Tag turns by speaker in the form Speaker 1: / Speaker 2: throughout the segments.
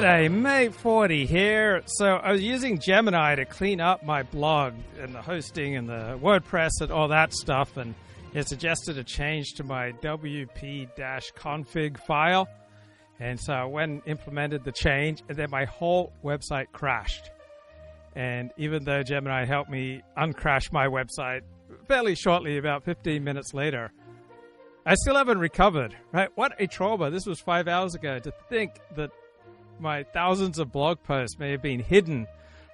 Speaker 1: G'day, Mate 40 here. So I was using Gemini to clean up my blog and the hosting and the WordPress and all that stuff, and it suggested a change to my wp-config file. And so I went and implemented the change, and then my whole website crashed. And even though Gemini helped me uncrash my website fairly shortly, about 15 minutes later, I still haven't recovered, right? What a trauma. This was 5 hours ago. To think that my thousands of blog posts may have been hidden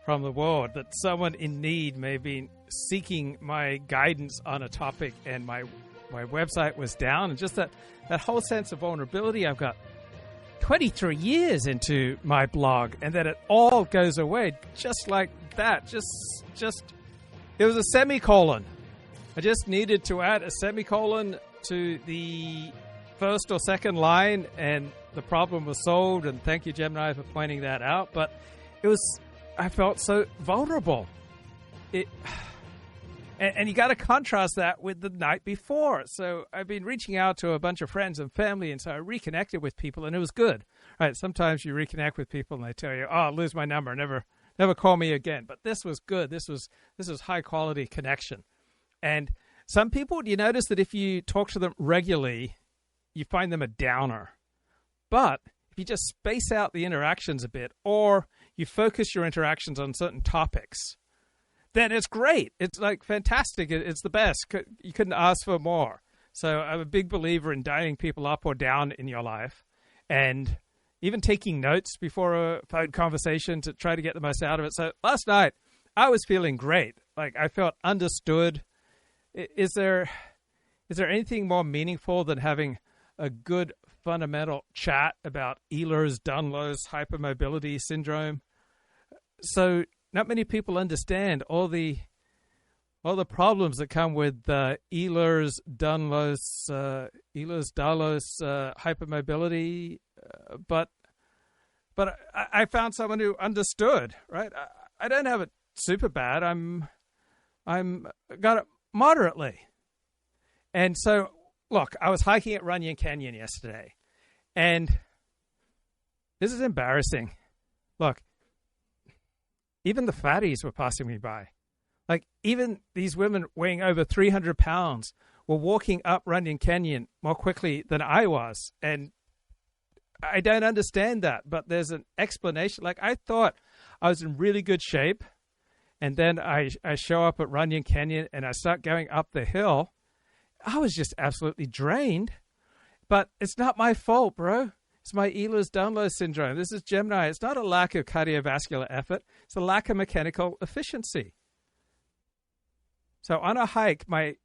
Speaker 1: from the world, that someone in need may have been seeking my guidance on a topic, and my website was down. And just that whole sense of vulnerability. I've got 23 years into my blog, and then it all goes away just like that. Just it was a semicolon. I just needed to add a semicolon to the first or second line, and the problem was solved. And thank you, Gemini, for pointing that out. But I felt so vulnerable. And you got to contrast that with the night before. So I've been reaching out to a bunch of friends and family, and so I reconnected with people, and it was good. Right? Sometimes you reconnect with people, and they tell you, "Oh, I'll lose my number, never call me again." But this was good. This was high quality connection. And some people, you notice that if you talk to them regularly, you find them a downer. But if you just space out the interactions a bit, or you focus your interactions on certain topics, then it's great. It's like fantastic. It's the best. You couldn't ask for more. So I'm a big believer in dialing people up or down in your life, and even taking notes before a phone conversation to try to get the most out of it. So last night, I was feeling great. Like, I felt understood. Is there anything more meaningful than having a good fundamental chat about Ehlers-Dahlos hypermobility syndrome? So not many people understand all the problems that come with Ehlers-Dahlos hypermobility, but I found someone who understood. Right, I don't have it super bad. I'm got it moderately. And so, look, I was hiking at Runyon Canyon yesterday, and this is embarrassing. Look, even the fatties were passing me by. Like, even these women weighing over 300 pounds were walking up Runyon Canyon more quickly than I was. And I don't understand that, but there's an explanation. Like, I thought I was in really good shape, and then I show up at Runyon Canyon and I start going up the hill. I was just absolutely drained. But it's not my fault, bro. It's my Ehlers-Dahlos syndrome. This is Gemini. It's not a lack of cardiovascular effort. It's a lack of mechanical efficiency. So on a hike, my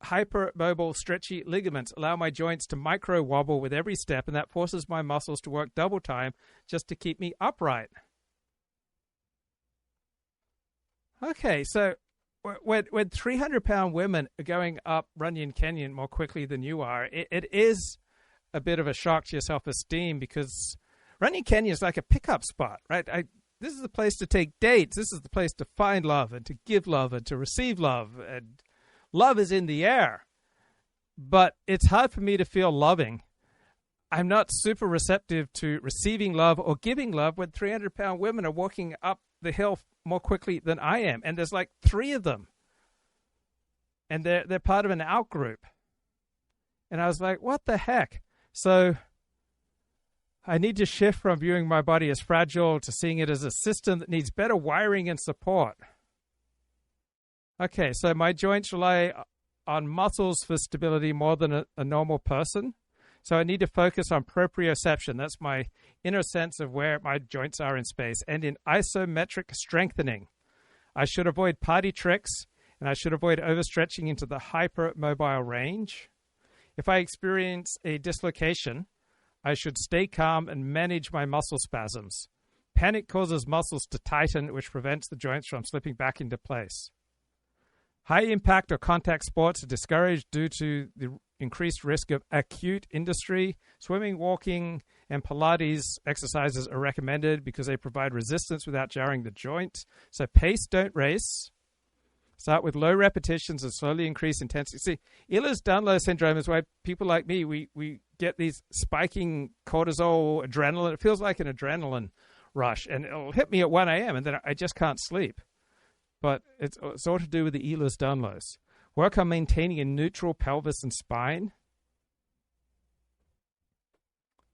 Speaker 1: hypermobile stretchy ligaments allow my joints to micro wobble with every step, and that forces my muscles to work double time just to keep me upright. Okay, so when 300-pound women are going up Runyon Canyon more quickly than you are, it is a bit of a shock to your self-esteem, because Runyon Canyon is like a pickup spot, right? This is the place to take dates. This is the place to find love and to give love and to receive love. And love is in the air. But it's hard for me to feel loving. I'm not super receptive to receiving love or giving love when 300-pound women are walking up the hill more quickly than I am. And there's like 3 of them. And they're part of an out group. And I was like, what the heck? So I need to shift from viewing my body as fragile to seeing it as a system that needs better wiring and support. Okay, so my joints rely on muscles for stability more than a normal person. So I need to focus on proprioception. That's my inner sense of where my joints are in space. And in isometric strengthening, I should avoid party tricks, and I should avoid overstretching into the hypermobile range. If I experience a dislocation, I should stay calm and manage my muscle spasms. Panic causes muscles to tighten, which prevents the joints from slipping back into place. High impact or contact sports are discouraged due to the increased risk of acute injury. Swimming, walking, and Pilates exercises are recommended because they provide resistance without jarring the joint. So pace, don't race. Start with low repetitions and slowly increase intensity. See, Ehlers-Dahlos syndrome is why people like me, we get these spiking cortisol, adrenaline. It feels like an adrenaline rush, and it'll hit me at 1 a.m., and then I just can't sleep. But it's all to do with the Ehlers-Dahlos. Work on maintaining a neutral pelvis and spine.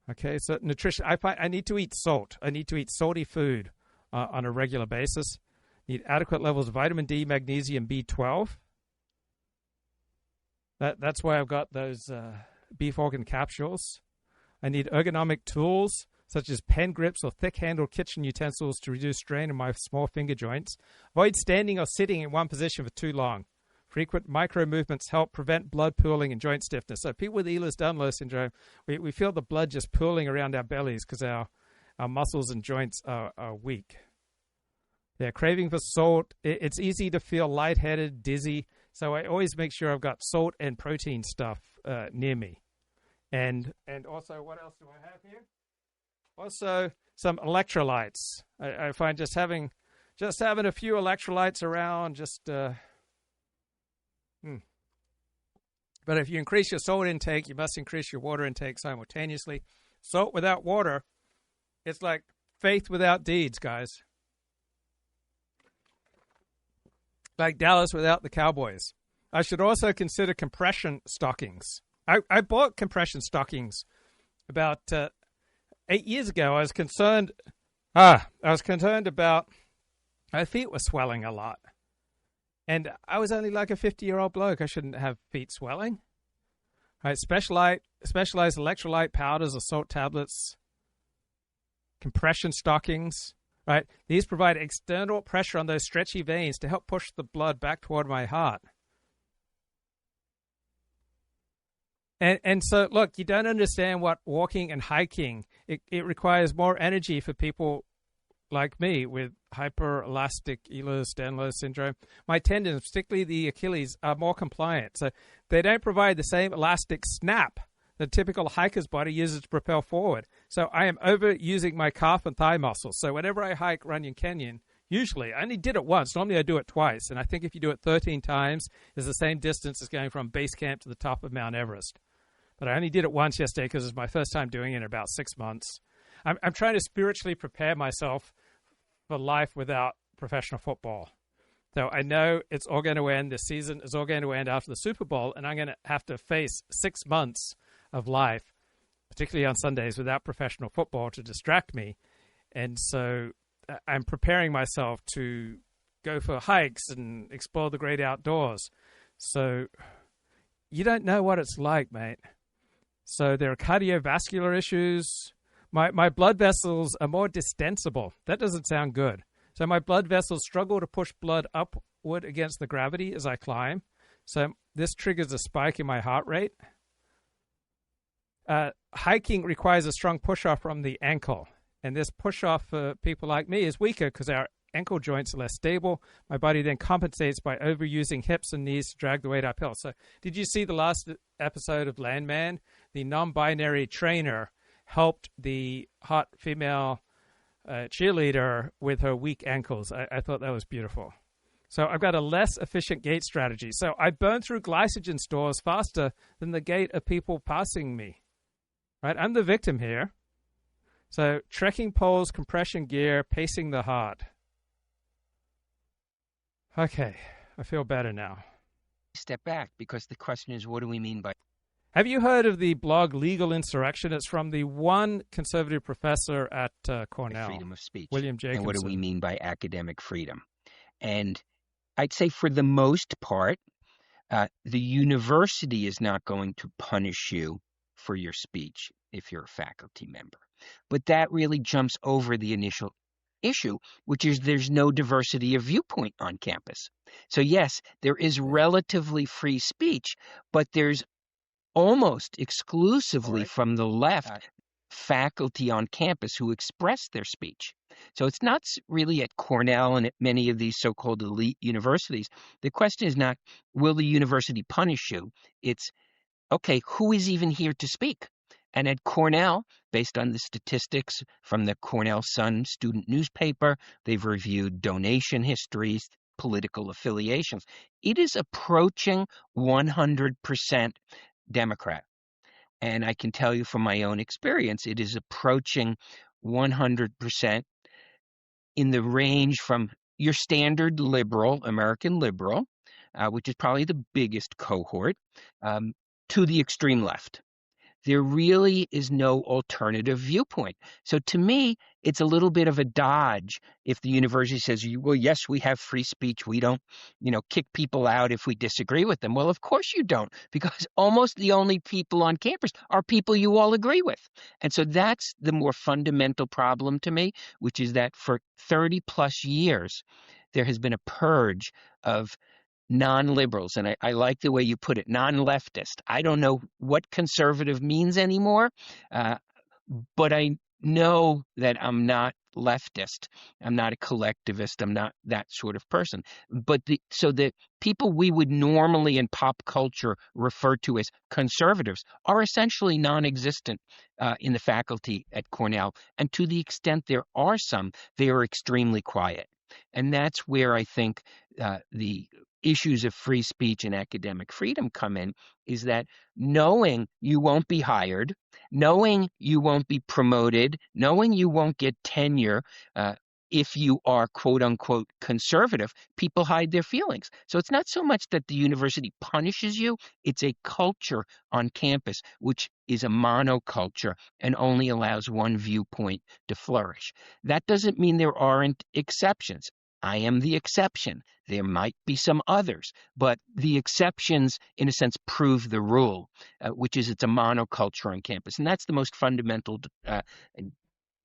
Speaker 1: Okay, so nutrition. I need to eat salt. I need to eat salty food on a regular basis. Need adequate levels of vitamin D, magnesium, B12. That's why I've got those beef organ capsules. I need ergonomic tools, such as pen grips or thick-handled kitchen utensils to reduce strain in my small finger joints. Avoid standing or sitting in one position for too long. Frequent micro movements help prevent blood pooling and joint stiffness. So people with Ehlers-Dahlos syndrome, we feel the blood just pooling around our bellies because our muscles and joints are weak. Yeah, craving for salt. It's easy to feel lightheaded, dizzy. So I always make sure I've got salt and protein stuff near me. And also, what else do I have here? Also, some electrolytes. I find just having a few electrolytes around But if you increase your salt intake, you must increase your water intake simultaneously. Salt without water, it's like faith without deeds, guys. Like Dallas without the Cowboys. I should also consider compression stockings. I bought compression stockings about 8 years ago. I was concerned about my feet were swelling a lot. And I was only like a 50-year-old bloke. I shouldn't have feet swelling. All right, specialized electrolyte powders or salt tablets, compression stockings. Right, these provide external pressure on those stretchy veins to help push the blood back toward my heart. And so, look, you don't understand what walking and hiking. It requires more energy for people like me with hyperelastic Ehlers-Dahlos syndrome. My tendons, particularly the Achilles, are more compliant. So they don't provide the same elastic snap the typical hiker's body uses to propel forward. So I am overusing my calf and thigh muscles. So whenever I hike Runyon Canyon, usually, I only did it once. Normally I do it twice. And I think if you do it 13 times, it's the same distance as going from base camp to the top of Mount Everest. But I only did it once yesterday because it was my first time doing it in about 6 months. I'm trying to spiritually prepare myself for life without professional football. So I know it's all going to end. The season is all going to end after the Super Bowl, and I'm going to have to face 6 months of life, particularly on Sundays, without professional football to distract me. And so I'm preparing myself to go for hikes and explore the great outdoors. So you don't know what it's like, mate. So there are cardiovascular issues. My blood vessels are more distensible. That doesn't sound good. So my blood vessels struggle to push blood upward against the gravity as I climb. So this triggers a spike in my heart rate. Hiking requires a strong push-off from the ankle. And this push-off for people like me is weaker because our ankle joints are less stable. My body then compensates by overusing hips and knees to drag the weight uphill. So did you see the last episode of Landman? The non-binary trainer helped the hot female cheerleader with her weak ankles. I thought that was beautiful. So I've got a less efficient gait strategy. So I burn through glycogen stores faster than the gait of people passing me. Right? I'm the victim here. So trekking poles, compression gear, pacing the heart. Okay, I feel better now.
Speaker 2: Step back, because the question is, what do we mean by...
Speaker 1: Have you heard of the blog Legal Insurrection? It's from the one conservative professor at Cornell.
Speaker 2: Freedom of speech.
Speaker 1: William Jacobson.
Speaker 2: And what do we mean by academic freedom? And I'd say for the most part, the university is not going to punish you for your speech if you're a faculty member. But that really jumps over the initial issue, which is there's no diversity of viewpoint on campus. So yes, there is relatively free speech, but there's almost exclusively from the left faculty on campus who express their speech. So it's not really at Cornell and at many of these so-called elite universities. The question is not, will the university punish you? It's, okay, who is even here to speak? And at Cornell, based on the statistics from the Cornell Sun student newspaper, they've reviewed donation histories, political affiliations. It is approaching 100% Democrat. And I can tell you from my own experience, it is approaching 100% in the range from your standard liberal, American liberal, which is probably the biggest cohort, to the extreme left. There really is no alternative viewpoint. So to me, it's a little bit of a dodge if the university says, well, yes, we have free speech. We don't, kick people out if we disagree with them. Well, of course you don't, because almost the only people on campus are people you all agree with. And so that's the more fundamental problem to me, which is that for 30 plus years, there has been a purge of non-liberals, and I like the way you put it, non-leftist. I don't know what conservative means anymore, but I know that I'm not leftist. I'm not a collectivist. I'm not that sort of person. But so the people we would normally in pop culture refer to as conservatives are essentially non-existent in the faculty at Cornell. And to the extent there are some, they are extremely quiet. And that's where I think the issues of free speech and academic freedom come in, is that knowing you won't be hired, knowing you won't be promoted, knowing you won't get tenure if you are quote unquote conservative, people hide their feelings. So it's not so much that the university punishes you, it's a culture on campus which is a monoculture and only allows one viewpoint to flourish. That doesn't mean there aren't exceptions. I am the exception. There might be some others, but the exceptions, in a sense, prove the rule, which is it's a monoculture on campus. And that's the most fundamental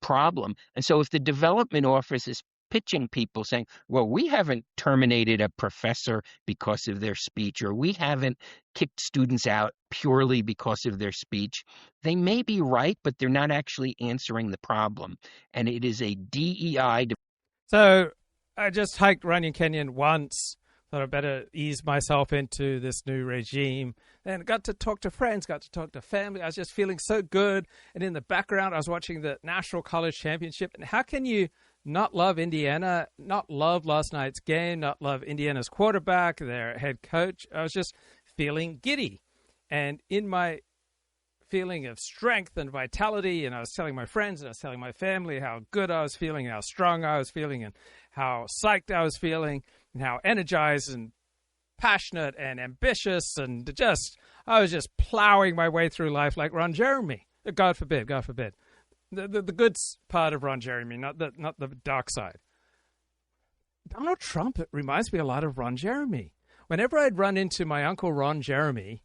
Speaker 2: problem. And so if the development office is pitching people saying, well, we haven't terminated a professor because of their speech, or we haven't kicked students out purely because of their speech, they may be right, but they're not actually answering the problem. And it is a DEI.
Speaker 1: So I just hiked Runyon Canyon once, thought I'd better ease myself into this new regime. And got to talk to friends, got to talk to family. I was just feeling so good. And in the background, I was watching the National College Championship. And how can you not love Indiana, not love last night's game, not love Indiana's quarterback, their head coach? I was just feeling giddy. And in my feeling of strength and vitality, and I was telling my friends and I was telling my family how good I was feeling, how strong I was feeling, and how psyched I was feeling, and how energized and passionate and ambitious, and I was just plowing my way through life like Ron Jeremy. God forbid. The good part of Ron Jeremy, not the dark side. Donald Trump, it reminds me a lot of Ron Jeremy. Whenever I'd run into my uncle Ron Jeremy,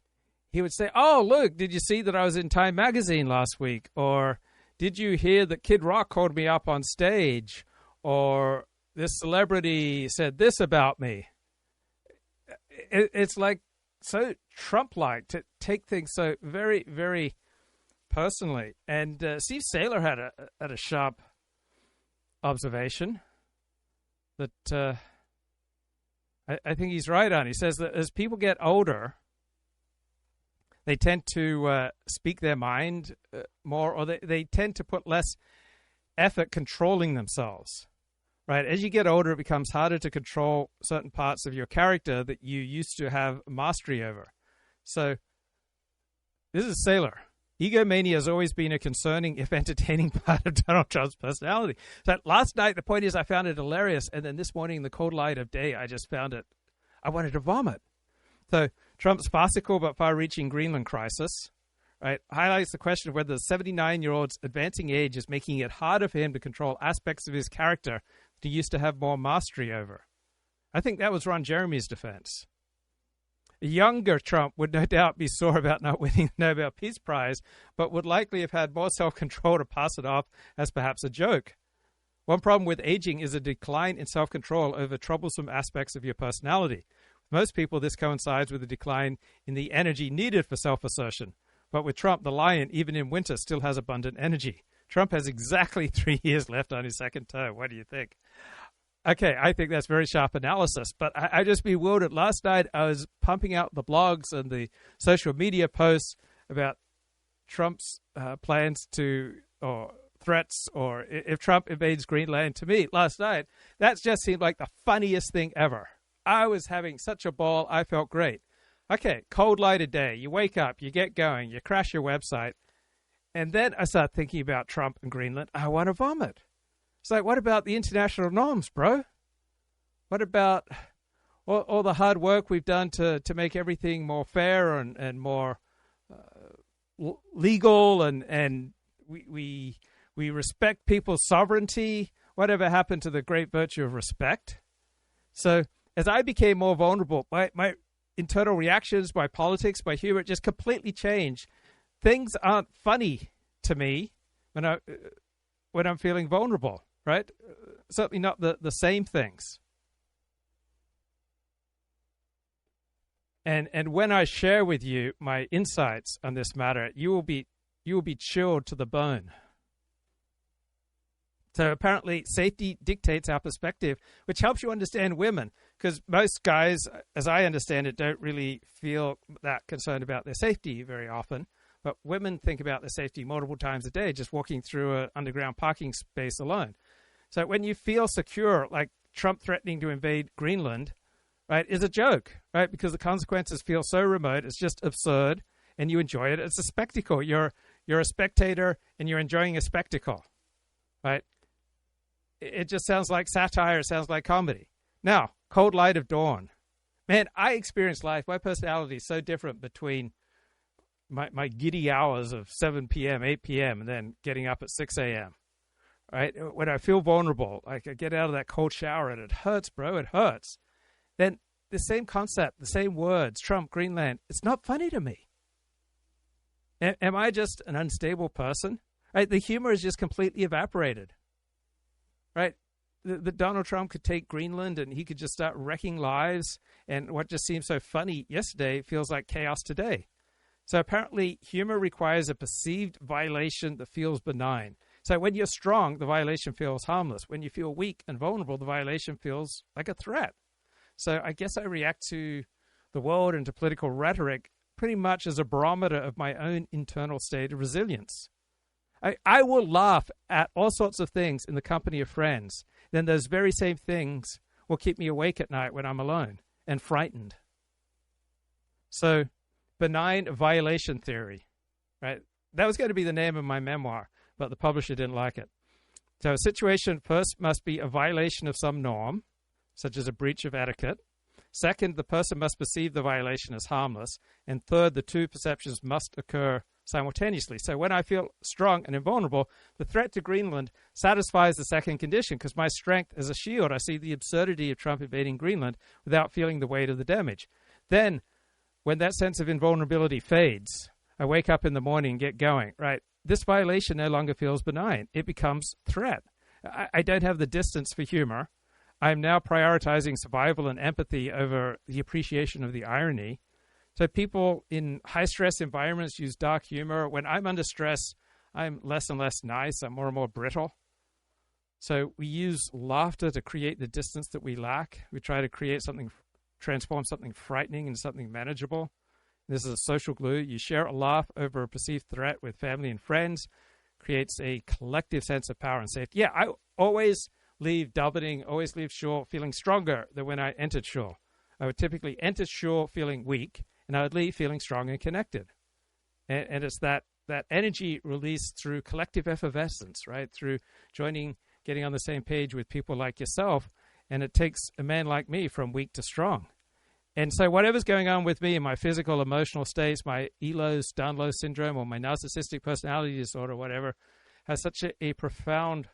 Speaker 1: he would say, oh, look, did you see that I was in Time magazine last week? Or did you hear that Kid Rock called me up on stage? Or this celebrity said this about me? It's like so Trump-like to take things so very, very personally. And Steve Saylor had a sharp observation that I think he's right on. He says that as people get older, they tend to speak their mind more, or they tend to put less effort controlling themselves, right? As you get older, it becomes harder to control certain parts of your character that you used to have mastery over. So this is Saylor. Egomania has always been a concerning, if entertaining, part of Donald Trump's personality. So last night, the point is I found it hilarious. And then this morning, in the cold light of day, I just found it, I wanted to vomit. So Trump's farcical but far-reaching Greenland crisis, right, highlights the question of whether the 79-year-old's advancing age is making it harder for him to control aspects of his character that he used to have more mastery over. I think that was Ron Jeremy's defense. A younger Trump would no doubt be sore about not winning the Nobel Peace Prize, but would likely have had more self-control to pass it off as perhaps a joke. One problem with aging is a decline in self-control over troublesome aspects of your personality. Most people, this coincides with a decline in the energy needed for self-assertion. But with Trump, the lion, even in winter, still has abundant energy. Trump has exactly 3 years left on his second term. What do you think? Okay, I think that's very sharp analysis, but I just bewildered. Last night, I was pumping out the blogs and the social media posts about Trump's plans to, or threats, or if Trump invades Greenland. To me, last night, that just seemed like the funniest thing ever. I was having such a ball. I felt great. Okay, cold light of day. You wake up, you get going, you crash your website. And then I start thinking about Trump and Greenland. I want to vomit. It's like, what about the international norms, bro? What about all the hard work we've done to make everything more fair and more legal, and we respect people's sovereignty? Whatever happened to the great virtue of respect? So as I became more vulnerable, my internal reactions, my politics, my humor just completely changed. Things aren't funny to me when I'm feeling vulnerable, right? Certainly not the same things. And when I share with you my insights on this matter, you will be chilled to the bone. So apparently safety dictates our perspective, which helps you understand women, because most guys, as I understand it, don't really feel that concerned about their safety very often. But women think about their safety multiple times a day, just walking through an underground parking space alone. So when you feel secure, like Trump threatening to invade Greenland, right, is a joke, right? Because the consequences feel so remote, it's just absurd, and you enjoy it. It's a spectacle. You're a spectator, and you're enjoying a spectacle, right? It just sounds like satire. It sounds like comedy. Now, cold light of dawn. Man, I experience life. My personality is so different between my giddy hours of 7 p.m., 8 p.m., and then getting up at 6 a.m., right? When I feel vulnerable, like I get out of that cold shower and it hurts, bro, it hurts. Then the same concept, the same words, Trump, Greenland, it's not funny to me. Am I just an unstable person? Right? The humor is just completely evaporated. Right? The Donald Trump could take Greenland and he could just start wrecking lives, and what just seemed so funny yesterday feels like chaos today. So apparently humor requires a perceived violation that feels benign. So when you're strong, the violation feels harmless. When you feel weak and vulnerable, the violation feels like a threat. So I guess I react to the world and to political rhetoric pretty much as a barometer of my own internal state of resilience. I will laugh at all sorts of things in the company of friends. Then those very same things will keep me awake at night when I'm alone and frightened. So benign violation theory, right? That was going to be the name of my memoir, but the publisher didn't like it. So a situation first must be a violation of some norm, such as a breach of etiquette. Second, the person must perceive the violation as harmless. And third, the two perceptions must occur simultaneously. So when I feel strong and invulnerable, the threat to Greenland satisfies the second condition, because my strength as a shield, I see the absurdity of Trump invading Greenland without feeling the weight of the damage. Then, when that sense of invulnerability fades, I wake up in the morning and get going, right? This violation no longer feels benign. It becomes threat. I don't have the distance for humor. I'm now prioritizing survival and empathy over the appreciation of the irony. So people in high-stress environments use dark humor. When I'm under stress, I'm less and less nice. I'm more and more brittle. So we use laughter to create the distance that we lack. We try to create something, transform something frightening into something manageable. This is a social glue. You share a laugh over a perceived threat with family and friends, creates a collective sense of power and safety. Yeah, I always leave Dublin, always leave shore feeling stronger than when I entered shore. I would typically enter shore feeling weak, and I would leave feeling strong and connected. And it's that energy released through collective effervescence, right? Through joining, getting on the same page with people like yourself. And it takes a man like me from weak to strong. And so whatever's going on with me in my physical, emotional states, my Ehlers-Dahlos syndrome or my narcissistic personality disorder, whatever, has such a profound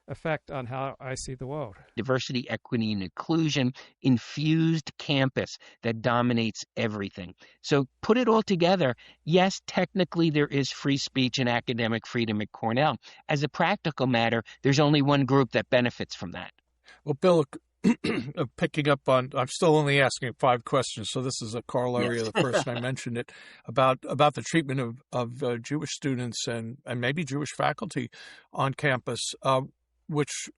Speaker 1: effect on how I see the world.
Speaker 2: Diversity, equity, and inclusion, infused campus that dominates everything. So put it all together. Yes, technically there is free speech and academic freedom at Cornell. As a practical matter, there's only one group that benefits from that.
Speaker 3: Well, Bill, picking up on, I'm still only asking 5 questions, so this is a corollary of the first I mentioned it, about the treatment of Jewish students and maybe Jewish faculty on campus, which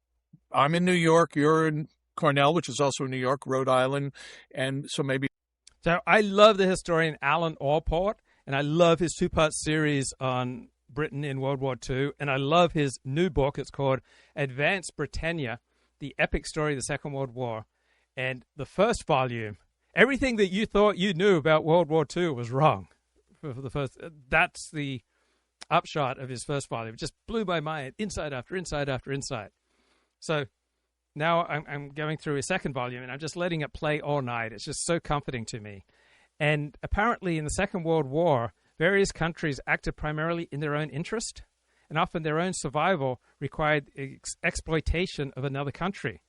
Speaker 3: I'm in New York, you're in Cornell, which is also in New York, Rhode Island, and so maybe.
Speaker 1: So I love the historian Alan Allport, and I love his 2-part series on Britain in World War II, and I love his new book. It's called Advanced Britannia, the epic story of the Second World War. And the first volume, everything that you thought you knew about World War II was wrong. For the first, that's the upshot of his first volume. It just blew my mind, insight after insight after insight. So now I'm going through his second volume, and I'm just letting it play all night. It's just so comforting to me. And apparently in the Second World War, various countries acted primarily in their own interest, and often their own survival required exploitation of another country.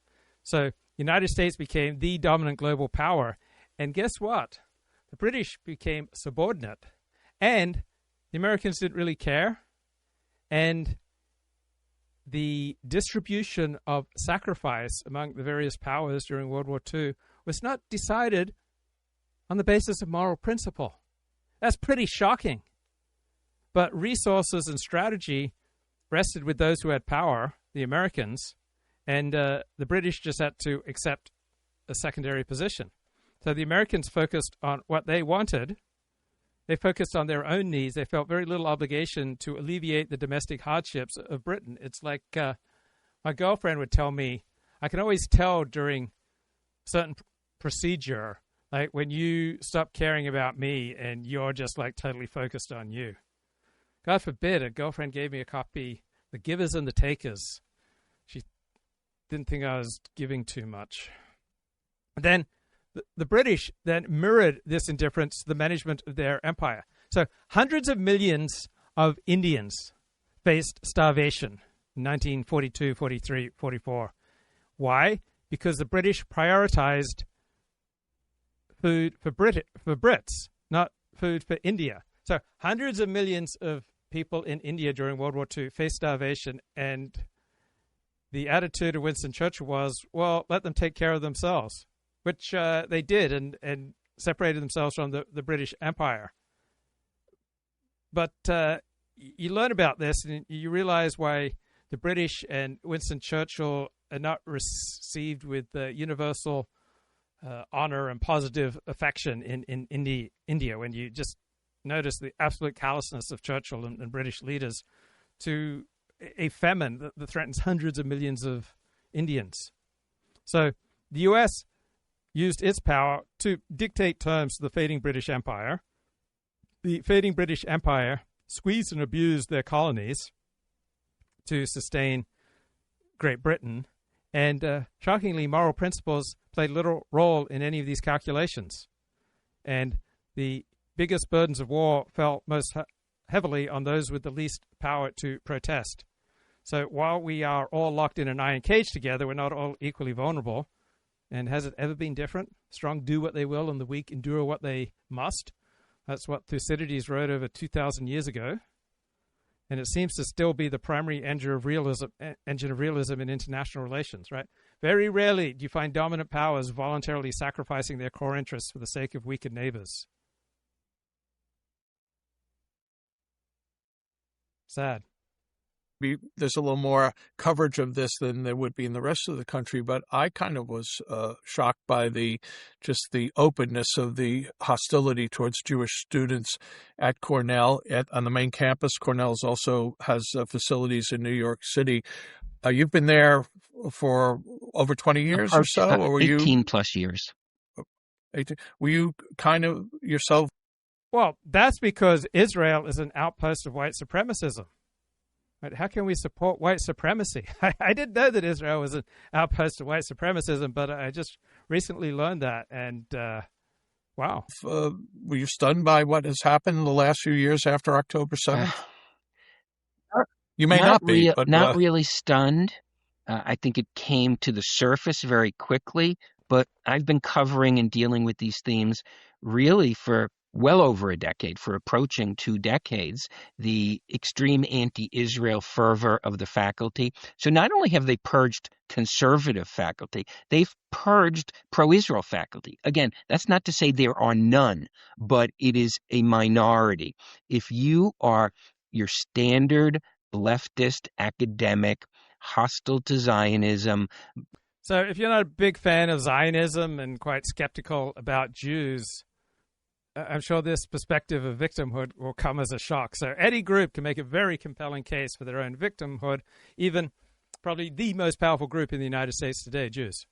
Speaker 1: So the United States became the dominant global power. And guess what? The British became subordinate. And the Americans didn't really care. And the distribution of sacrifice among the various powers during World War II was not decided on the basis of moral principle. That's pretty shocking. But resources and strategy rested with those who had power, the Americans, and the British just had to accept a secondary position. So the Americans focused on what they wanted. They focused on their own needs. They felt very little obligation to alleviate the domestic hardships of Britain. It's like my girlfriend would tell me, I can always tell during certain procedure, like when you stop caring about me and you're just like totally focused on you. God forbid a girlfriend gave me a copy, The Givers and the Takers. She didn't think I was giving too much. And then the British then mirrored this indifference to the management of their empire. So hundreds of millions of Indians faced starvation in 1942, 43, 44. Why? Because the British prioritized food for Brits, not food for India. So hundreds of millions of people in India during World War II faced starvation, and the attitude of Winston Churchill was, well, let them take care of themselves, which they did and separated themselves from the British Empire. But you learn about this and you realize why the British and Winston Churchill are not received with universal honor and positive affection in India, when you just notice the absolute callousness of Churchill and British leaders to a famine that threatens hundreds of millions of Indians. So the U.S. used its power to dictate terms to the fading British Empire. The fading British Empire squeezed and abused their colonies to sustain Great Britain, and shockingly, moral principles played little role in any of these calculations. And the biggest burdens of war fell most heavily on those with the least power to protest. So while we are all locked in an iron cage together, we're not all equally vulnerable. And has it ever been different? Strong do what they will, and the weak endure what they must. That's what Thucydides wrote over 2,000 years ago. And it seems to still be the primary engine of realism in international relations, right? Very rarely do you find dominant powers voluntarily sacrificing their core interests for the sake of weaker neighbors. Sad.
Speaker 3: There's a little more coverage of this than there would be in the rest of the country, but I kind of was shocked by the openness of the hostility towards Jewish students at Cornell on the main campus. Cornell also has facilities in New York City. You've been there for over 20 years or so, or were
Speaker 2: 18 plus years.
Speaker 3: 18. Were you kind of yourself?
Speaker 1: Well, that's because Israel is an outpost of white supremacism. Right? How can we support white supremacy? I didn't know that Israel was an outpost of white supremacism, but I just recently learned that, and wow.
Speaker 3: Were you stunned by what has happened in the last few years after October 7th? You may not be. But
Speaker 2: not really stunned. I think it came to the surface very quickly, but I've been covering and dealing with these themes really for well over a decade, for approaching 2 decades, the extreme anti-Israel fervor of the faculty. So not only have they purged conservative faculty, they've purged pro-Israel faculty. Again, that's not to say there are none, but it is a minority. If you are your standard leftist academic, hostile to Zionism.
Speaker 1: So if you're not a big fan of Zionism and quite skeptical about Jews, I'm sure this perspective of victimhood will come as a shock. So any group can make a very compelling case for their own victimhood, even probably the most powerful group in the United States today, Jews.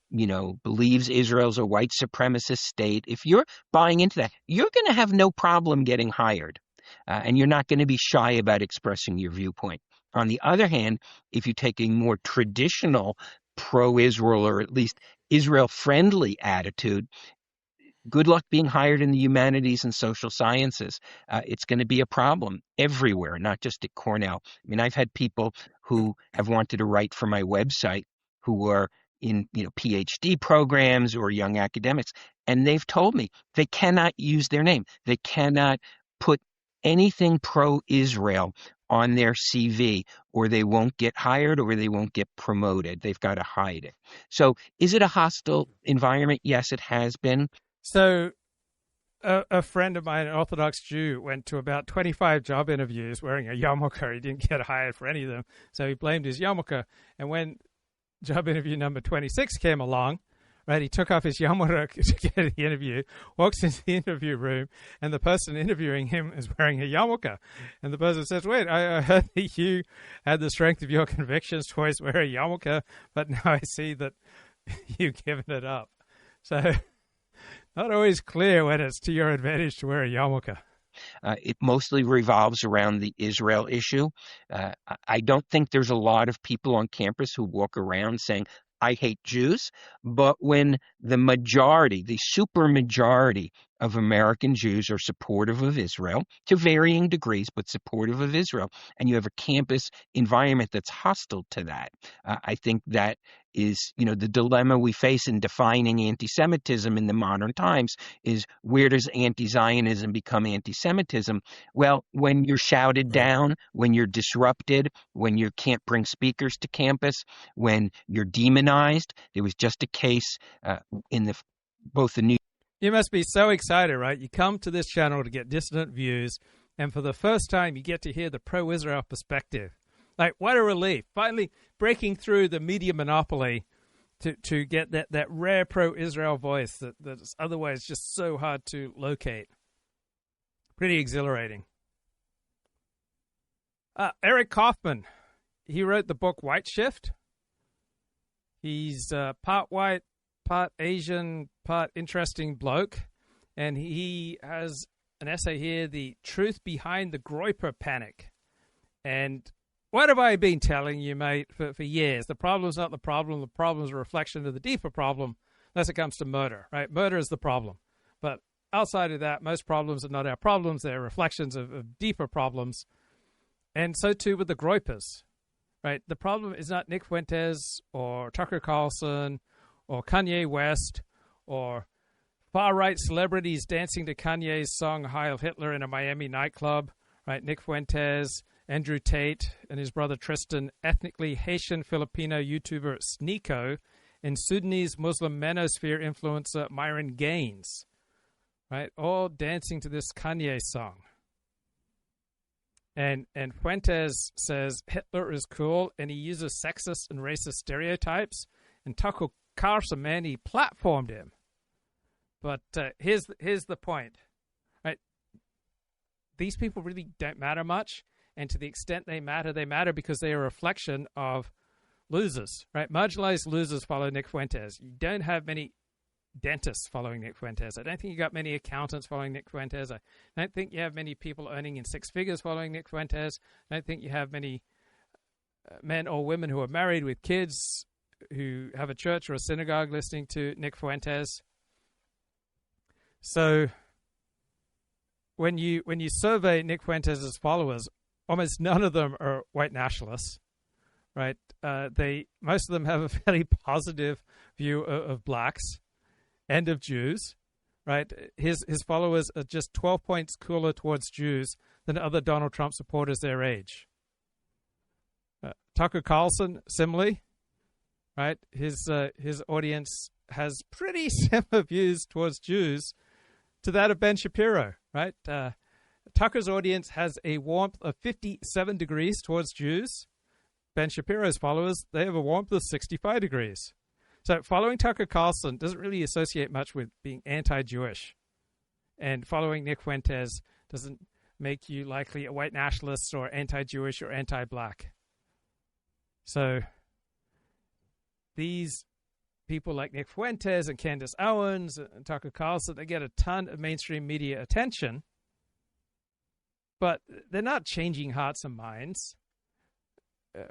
Speaker 2: Believes Israel's a white supremacist state. If you're buying into that, you're going to have no problem getting hired. And you're not going to be shy about expressing your viewpoint. On the other hand, if you take a more traditional pro-Israel or at least Israel-friendly attitude, good luck being hired in the humanities and social sciences. It's going to be a problem everywhere, not just at Cornell. I mean, I've had people who have wanted to write for my website who are in PhD programs or young academics, and they've told me they cannot use their name. They cannot put anything pro-Israel on their CV, or they won't get hired or they won't get promoted. They've got to hide it. So is it a hostile environment? Yes, it has been.
Speaker 1: So a friend of mine, an Orthodox Jew, went to about 25 job interviews wearing a yarmulke. He didn't get hired for any of them, so he blamed his yarmulke. And when job interview number 26 came along, right, he took off his yarmulke to get the interview, walks into the interview room, and the person interviewing him is wearing a yarmulke. And the person says, wait, I heard that you had the strength of your convictions to always wear a yarmulke, but now I see that you've given it up. So not always clear when it's to your advantage to wear a yarmulke.
Speaker 2: It mostly revolves around the Israel issue. I don't think there's a lot of people on campus who walk around saying, I hate Jews, but when the majority, the supermajority of American Jews are supportive of Israel, to varying degrees, but supportive of Israel, and you have a campus environment that's hostile to that, I think that is, the dilemma we face in defining anti-Semitism in the modern times is, where does anti-Zionism become anti-Semitism? Well, when you're shouted down, when you're disrupted, when you can't bring speakers to campus, when you're demonized. There was just a case in both the New.
Speaker 1: You must be so excited, right? You come to this channel to get dissident views, and for the first time, you get to hear the pro-Israel perspective. Like, what a relief. Finally breaking through the media monopoly to get that rare pro-Israel voice that's otherwise just so hard to locate. Pretty exhilarating. Eric Kaufman, he wrote the book White Shift. He's part white, part Asian, part interesting bloke. And he has an essay here, The Truth Behind the Groyper Panic. And what have I been telling you, mate, for years? The problem's not the problem. The problem's a reflection of the deeper problem, unless it comes to murder, right? Murder is the problem. But outside of that, most problems are not our problems. They're reflections of deeper problems. And so, too, with the Groypers, right? The problem is not Nick Fuentes or Tucker Carlson or Kanye West or far-right celebrities dancing to Kanye's song Heil Hitler in a Miami nightclub, right? Nick Fuentes, Andrew Tate, and his brother Tristan, ethnically Haitian Filipino YouTuber Sneeko, and Sudanese Muslim manosphere influencer Myron Gaines, right? All dancing to this Kanye song. And Fuentes says Hitler is cool, and he uses sexist and racist stereotypes. And Tucker Carlson, man, he platformed him. But here's the point, right? These people really don't matter much. And to the extent they matter because they are a reflection of losers, right? Marginalized losers follow Nick Fuentes. You don't have many dentists following Nick Fuentes. I don't think you got many accountants following Nick Fuentes. I don't think you have many people earning in six figures following Nick Fuentes. I don't think you have many men or women who are married with kids who have a church or a synagogue listening to Nick Fuentes. So when you survey Nick Fuentes' followers, almost none of them are white nationalists, right? Most of them have a fairly positive view of blacks and of Jews, right? His followers are just 12 points cooler towards Jews than other Donald Trump supporters their age. Tucker Carlson, similarly, right? His audience has pretty similar views towards Jews to that of Ben Shapiro, right? Tucker's audience has a warmth of 57 degrees towards Jews. Ben Shapiro's followers, they have a warmth of 65 degrees. So following Tucker Carlson doesn't really associate much with being anti-Jewish. And following Nick Fuentes doesn't make you likely a white nationalist or anti-Jewish or anti-black. So these people like Nick Fuentes and Candace Owens and Tucker Carlson, they get a ton of mainstream media attention, but they're not changing hearts and minds.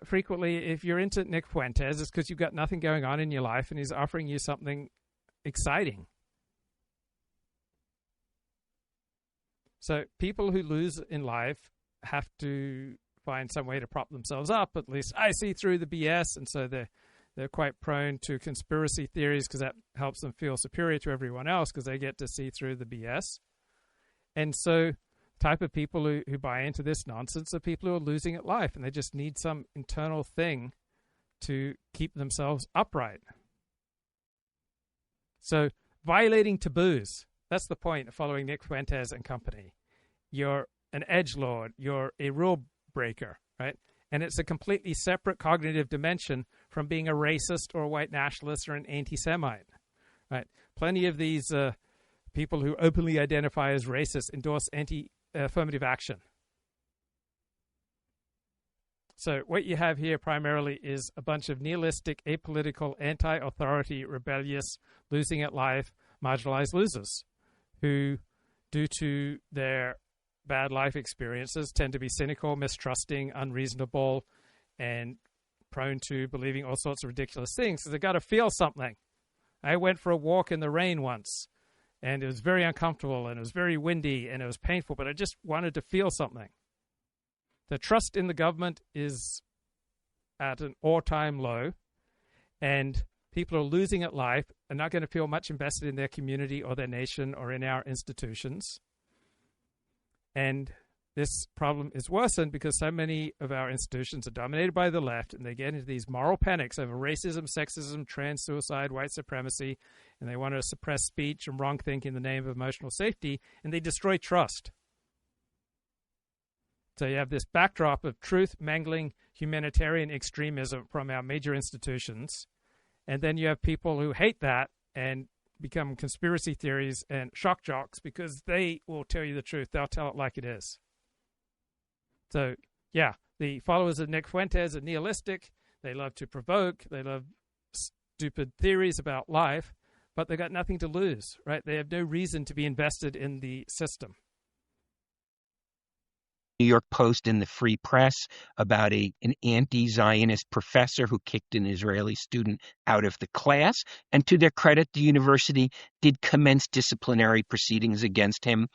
Speaker 1: Frequently, if you're into Nick Fuentes, it's because you've got nothing going on in your life and he's offering you something exciting. So people who lose in life have to find some way to prop themselves up. At least I see through the BS, and so they're quite prone to conspiracy theories because that helps them feel superior to everyone else because they get to see through the BS. And so type of people who buy into this nonsense are people who are losing at life, and they just need some internal thing to keep themselves upright. So violating taboos, that's the point of following Nick Fuentes and company. You're an edgelord, you're a rule breaker, right? And it's a completely separate cognitive dimension from being a racist or a white nationalist or an anti-Semite, right? Plenty of these people who openly identify as racist endorse affirmative action. So what you have here primarily is a bunch of nihilistic, apolitical, anti-authority, rebellious, losing at life, marginalized losers who, due to their bad life experiences, tend to be cynical, mistrusting, unreasonable, and prone to believing all sorts of ridiculous things. So they've got to feel something. I went for a walk in the rain once, and it was very uncomfortable, and it was very windy, and it was painful, but I just wanted to feel something. The trust in the government is at an all-time low, and people are losing at life and not going to feel much invested in their community or their nation or in our institutions. And this problem is worsened because so many of our institutions are dominated by the left, and they get into these moral panics over racism, sexism, trans suicide, white supremacy, and they want to suppress speech and wrong thinking in the name of emotional safety, and they destroy trust. So you have this backdrop of truth-mangling humanitarian extremism from our major institutions, and then you have people who hate that and become conspiracy theories and shock jocks because they will tell you the truth. They'll tell it like it is. So, yeah, the followers of Nick Fuentes are nihilistic. They love to provoke. They love stupid theories about life, but they got nothing to lose, right? They have no reason to be invested in the system.
Speaker 2: New York Post and the Free Press about an anti-Zionist professor who kicked an Israeli student out of the class. And to their credit, the university did commence disciplinary proceedings against him.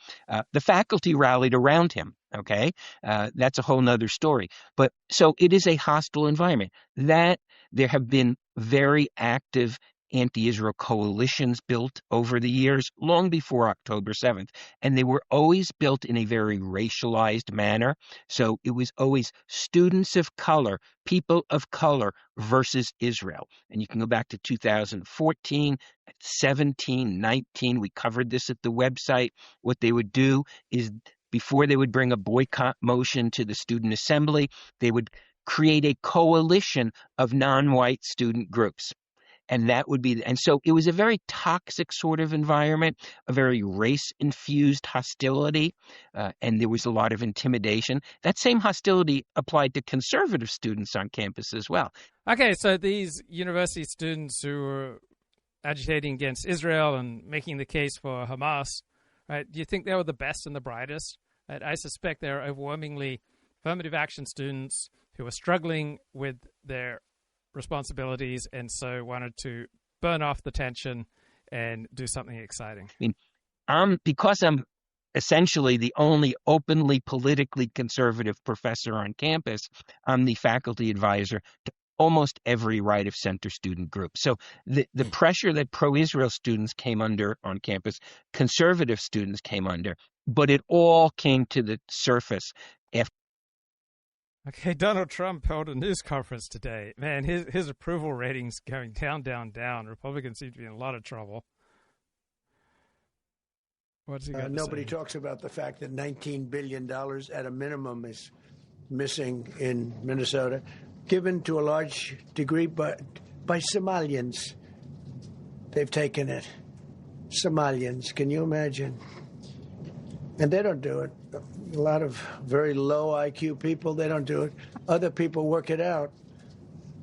Speaker 2: The faculty rallied around him. Okay, that's a whole nother story. But so it is a hostile environment. That there have been very active anti-Israel coalitions built over the years, long before October 7th. And they were always built in a very racialized manner. So it was always students of color, people of color versus Israel. And you can go back to 2014, 17, 19. We covered this at the website. What they would do is before they would bring a boycott motion to the student assembly, they would create a coalition of non-white student groups. And that would be, and so it was a very toxic sort of environment, a very race-infused hostility, and there was a lot of intimidation. That same hostility applied to conservative students on campus as well.
Speaker 1: Okay, so these university students who were agitating against Israel and making the case for Hamas, right? Do you think they were the best and the brightest? Right? I suspect they're overwhelmingly affirmative action students who were struggling with their responsibilities and so wanted to burn off the tension and do something exciting.
Speaker 2: I mean, because I'm essentially the only openly politically conservative professor on campus, I'm the faculty advisor to almost every right of center student group. So the pressure that pro-Israel students came under on campus, conservative students came under, but it all came to the surface after.
Speaker 1: Okay, Donald Trump held a news conference today. Man, his approval ratings going down, down, down. Republicans seem to be in a lot of trouble. What's he got to
Speaker 4: Nobody
Speaker 1: say?
Speaker 4: talks about the fact that $19 billion at a minimum is missing in Minnesota, given to a large degree by Somalians. They've taken it. Somalians, can you imagine? And they don't do it. A lot of very low IQ people, they don't do it. Other people work it out,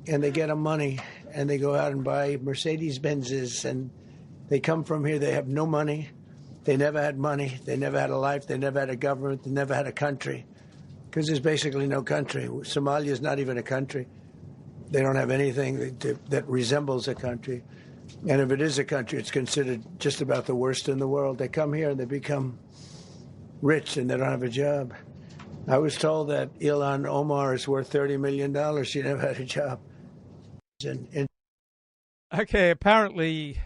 Speaker 4: and they get them money. and they go out and buy Mercedes-Benzes, and they come from here. They have no money. They never had money. They never had a life. They never had a government. They never had a country, because there's basically no country. Somalia is not even a country. They don't have anything that resembles a country. And if it is a country, it's considered just about the worst in the world. They come here and they become rich and they don't have a job. I was told that Ilhan Omar is worth $30 million. She never had a job.
Speaker 1: Okay, apparently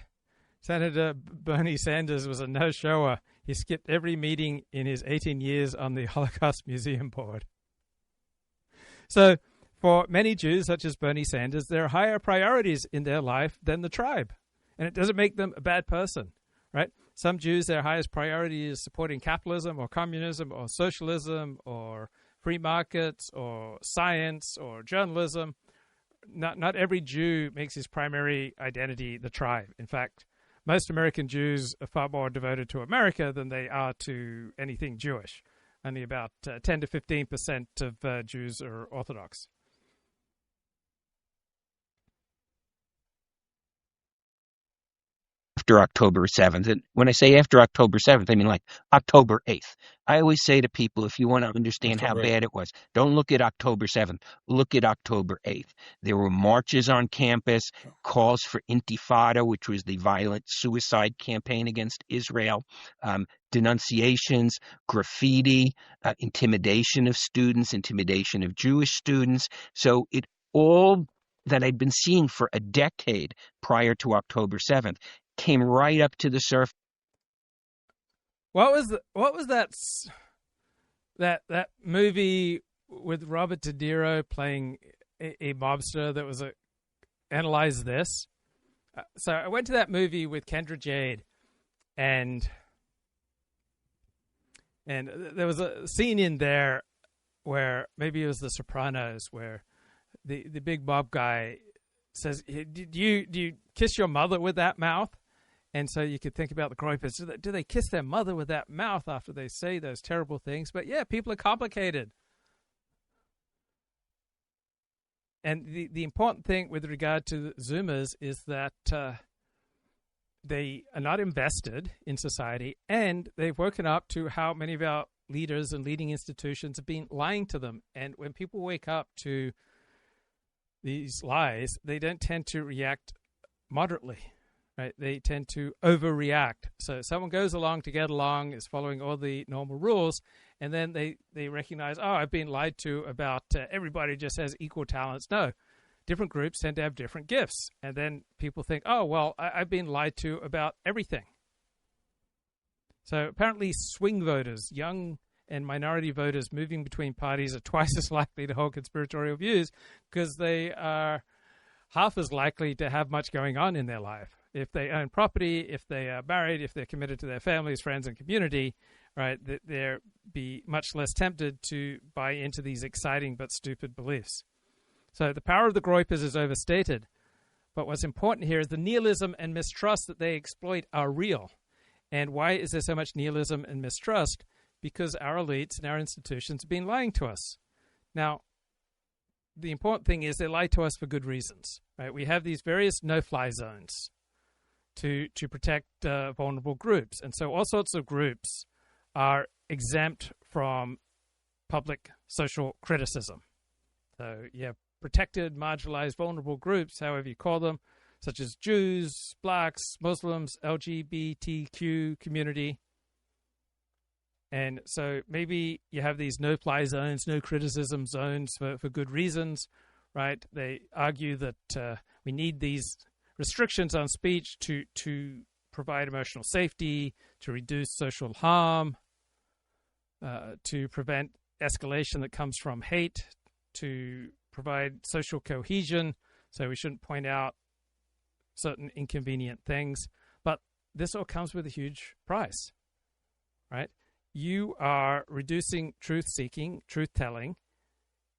Speaker 1: Senator Bernie Sanders was a no-shower. He skipped every meeting in his 18 years on the Holocaust Museum Board. So, for many Jews, such as Bernie Sanders, there are higher priorities in their life than the tribe. And it doesn't make them a bad person, right? Some Jews, their highest priority is supporting capitalism or communism or socialism or free markets or science or journalism. Not every Jew makes his primary identity the tribe. In fact, most American Jews are far more devoted to America than they are to anything Jewish. Only about 10 to 15% of Jews are Orthodox.
Speaker 2: After October 7th. And when I say after October 7th, I mean like October 8th. I always say to people, if you want to understand how bad it was, don't look at October 7th. Look at October 8th. There were marches on campus, calls for intifada, which was the violent suicide campaign against Israel, denunciations, graffiti, intimidation of students, intimidation of Jewish students. So it all that I'd been seeing for a decade prior to October 7th came right up to the surface.
Speaker 1: What was that movie with Robert De Niro playing a mobster that was Analyze This? So I went to that movie with Kendra Jade, and there was a scene in there where maybe it was The Sopranos, where the big mob guy says, "Do you kiss your mother with that mouth?" And so you could think about the Groypers. Do they kiss their mother with that mouth after they say those terrible things? But yeah, people are complicated. And the important thing with regard to Zoomers is that they are not invested in society, and they've woken up to how many of our leaders and leading institutions have been lying to them. And when people wake up to these lies, they don't tend to react moderately. Right, they tend to overreact. So someone goes along to get along, is following all the normal rules, and then they recognize, oh, I've been lied to about everybody just has equal talents. No, different groups tend to have different gifts. And then people think, oh, well, I've been lied to about everything. So apparently swing voters, young and minority voters moving between parties, are twice as likely to hold conspiratorial views because they are half as likely to have much going on in their life. If they own property, if they are married, if they're committed to their families, friends, and community, right, they'll be much less tempted to buy into these exciting but stupid beliefs. So the power of the Groypers is overstated. But what's important here is the nihilism and mistrust that they exploit are real. And why is there so much nihilism and mistrust? Because our elites and our institutions have been lying to us. Now, the important thing is they lie to us for good reasons. Right? We have these various no-fly zones to protect vulnerable groups. And so all sorts of groups are exempt from public social criticism. So you have protected, marginalized, vulnerable groups, however you call them, such as Jews, blacks, Muslims, LGBTQ community. And so maybe you have these no-fly zones, no criticism zones for good reasons, right? They argue that we need these restrictions on speech to provide emotional safety, to reduce social harm, to prevent escalation that comes from hate, to provide social cohesion, so we shouldn't point out certain inconvenient things. But this all comes with a huge price, right? You are reducing truth-seeking, truth-telling,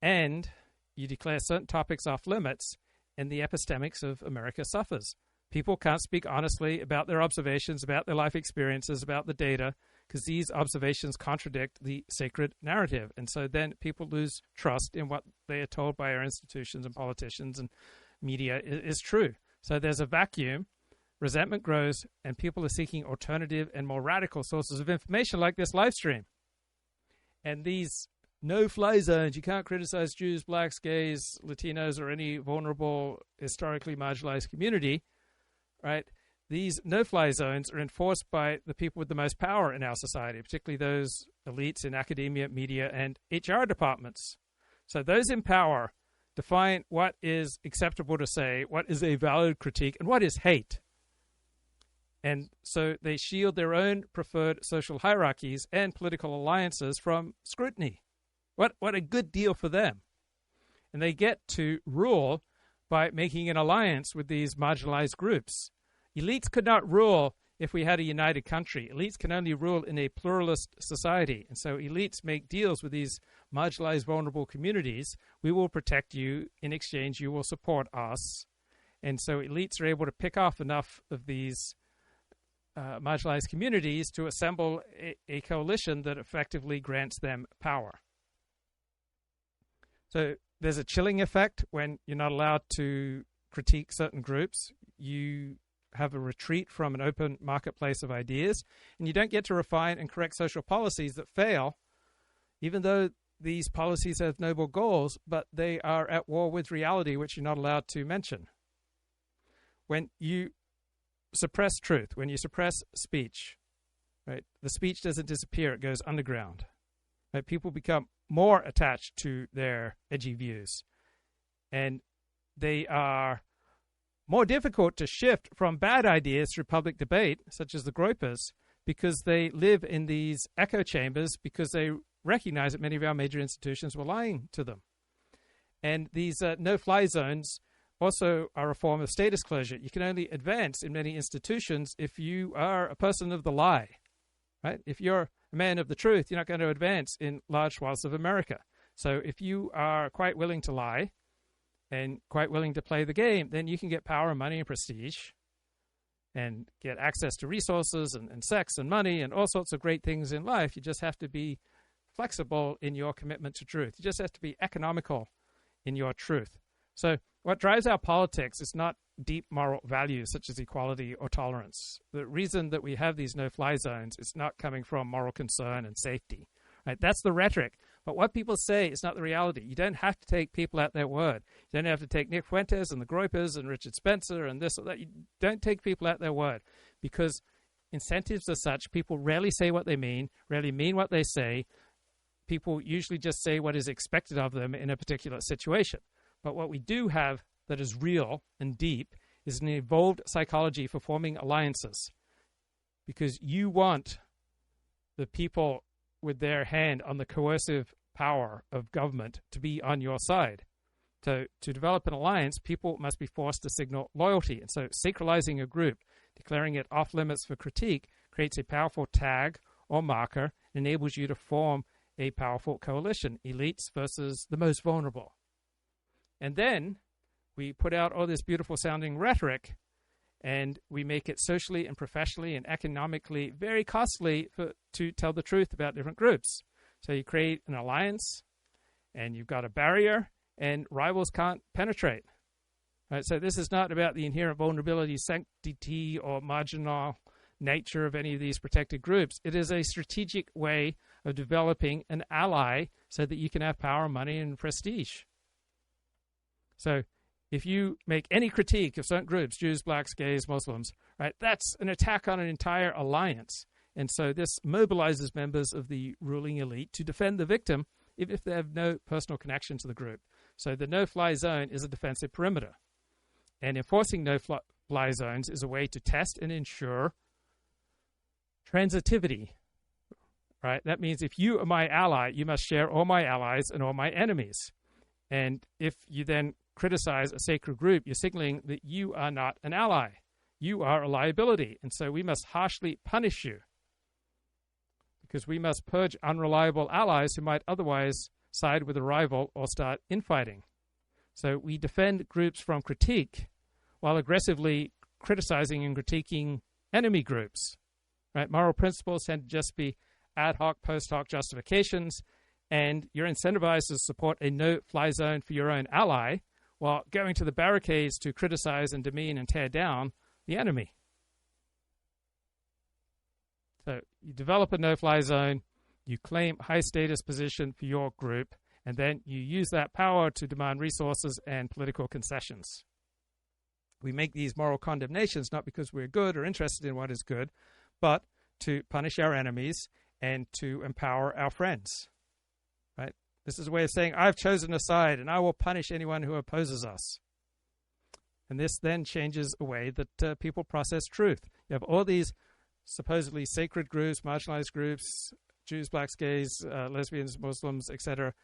Speaker 1: and you declare certain topics off limits, and the epistemics of America suffers. People can't speak honestly about their observations, about their life experiences, about the data, because these observations contradict the sacred narrative. And so then people lose trust in what they are told by our institutions and politicians and media is true. So there's a vacuum, resentment grows, and people are seeking alternative and more radical sources of information like this live stream. And these no-fly zones, you can't criticize Jews, blacks, gays, Latinos, or any vulnerable, historically marginalized community, right? These no-fly zones are enforced by the people with the most power in our society, particularly those elites in academia, media, and HR departments. So those in power define what is acceptable to say, what is a valid critique, and what is hate. And so they shield their own preferred social hierarchies and political alliances from scrutiny. What a good deal for them. And they get to rule by making an alliance with these marginalized groups. Elites could not rule if we had a united country. Elites can only rule in a pluralist society. And so elites make deals with these marginalized, vulnerable communities. We will protect you. In exchange, you will support us. And so elites are able to pick off enough of these marginalized communities to assemble a coalition that effectively grants them power. So there's a chilling effect when you're not allowed to critique certain groups. You have a retreat from an open marketplace of ideas, and you don't get to refine and correct social policies that fail, even though these policies have noble goals, but they are at war with reality, which you're not allowed to mention. When you suppress truth, when you suppress speech, right, the speech doesn't disappear, it goes underground. Right? People become more attached to their edgy views, and they are more difficult to shift from bad ideas through public debate, such as the Groypers, because they live in these echo chambers, because they recognize that many of our major institutions were lying to them. And these no-fly zones also are a form of status closure. You can only advance in many institutions if you are a person of the lie, right? If you're a man of the truth, you're not going to advance in large swaths of America. So if you are quite willing to lie and quite willing to play the game, then you can get power and money and prestige and get access to resources and sex and money and all sorts of great things in life. You just have to be flexible in your commitment to truth. You just have to be economical in your truth. So what drives our politics is not deep moral values such as equality or tolerance. The reason that we have these no-fly zones is not coming from moral concern and safety. Right? That's the rhetoric. But what people say is not the reality. You don't have to take people at their word. You don't have to take Nick Fuentes and the Groypers and Richard Spencer and this or that. You don't take people at their word, because incentives are such. People rarely say what they mean, rarely mean what they say. People usually just say what is expected of them in a particular situation. But what we do have that is real and deep is an evolved psychology for forming alliances, because you want the people with their hand on the coercive power of government to be on your side. So to develop an alliance, people must be forced to signal loyalty. And so sacralizing a group, declaring it off limits for critique, creates a powerful tag or marker, enables you to form a powerful coalition, elites versus the most vulnerable. And then we put out all this beautiful sounding rhetoric, and we make it socially and professionally and economically very costly to tell the truth about different groups. So you create an alliance, and you've got a barrier, and rivals can't penetrate. Right? So this is not about the inherent vulnerability, sanctity, or marginal nature of any of these protected groups. It is a strategic way of developing an ally so that you can have power, money, and prestige. So if you make any critique of certain groups, Jews, blacks, gays, Muslims, right, that's an attack on an entire alliance. And so this mobilizes members of the ruling elite to defend the victim if they have no personal connection to the group. So the no-fly zone is a defensive perimeter. And enforcing no-fly zones is a way to test and ensure transitivity. Right? That means if you are my ally, you must share all my allies and all my enemies. And if you then criticize a sacred group, you're signaling that you are not an ally. You are a liability. And so we must harshly punish you, because we must purge unreliable allies who might otherwise side with a rival or start infighting. So we defend groups from critique while aggressively criticizing and critiquing enemy groups. Right? Moral principles tend to just be ad hoc, post hoc justifications, and you're incentivized to support a no-fly zone for your own ally, while going to the barricades to criticize and demean and tear down the enemy. So you develop a no-fly zone, you claim high-status position for your group, and then you use that power to demand resources and political concessions. We make these moral condemnations not because we're good or interested in what is good, but to punish our enemies and to empower our friends. Right? This is a way of saying, I've chosen a side and I will punish anyone who opposes us. And this then changes a way that people process truth. You have all these supposedly sacred groups, marginalized groups, Jews, blacks, gays, lesbians, Muslims, etc.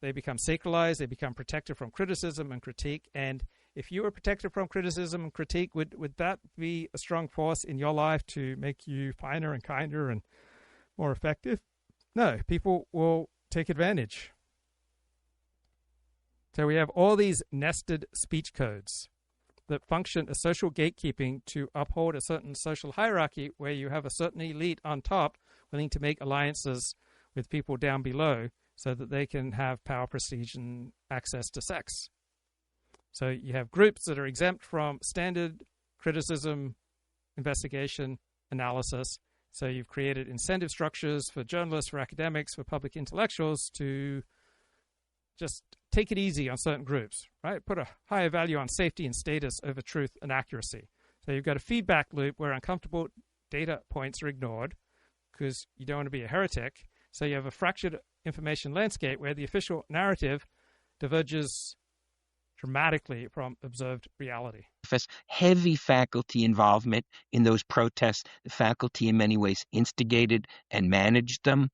Speaker 1: They become sacralized, they become protected from criticism and critique. And if you were protected from criticism and critique, would that be a strong force in your life to make you finer and kinder and more effective? No, people will take advantage. So we have all these nested speech codes that function as social gatekeeping to uphold a certain social hierarchy where you have a certain elite on top willing to make alliances with people down below so that they can have power, prestige, and access to sex. So you have groups that are exempt from standard criticism, investigation, analysis. So you've created incentive structures for journalists, for academics, for public intellectuals to just take it easy on certain groups, right? Put a higher value on safety and status over truth and accuracy. So you've got a feedback loop where uncomfortable data points are ignored because you don't want to be a heretic. So you have a fractured information landscape where the official narrative diverges dramatically from observed reality.
Speaker 2: Heavy faculty involvement in those protests. The faculty in many ways instigated and managed them.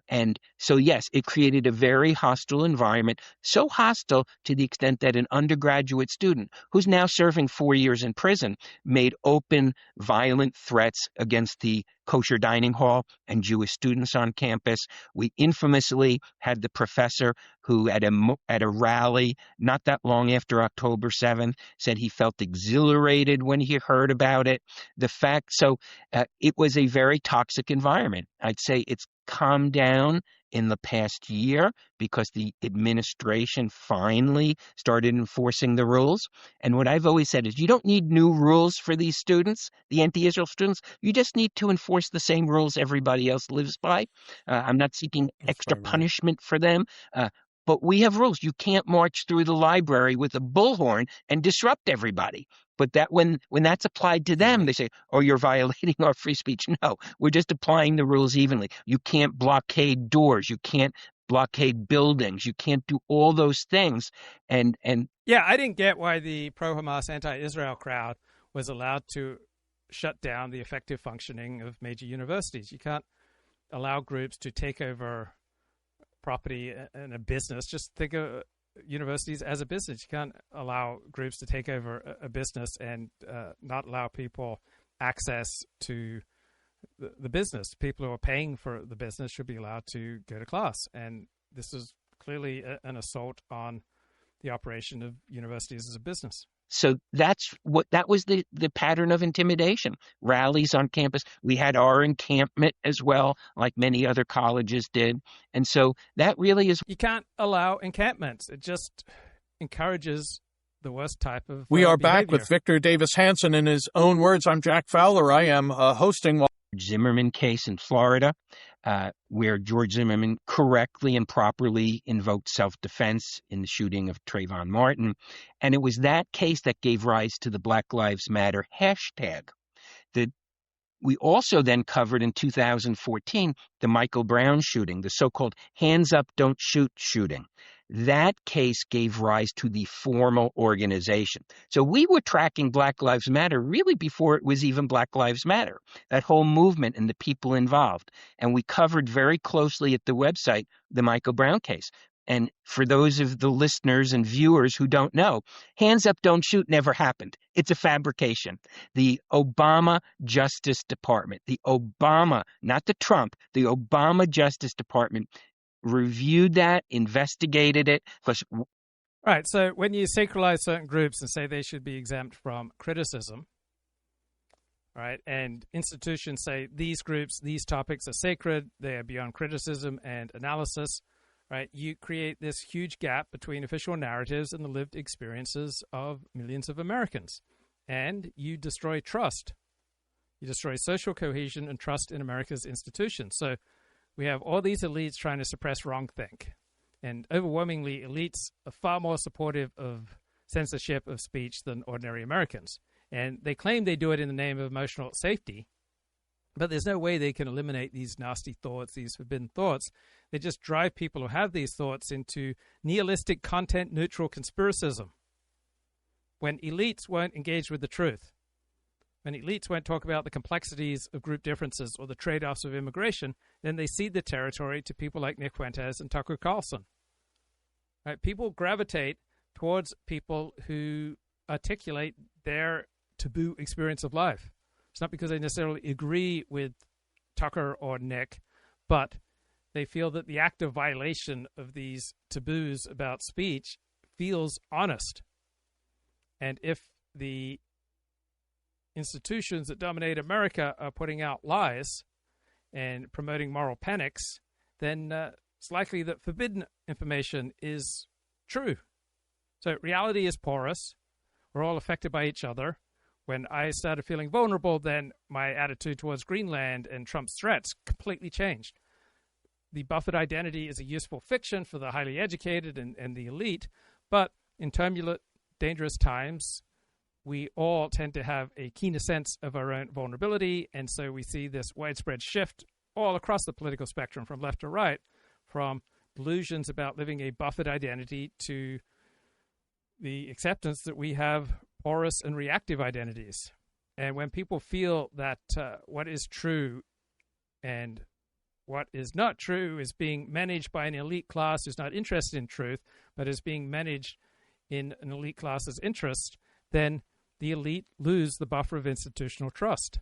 Speaker 2: And so, yes, it created a very hostile environment, so hostile to the extent that an undergraduate student who's now serving 4 years in prison made open, violent threats against the kosher dining hall and Jewish students on campus. We infamously had the professor who at a rally not that long after October 7th said he felt exhilarated when he heard about it. It was a very toxic environment. I'd say it's calmed down in the past year because the administration finally started enforcing the rules. And what I've always said is you don't need new rules for these students, the anti-Israel students. You just need to enforce the same rules everybody else lives by. I'm not seeking extra punishment for them. But we have rules. You can't march through the library with a bullhorn and disrupt everybody. But that when that's applied to them, they say, oh, you're violating our free speech. No, we're just applying the rules evenly. You can't blockade doors. You can't blockade buildings. You can't do all those things. And
Speaker 1: yeah, I didn't get why the pro-Hamas, anti-Israel crowd was allowed to shut down the effective functioning of major universities. You can't allow groups to take over property and a business. Just think of universities as a business. You can't allow groups to take over a business and not allow people access to the business. People who are paying for the business should be allowed to go to class. And this is clearly an assault on the operation of universities as a business.
Speaker 2: So that was the pattern of intimidation. Rallies on campus. We had our encampment as well, like many other colleges did. And so that really is.
Speaker 1: You can't allow encampments. It just encourages the worst type of
Speaker 3: We are
Speaker 1: behavior.
Speaker 3: back with Victor Davis Hanson. In his own words, I'm Jack Fowler. I am hosting
Speaker 2: Zimmerman case in Florida, where George Zimmerman correctly and properly invoked self-defense in the shooting of Trayvon Martin. And it was that case that gave rise to the Black Lives Matter hashtag. We also then covered in 2014 the Michael Brown shooting, the so-called hands up, don't shoot shooting. That case gave rise to the formal organization. So we were tracking Black Lives Matter really before it was even Black Lives Matter, that whole movement and the people involved. And we covered very closely at the website the Michael Brown case. And for those of the listeners and viewers who don't know, hands up, don't shoot never happened. It's a fabrication. The Obama Justice Department, not the Trump, the Obama Justice Department reviewed that, investigated it.
Speaker 1: Right. So when you sacralize certain groups and say they should be exempt from criticism, right, and institutions say these groups, these topics are sacred, they are beyond criticism and analysis, right? You create this huge gap between official narratives and the lived experiences of millions of Americans. And you destroy trust. You destroy social cohesion and trust in America's institutions. So we have all these elites trying to suppress wrongthink. And overwhelmingly, elites are far more supportive of censorship of speech than ordinary Americans. And they claim they do it in the name of emotional safety. But there's no way they can eliminate these nasty thoughts, these forbidden thoughts. They just drive people who have these thoughts into nihilistic, content-neutral conspiracism. When elites won't engage with the truth, when elites won't talk about the complexities of group differences or the trade-offs of immigration, then they cede the territory to people like Nick Fuentes and Tucker Carlson. Right? People gravitate towards people who articulate their taboo experience of life. It's not because they necessarily agree with Tucker or Nick, but they feel that the active violation of these taboos about speech feels honest. And if the institutions that dominate America are putting out lies and promoting moral panics, then it's likely that forbidden information is true. So reality is porous. We're all affected by each other. When I started feeling vulnerable, then my attitude towards Greenland and Trump's threats completely changed. The Buffett identity is a useful fiction for the highly educated and the elite, but in turbulent, dangerous times, we all tend to have a keener sense of our own vulnerability, and so we see this widespread shift all across the political spectrum, from left to right, from delusions about living a Buffett identity to the acceptance that we have porous and reactive identities. And when people feel that what is true and what is not true is being managed by an elite class who's not interested in truth, but is being managed in an elite class's interest, then the elite lose the buffer of institutional trust.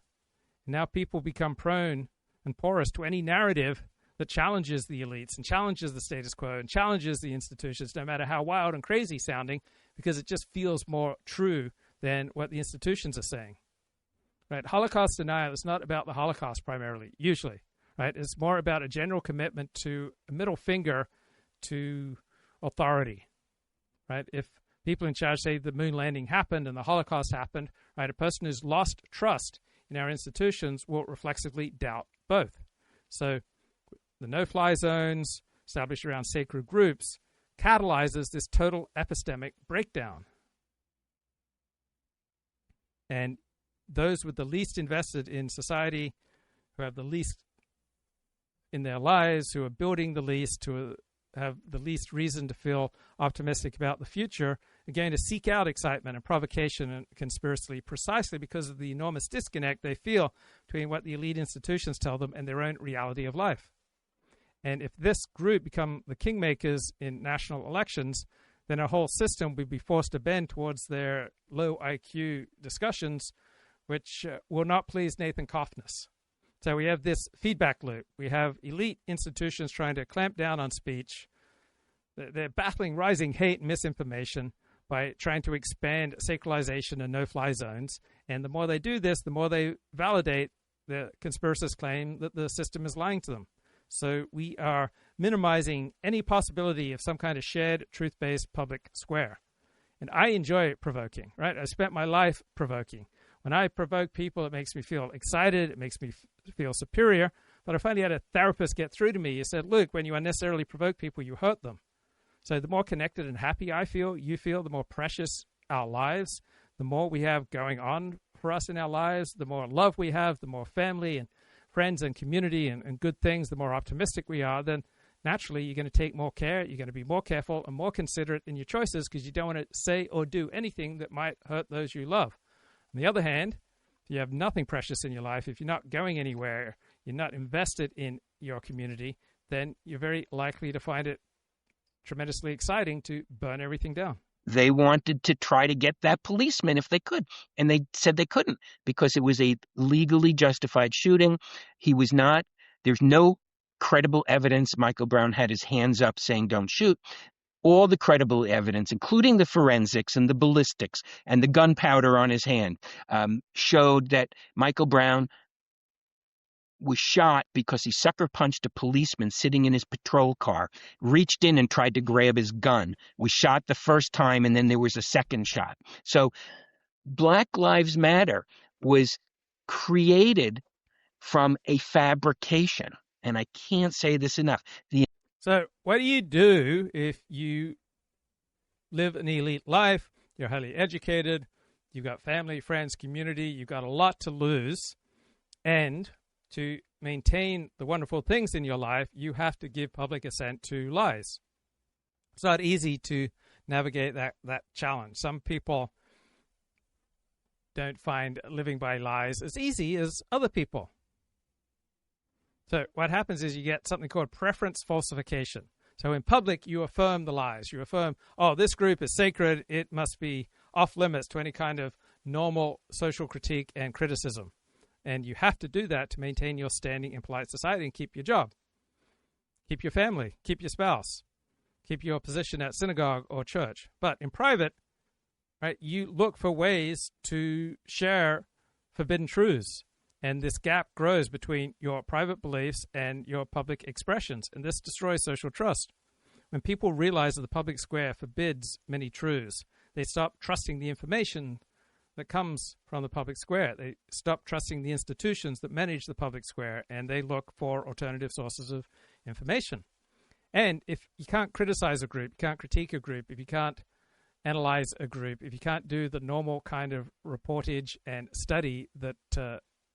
Speaker 1: And now people become prone and porous to any narrative that challenges the elites and challenges the status quo and challenges the institutions, no matter how wild and crazy sounding, because it just feels more true than what the institutions are saying. Right? Holocaust denial is not about the Holocaust primarily, usually. Right? It's more about a general commitment to a middle finger to authority. Right? If people in charge say the moon landing happened and the Holocaust happened, right, a person who's lost trust in our institutions will reflexively doubt both. So the no-fly zones established around sacred groups catalyzes this total epistemic breakdown. And those with the least invested in society, who have the least in their lives, who are building the least, who have the least reason to feel optimistic about the future, are going to seek out excitement and provocation and conspiracy precisely because of the enormous disconnect they feel between what the elite institutions tell them and their own reality of life. And if this group become the kingmakers in national elections, then our whole system would be forced to bend towards their low IQ discussions, which will not please Nathan Kaufman. So we have this feedback loop. We have elite institutions trying to clamp down on speech. They're battling rising hate and misinformation by trying to expand sacralization and no-fly zones. And the more they do this, the more they validate the conspiracist claim that the system is lying to them. So we are minimizing any possibility of some kind of shared, truth-based public square. And I enjoy provoking, right? I spent my life provoking. When I provoke people, it makes me feel excited. It makes me feel superior. But I finally had a therapist get through to me. He said, Luke, when you unnecessarily provoke people, you hurt them. So the more connected and happy I feel, you feel, the more precious our lives, the more we have going on for us in our lives, the more love we have, the more family and friends and community and good things, the more optimistic we are, then naturally you're going to take more care, you're going to be more careful and more considerate in your choices because you don't want to say or do anything that might hurt those you love. On the other hand, if you have nothing precious in your life, if you're not going anywhere, you're not invested in your community, then you're very likely to find it tremendously exciting to burn everything down.
Speaker 2: They wanted to try to get that policeman if they could, and they said they couldn't because it was a legally justified shooting. He was not. There's no credible evidence. Michael Brown had his hands up saying don't shoot. All the credible evidence, including the forensics and the ballistics and the gunpowder on his hand, showed that Michael Brown was shot because he sucker punched a policeman sitting in his patrol car, reached in and tried to grab his gun, was shot the first time, and then there was a second shot. So Black Lives Matter was created from a fabrication. And I can't say this enough.
Speaker 1: So what do you do if you live an elite life, you're highly educated, you've got family, friends, community, you've got a lot to lose, and to maintain the wonderful things in your life, you have to give public assent to lies. It's not easy to navigate that challenge. Some people don't find living by lies as easy as other people. So what happens is you get something called preference falsification. So in public, you affirm the lies. You affirm, oh, this group is sacred. It must be off limits to any kind of normal social critique and criticism. And you have to do that to maintain your standing in polite society and keep your job, keep your family, keep your spouse, keep your position at synagogue or church. But in private, right, you look for ways to share forbidden truths. And this gap grows between your private beliefs and your public expressions. And this destroys social trust. When people realize that the public square forbids many truths, they stop trusting the information that comes from the public square. They stop trusting the institutions that manage the public square, and they look for alternative sources of information. And if you can't criticize a group, you can't critique a group, if you can't analyze a group, if you can't do the normal kind of reportage and study that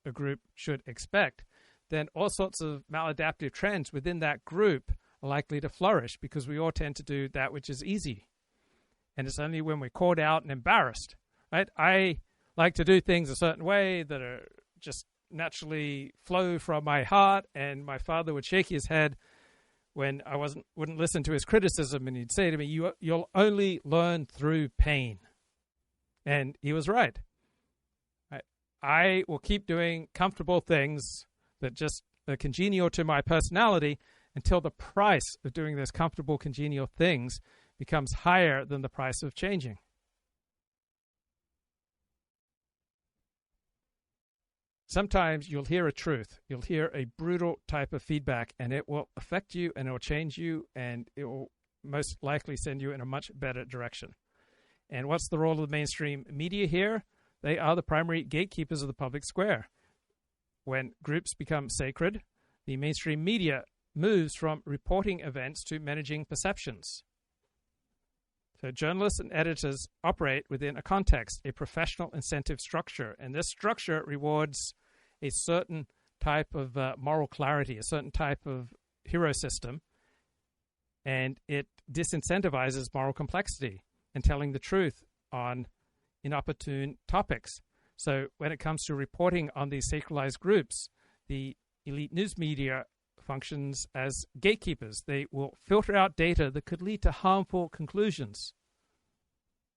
Speaker 1: a group should expect, then all sorts of maladaptive trends within that group are likely to flourish, because we all tend to do that which is easy. And it's only when we're caught out and embarrassed, right? I like to do things a certain way that are just naturally flow from my heart, and my father would shake his head when I wouldn't listen to his criticism, and he'd say to me, you'll only learn through pain. And he was right. I will keep doing comfortable things that just are congenial to my personality until the price of doing those comfortable, congenial things becomes higher than the price of changing. Sometimes you'll hear a truth. You'll hear a brutal type of feedback, and it will affect you, and it will change you, and it will most likely send you in a much better direction. And what's the role of the mainstream media here? They are the primary gatekeepers of the public square. When groups become sacred, the mainstream media moves from reporting events to managing perceptions. So journalists and editors operate within a context, a professional incentive structure, and this structure rewards a certain type of moral clarity, a certain type of hero system, and it disincentivizes moral complexity and telling the truth on inopportune topics. So when it comes to reporting on these sacralized groups, the elite news media functions as gatekeepers. They will filter out data that could lead to harmful conclusions.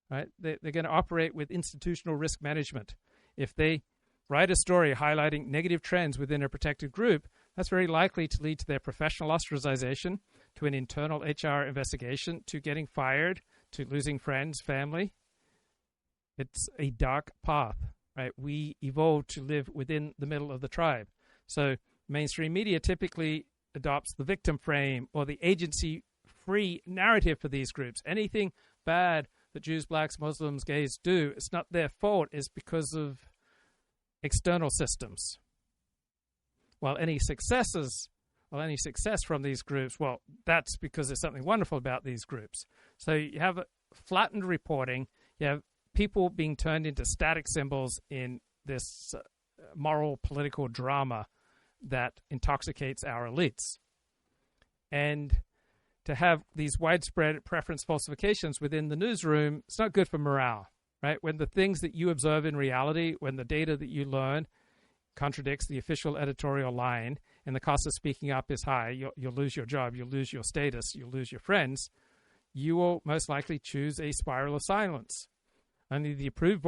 Speaker 1: Right? They're going to operate with institutional risk management. If they write a story highlighting negative trends within a protected group, that's very likely to lead to their professional ostracization, to an internal HR investigation, to getting fired, to losing friends, family. It's a dark path, right? We evolved to live within the middle of the tribe. So mainstream media typically adopts the victim frame or the agency-free narrative for these groups. Anything bad that Jews, blacks, Muslims, gays do, it's not their fault. It's because of external systems. While any success from these groups, well, that's because there's something wonderful about these groups. So you have flattened reporting. You have people being turned into static symbols in this moral political drama that intoxicates our elites. And to have these widespread preference falsifications within the newsroom, it's not good for morale, right? When the things that you observe in reality, when the data that you learn contradicts the official editorial line and the cost of speaking up is high, you'll lose your job, you'll lose your status, you'll lose your friends, you will most likely choose a spiral of silence. Only the approved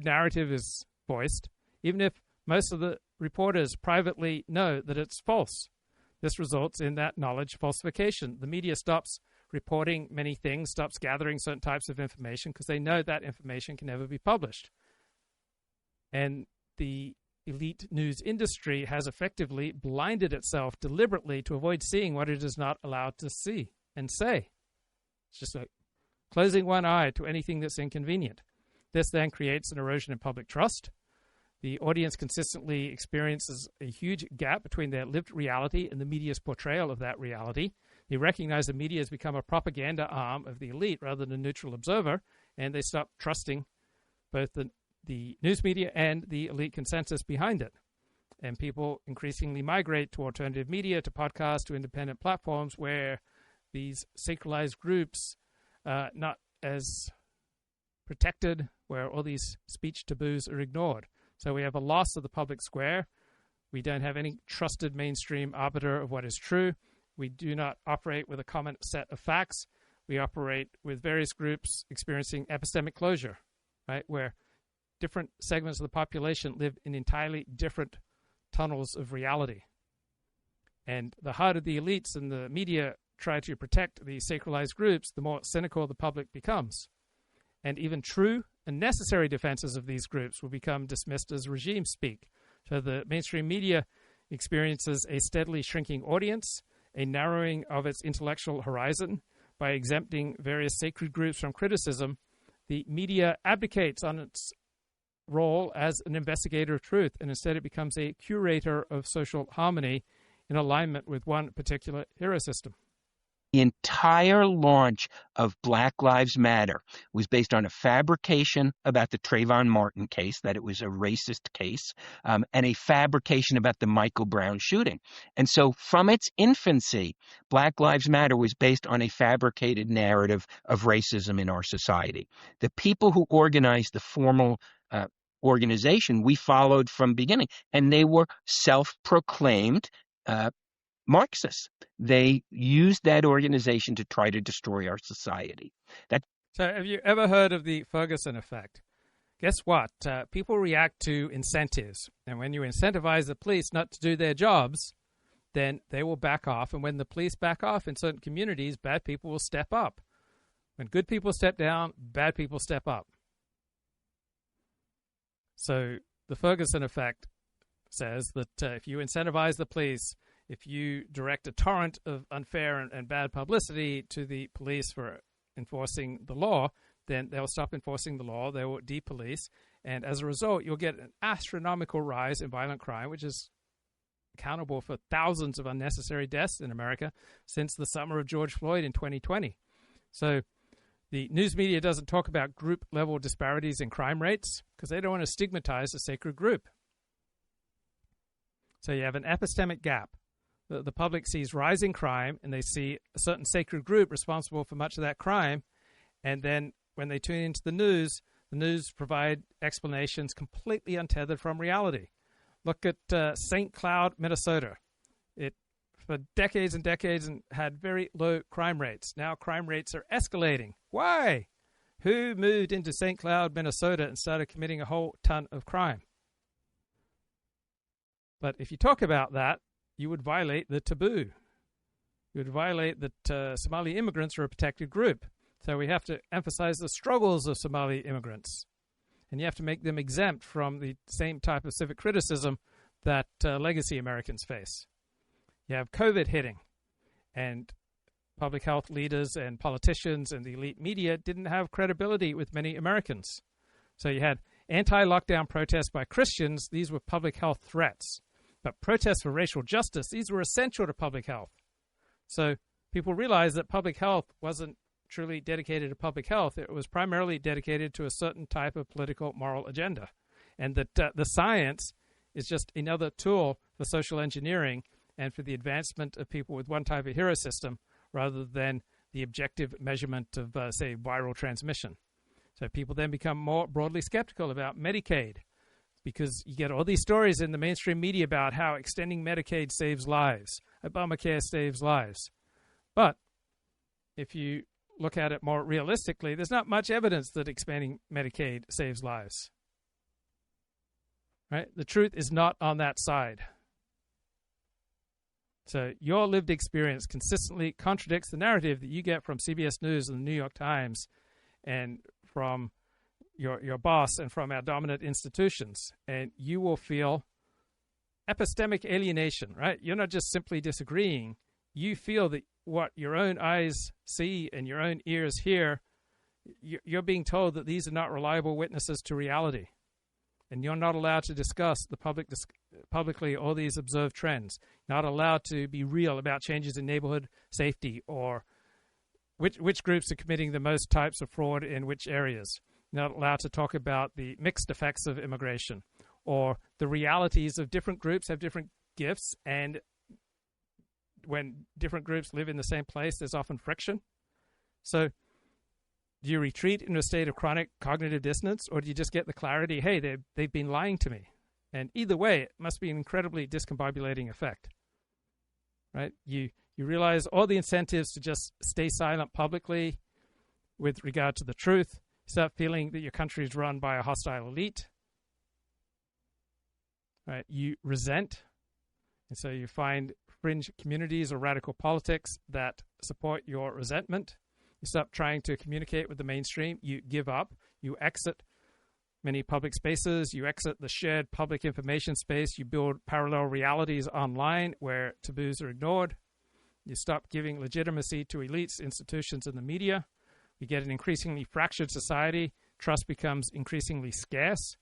Speaker 1: narrative is voiced, even if most of the reporters privately know that it's false. This results in that knowledge falsification. The media stops reporting many things, stops gathering certain types of information because they know that information can never be published. And the elite news industry has effectively blinded itself deliberately to avoid seeing what it is not allowed to see and say. It's just like closing one eye to anything that's inconvenient. This then creates an erosion in public trust. The audience consistently experiences a huge gap between their lived reality and the media's portrayal of that reality. They recognize the media has become a propaganda arm of the elite rather than a neutral observer, and they stop trusting both the news media and the elite consensus behind it. And people increasingly migrate to alternative media, to podcasts, to independent platforms where these sacralized groups not as protected, where all these speech taboos are ignored. So we have a loss of the public square. We don't have any trusted mainstream arbiter of what is true. We do not operate with a common set of facts. We operate with various groups experiencing epistemic closure, right, where different segments of the population live in entirely different tunnels of reality. And the harder the elites and the media try to protect the sacralized groups, the more cynical the public becomes. And even true and necessary defenses of these groups will become dismissed as regime speak. So the mainstream media experiences a steadily shrinking audience, a narrowing of its intellectual horizon. By exempting various sacred groups from criticism, the media abdicates on its role as an investigator of truth, and instead it becomes a curator of social harmony in alignment with one particular hero system.
Speaker 2: The entire launch of Black Lives Matter was based on a fabrication about the Trayvon Martin case, that it was a racist case, and a fabrication about the Michael Brown shooting. And so from its infancy, Black Lives Matter was based on a fabricated narrative of racism in our society. The people who organized the formal organization we followed from beginning, and they were self-proclaimed Marxists. They used that organization to try to destroy our society.
Speaker 1: So have you ever heard of the Ferguson effect? Guess what? People react to incentives. And when you incentivize the police not to do their jobs, then they will back off. And when the police back off in certain communities, bad people will step up. When good people step down, bad people step up. So the Ferguson effect says that if you incentivize the police, if you direct a torrent of unfair and bad publicity to the police for enforcing the law, then they'll stop enforcing the law, they will depolice, and as a result, you'll get an astronomical rise in violent crime, which is accountable for thousands of unnecessary deaths in America since the summer of George Floyd in 2020. So the news media doesn't talk about group-level disparities in crime rates because they don't want to stigmatize a sacred group. So you have an epistemic gap. The public sees rising crime, and they see a certain sacred group responsible for much of that crime. And then when they tune into the news provide explanations completely untethered from reality. Look at St. Cloud, Minnesota. It, for decades and decades, had very low crime rates. Now crime rates are escalating. Why? Who moved into St. Cloud, Minnesota and started committing a whole ton of crime? But if you talk about that, you would violate the taboo. You would violate that Somali immigrants are a protected group. So we have to emphasize the struggles of Somali immigrants. And you have to make them exempt from the same type of civic criticism that legacy Americans face. You have COVID hitting, and public health leaders and politicians and the elite media didn't have credibility with many Americans. So you had anti-lockdown protests by Christians. These were public health threats. But protests for racial justice, these were essential to public health. So people realized that public health wasn't truly dedicated to public health. It was primarily dedicated to a certain type of political moral agenda. And that the science is just another tool for social engineering and for the advancement of people with one type of hero system rather than the objective measurement of, say, viral transmission. So people then become more broadly skeptical about Medicaid, because you get all these stories in the mainstream media about how extending Medicaid saves lives, Obamacare saves lives. But if you look at it more realistically, there's not much evidence that expanding Medicaid saves lives. Right? The truth is not on that side. So your lived experience consistently contradicts the narrative that you get from CBS News and the New York Times and from your boss and from our dominant institutions, and you will feel epistemic alienation, right? You're not just simply disagreeing. You feel that what your own eyes see and your own ears hear, you're being told that these are not reliable witnesses to reality. And you're not allowed to discuss publicly all these observed trends. Not allowed to be real about changes in neighborhood safety or which groups are committing the most types of fraud in which areas. Not allowed to talk about the mixed effects of immigration or the realities of different groups have different gifts, and when different groups live in the same place, there's often friction. So do you retreat into a state of chronic cognitive dissonance, or do you just get the clarity, hey, they've been lying to me? And either way, it must be an incredibly discombobulating effect, right? You realize all the incentives to just stay silent publicly with regard to the truth. You start feeling that your country is run by a hostile elite, right? You resent, and so you find fringe communities or radical politics that support your resentment. You stop trying to communicate with the mainstream. You give up. You exit many public spaces. You exit the shared public information space. You build parallel realities online where taboos are ignored. You stop giving legitimacy to elites, institutions, and the media. We get an increasingly fractured society. Trust becomes increasingly scarce.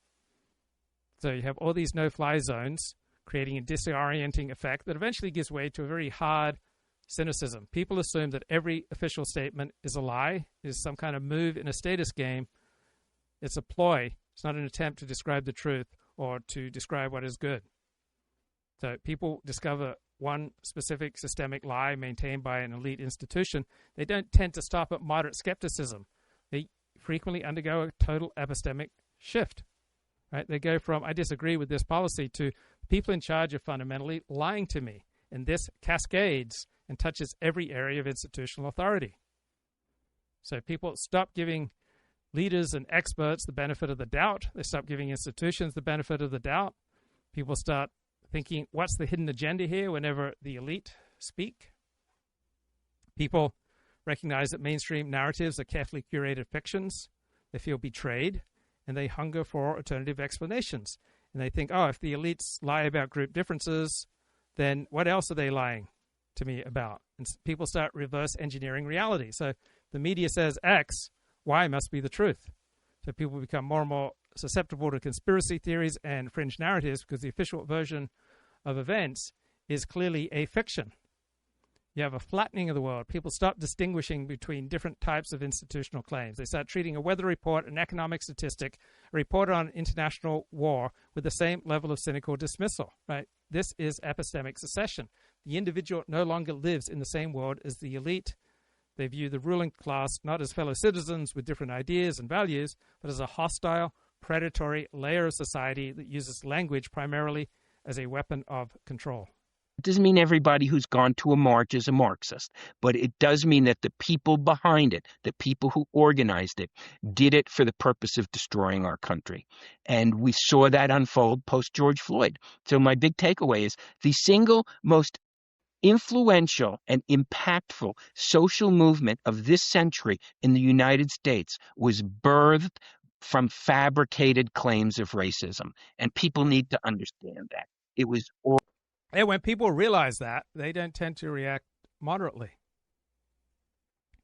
Speaker 1: So you have all these no-fly zones creating a disorienting effect that eventually gives way to a very hard cynicism. People assume that every official statement is a lie, is some kind of move in a status game. It's a ploy. It's not an attempt to describe the truth or to describe what is good. So people discover one specific systemic lie maintained by an elite institution. They don't tend to stop at moderate skepticism. They frequently undergo a total epistemic shift. Right? They go from, I disagree with this policy, to people in charge are fundamentally lying to me. And this cascades and touches every area of institutional authority. So people stop giving leaders and experts the benefit of the doubt. They stop giving institutions the benefit of the doubt. People start thinking, what's the hidden agenda here whenever the elite speak? People recognize that mainstream narratives are carefully curated fictions. They feel betrayed, and they hunger for alternative explanations. And they think, oh, if the elites lie about group differences, then what else are they lying to me about? And people start reverse engineering reality. So the media says X, Y must be the truth. So people become more and more susceptible to conspiracy theories and fringe narratives because the official version of events is clearly a fiction. You have a flattening of the world. People stop distinguishing between different types of institutional claims. They start treating a weather report, an economic statistic, a report on international war with the same level of cynical dismissal, right? This is epistemic secession. The individual no longer lives in the same world as the elite. They view the ruling class not as fellow citizens with different ideas and values, but as a hostile, predatory layer of society that uses language primarily as a weapon of control.
Speaker 2: It doesn't mean everybody who's gone to a march is a Marxist, but it does mean that the people behind it, the people who organized it, did it for the purpose of destroying our country. And we saw that unfold post-George Floyd. So my big takeaway is the single most influential and impactful social movement of this century in the United States was birthed from fabricated claims of racism. And people need to understand that. It was all.
Speaker 1: And when people realize that, they don't tend to react moderately.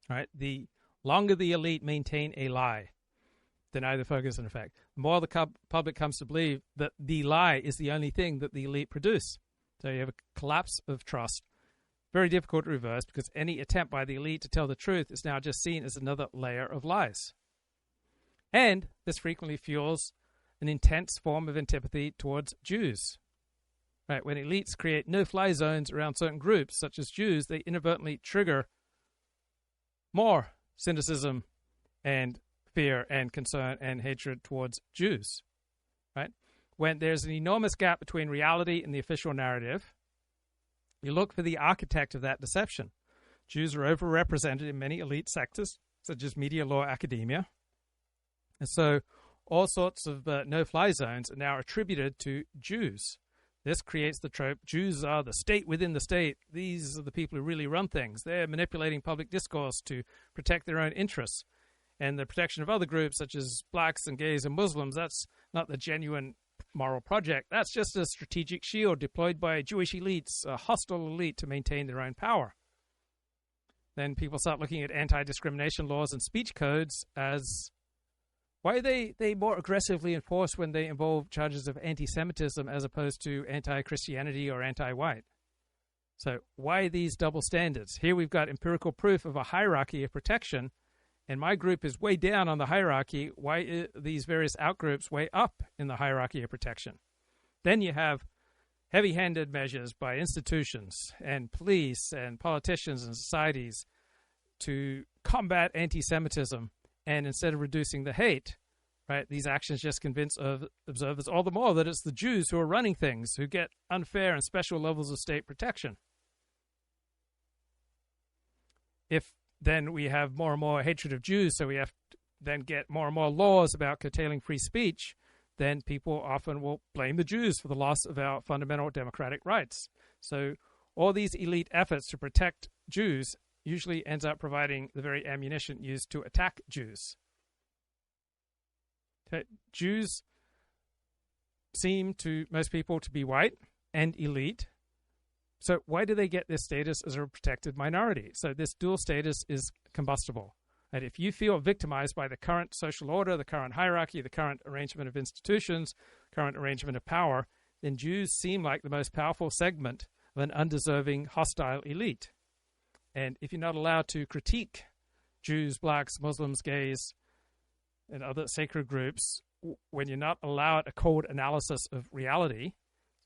Speaker 1: Right? The longer the elite maintain a lie, deny the focus and effect, the more the public comes to believe that the lie is the only thing that the elite produce. So you have a collapse of trust. Very difficult to reverse because any attempt by the elite to tell the truth is now just seen as another layer of lies. And this frequently fuels an intense form of antipathy towards Jews. Right, when elites create no-fly zones around certain groups, such as Jews, they inadvertently trigger more cynicism and fear and concern and hatred towards Jews. Right? When there's an enormous gap between reality and the official narrative, you look for the architect of that deception. Jews are overrepresented in many elite sectors, such as media, law, academia. And so all sorts of no-fly zones are now attributed to Jews. This creates the trope, Jews are the state within the state. These are the people who really run things. They're manipulating public discourse to protect their own interests. And the protection of other groups, such as blacks and gays and Muslims, that's not the genuine moral project. That's just a strategic shield deployed by Jewish elites, a hostile elite, to maintain their own power. Then people start looking at anti-discrimination laws and speech codes as why are they more aggressively enforced when they involve charges of anti-Semitism as opposed to anti-Christianity or anti-white? So why these double standards? Here we've got empirical proof of a hierarchy of protection, and my group is way down on the hierarchy. Why are these various outgroups way up in the hierarchy of protection? Then you have heavy-handed measures by institutions and police and politicians and societies to combat anti-Semitism. And instead of reducing the hate, right, these actions just convince observers all the more that it's the Jews who are running things, who get unfair and special levels of state protection. If then we have more and more hatred of Jews, so we have to then get more and more laws about curtailing free speech, then people often will blame the Jews for the loss of our fundamental democratic rights. So all these elite efforts to protect Jews usually ends up providing the very ammunition used to attack Jews. Jews seem to most people to be white and elite. So why do they get this status as a protected minority? So this dual status is combustible. And if you feel victimized by the current social order, the current hierarchy, the current arrangement of institutions, current arrangement of power, then Jews seem like the most powerful segment of an undeserving, hostile elite. And if you're not allowed to critique Jews, blacks, Muslims, gays, and other sacred groups, when you're not allowed a cold analysis of reality,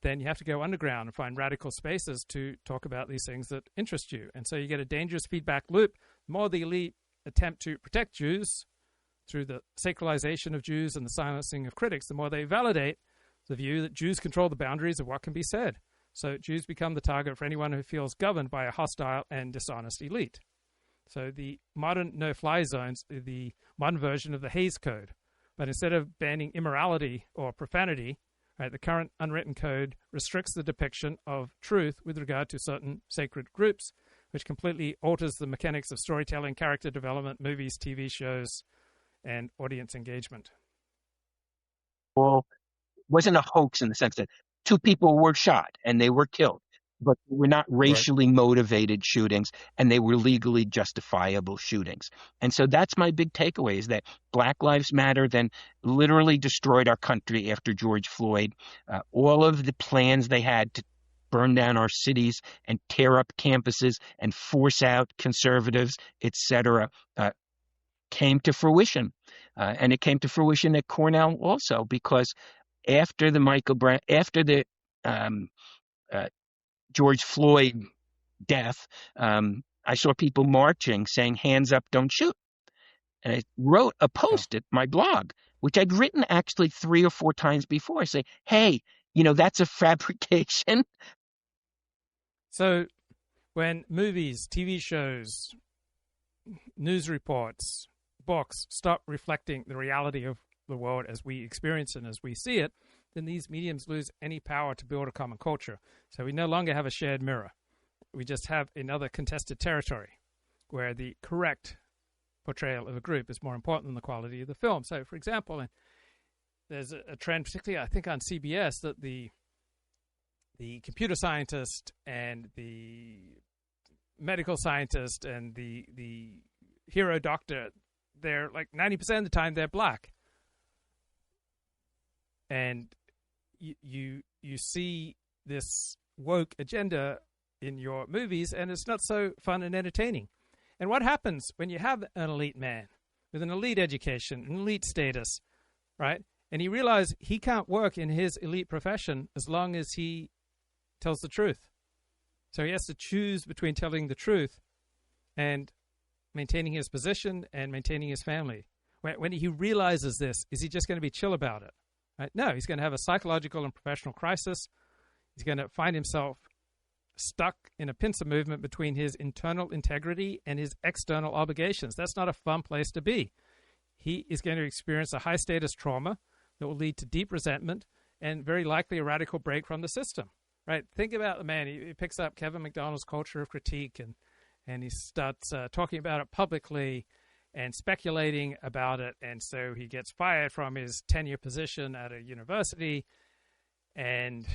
Speaker 1: then you have to go underground and find radical spaces to talk about these things that interest you. And so you get a dangerous feedback loop. The more the elite attempt to protect Jews through the sacralization of Jews and the silencing of critics, the more they validate the view that Jews control the boundaries of what can be said. So Jews become the target for anyone who feels governed by a hostile and dishonest elite. So the modern no-fly zones are the modern version of the Hays Code. But instead of banning immorality or profanity, right, the current unwritten code restricts the depiction of truth with regard to certain sacred groups, which completely alters the mechanics of storytelling, character development, movies, TV shows, and audience engagement.
Speaker 2: Well, it wasn't a hoax in the sense that two people were shot and they were killed, but they were not racially motivated shootings, and they were legally justifiable shootings. And so that's my big takeaway, is that Black Lives Matter then literally destroyed our country after George Floyd. All of the plans they had to burn down our cities and tear up campuses and force out conservatives, etc., came to fruition. And it came to fruition at Cornell also, because after the George Floyd death, I saw people marching saying, "Hands up, don't shoot." And I wrote a post at my blog, which I'd written actually 3 or 4 times before, say, hey, that's a fabrication.
Speaker 1: So when movies, TV shows, news reports, books stop reflecting the reality of the world as we experience it and as we see it, then these mediums lose any power to build a common culture. So we no longer have a shared mirror. We just have another contested territory where the correct portrayal of a group is more important than the quality of the film. So, for example, there's a trend, particularly I think on CBS, that the computer scientist and the medical scientist and the hero doctor, they're like 90% of the time they're black. And you see this woke agenda in your movies, and it's not so fun and entertaining. And what happens when you have an elite man with an elite education, an elite status, right? And he realizes he can't work in his elite profession as long as he tells the truth. So he has to choose between telling the truth and maintaining his position and maintaining his family. When he realizes this, is he just going to be chill about it? Right? No, he's going to have a psychological and professional crisis. He's going to find himself stuck in a pincer movement between his internal integrity and his external obligations. That's not a fun place to be. He is going to experience a high-status trauma that will lead to deep resentment and very likely a radical break from the system. Right? Think about the man. He picks up Kevin McDonald's Culture of Critique, and he starts talking about it publicly and speculating about it. And so he gets fired from his tenure position at a university, and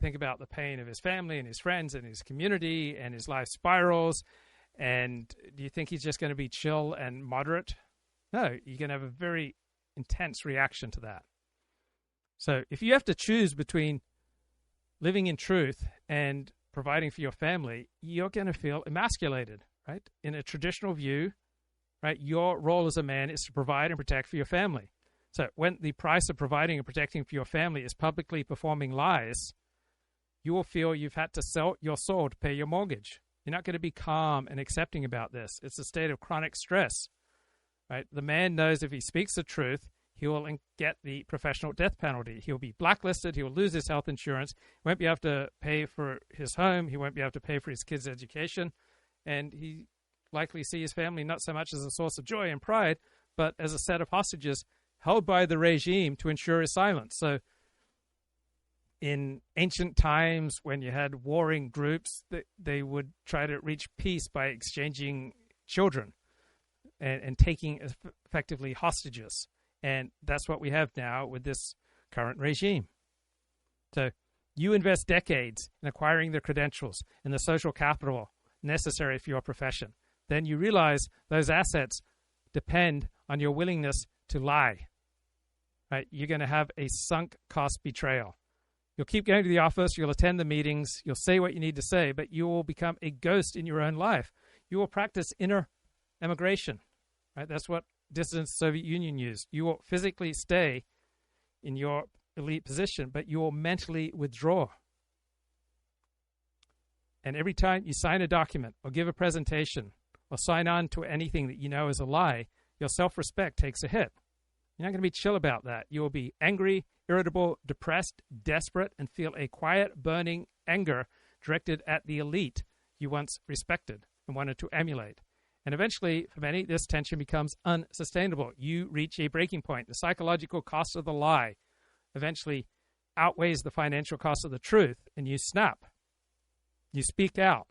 Speaker 1: think about the pain of his family and his friends and his community and his life spirals. And do you think he's just going to be chill and moderate? No, you're going to have a very intense reaction to that. So if you have to choose between living in truth and providing for your family, you're going to feel emasculated, right? In a traditional view, right, your role as a man is to provide and protect for your family. So when the price of providing and protecting for your family is publicly performing lies, you will feel you've had to sell your soul to pay your mortgage. You're not going to be calm and accepting about this. It's a state of chronic stress, right? The man knows if he speaks the truth, he will get the professional death penalty. He'll be blacklisted. He will lose his health insurance. He won't be able to pay for his home. He won't be able to pay for his kids' education. And he likely see his family not so much as a source of joy and pride, but as a set of hostages held by the regime to ensure his silence. So in ancient times, when you had warring groups, they would try to reach peace by exchanging children and taking effectively hostages. And that's what we have now with this current regime. So you invest decades in acquiring the credentials and the social capital necessary for your profession. Then you realize those assets depend on your willingness to lie. Right? You're going to have a sunk cost betrayal. You'll keep going to the office, you'll attend the meetings, you'll say what you need to say, but you will become a ghost in your own life. You will practice inner emigration. Right? That's what dissident Soviet Union used. You will physically stay in your elite position, but you will mentally withdraw. And every time you sign a document or give a presentation or sign on to anything that you know is a lie, your self-respect takes a hit. You're not going to be chill about that. You will be angry, irritable, depressed, desperate, and feel a quiet, burning anger directed at the elite you once respected and wanted to emulate. And eventually, for many, this tension becomes unsustainable. You reach a breaking point. The psychological cost of the lie eventually outweighs the financial cost of the truth, and you snap. You speak out,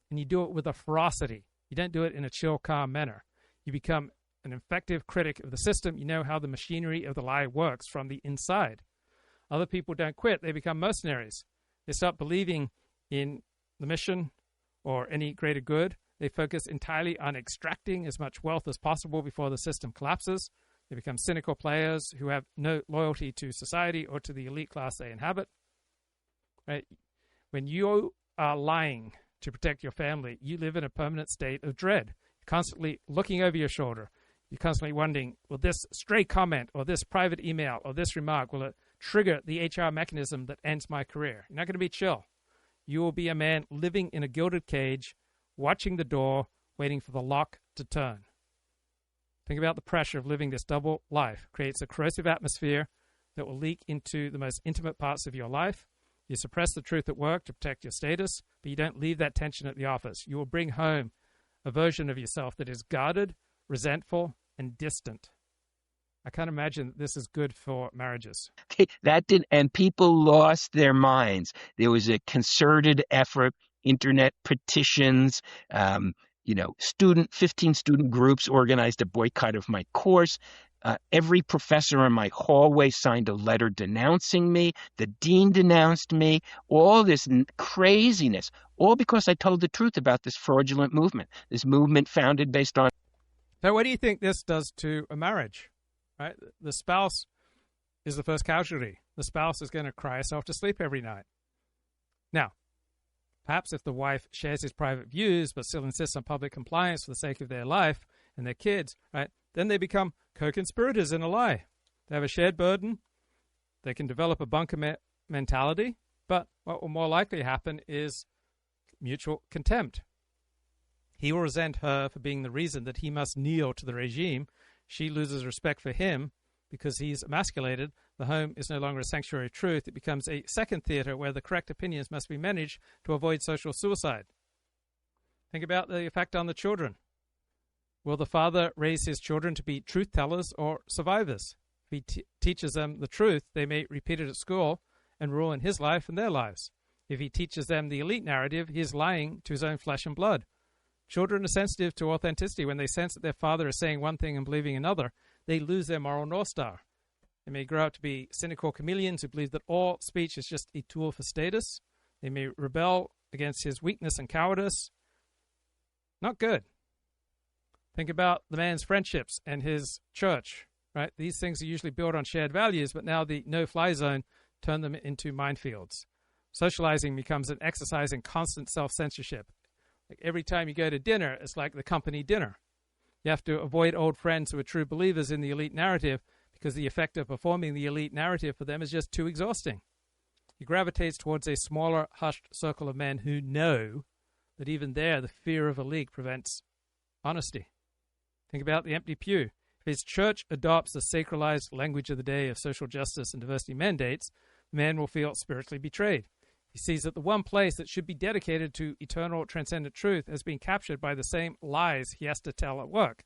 Speaker 1: and you do it with a ferocity. You don't do it in a chill, calm manner. You become an effective critic of the system. You know how the machinery of the lie works from the inside. Other people don't quit. They become mercenaries. They stop believing in the mission or any greater good. They focus entirely on extracting as much wealth as possible before the system collapses. They become cynical players who have no loyalty to society or to the elite class they inhabit. Right? When you are lying to protect your family, you live in a permanent state of dread. You're constantly looking over your shoulder. You're constantly wondering, will this stray comment or this private email or this remark, will it trigger the HR mechanism that ends my career? You're not going to be chill. You will be a man living in a gilded cage, watching the door, waiting for the lock to turn. Think about the pressure of living this double life. It creates a corrosive atmosphere that will leak into the most intimate parts of your life. You suppress the truth at work to protect your status, but you don't leave that tension at the office. You will bring home a version of yourself that is guarded, resentful, and distant. I can't imagine that this is good for marriages.
Speaker 2: Okay, and people lost their minds. There was a concerted effort, internet petitions, 15 student groups organized a boycott of my course. Every professor in my hallway signed a letter denouncing me. The dean denounced me. All this craziness, all because I told the truth about this fraudulent movement, this movement founded based on...
Speaker 1: So what do you think this does to a marriage? Right? The spouse is the first casualty. The spouse is going to cry herself to sleep every night. Now, perhaps if the wife shares his private views but still insists on public compliance for the sake of their life and their kids, right, then they become co-conspirators in a lie. They have a shared burden. They can develop a bunker mentality, but what will more likely happen is mutual contempt. He will resent her for being the reason that he must kneel to the regime. She loses respect for him because he's emasculated. The home is no longer a sanctuary of truth. It becomes a second theater where the correct opinions must be managed to avoid social suicide. Think about the effect on the children. Will the father raise his children to be truth tellers or survivors? If he teaches them the truth, they may repeat it at school and ruin his life and their lives. If he teaches them the elite narrative, he is lying to his own flesh and blood. Children are sensitive to authenticity. When they sense that their father is saying one thing and believing another, they lose their moral North Star. They may grow up to be cynical chameleons who believe that all speech is just a tool for status. They may rebel against his weakness and cowardice. Not good. Think about the man's friendships and his church, right? These things are usually built on shared values, but now the no-fly zone turned them into minefields. Socializing becomes an exercise in constant self-censorship. Like every time you go to dinner, it's like the company dinner. You have to avoid old friends who are true believers in the elite narrative because the effect of performing the elite narrative for them is just too exhausting. He gravitates towards a smaller, hushed circle of men who know that even there the fear of a leak prevents honesty. Think about the empty pew. If his church adopts the sacralized language of the day of social justice and diversity mandates, the man will feel spiritually betrayed. He sees that the one place that should be dedicated to eternal transcendent truth has been captured by the same lies he has to tell at work.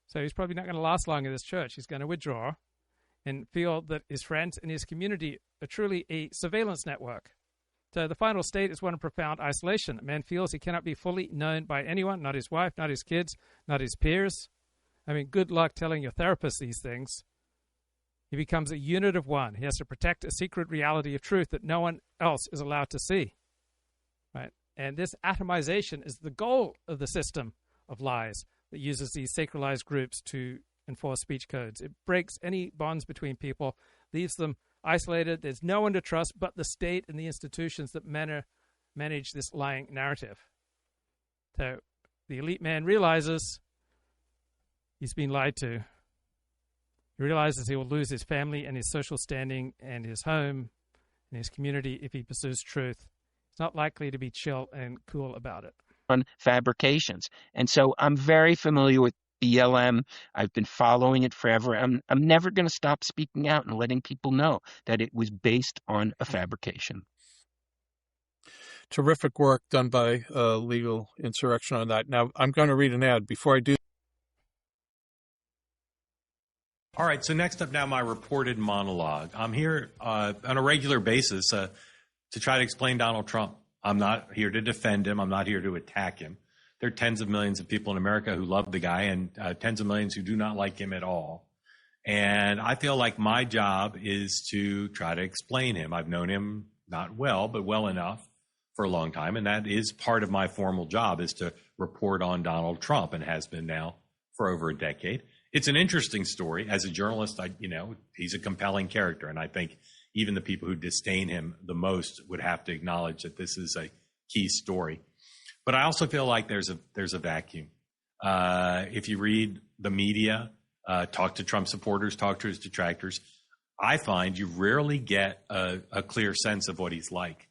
Speaker 1: So he's probably not going to last long in this church. He's going to withdraw and feel that his friends and his community are truly a surveillance network. So the final state is one of profound isolation. A man feels he cannot be fully known by anyone, not his wife, not his kids, not his peers. I mean, good luck telling your therapist these things. He becomes a unit of one. He has to protect a secret reality of truth that no one else is allowed to see. Right? And this atomization is the goal of the system of lies that uses these sacralized groups to enforce speech codes. It breaks any bonds between people, leaves them isolated. There's no one to trust but the state and the institutions that manage this lying narrative. So the elite man realizes he's been lied to. He realizes he will lose his family and his social standing and his home and his community if he pursues truth. He's not likely to be chill and cool about it.
Speaker 2: On fabrications. And so I'm very familiar with BLM. I've been following it forever. I'm never going to stop speaking out and letting people know that it was based on a fabrication.
Speaker 3: Terrific work done by Legal Insurrection on that. Now, I'm going to read an ad. Before I do,
Speaker 5: all right, so next up now, my reported monologue. I'm here on a regular basis to try to explain Donald Trump. I'm not here to defend him. I'm not here to attack him. There are tens of millions of people in America who love the guy and tens of millions who do not like him at all. And I feel like my job is to try to explain him. I've known him not well, but well enough for a long time. And that is part of my formal job, is to report on Donald Trump, and has been now for over a decade. It's an interesting story. As a journalist, he's a compelling character. And I think even the people who disdain him the most would have to acknowledge that this is a key story. But I also feel like there's a vacuum. If you read the media, talk to Trump supporters, talk to his detractors, I find you rarely get a clear sense of what he's like.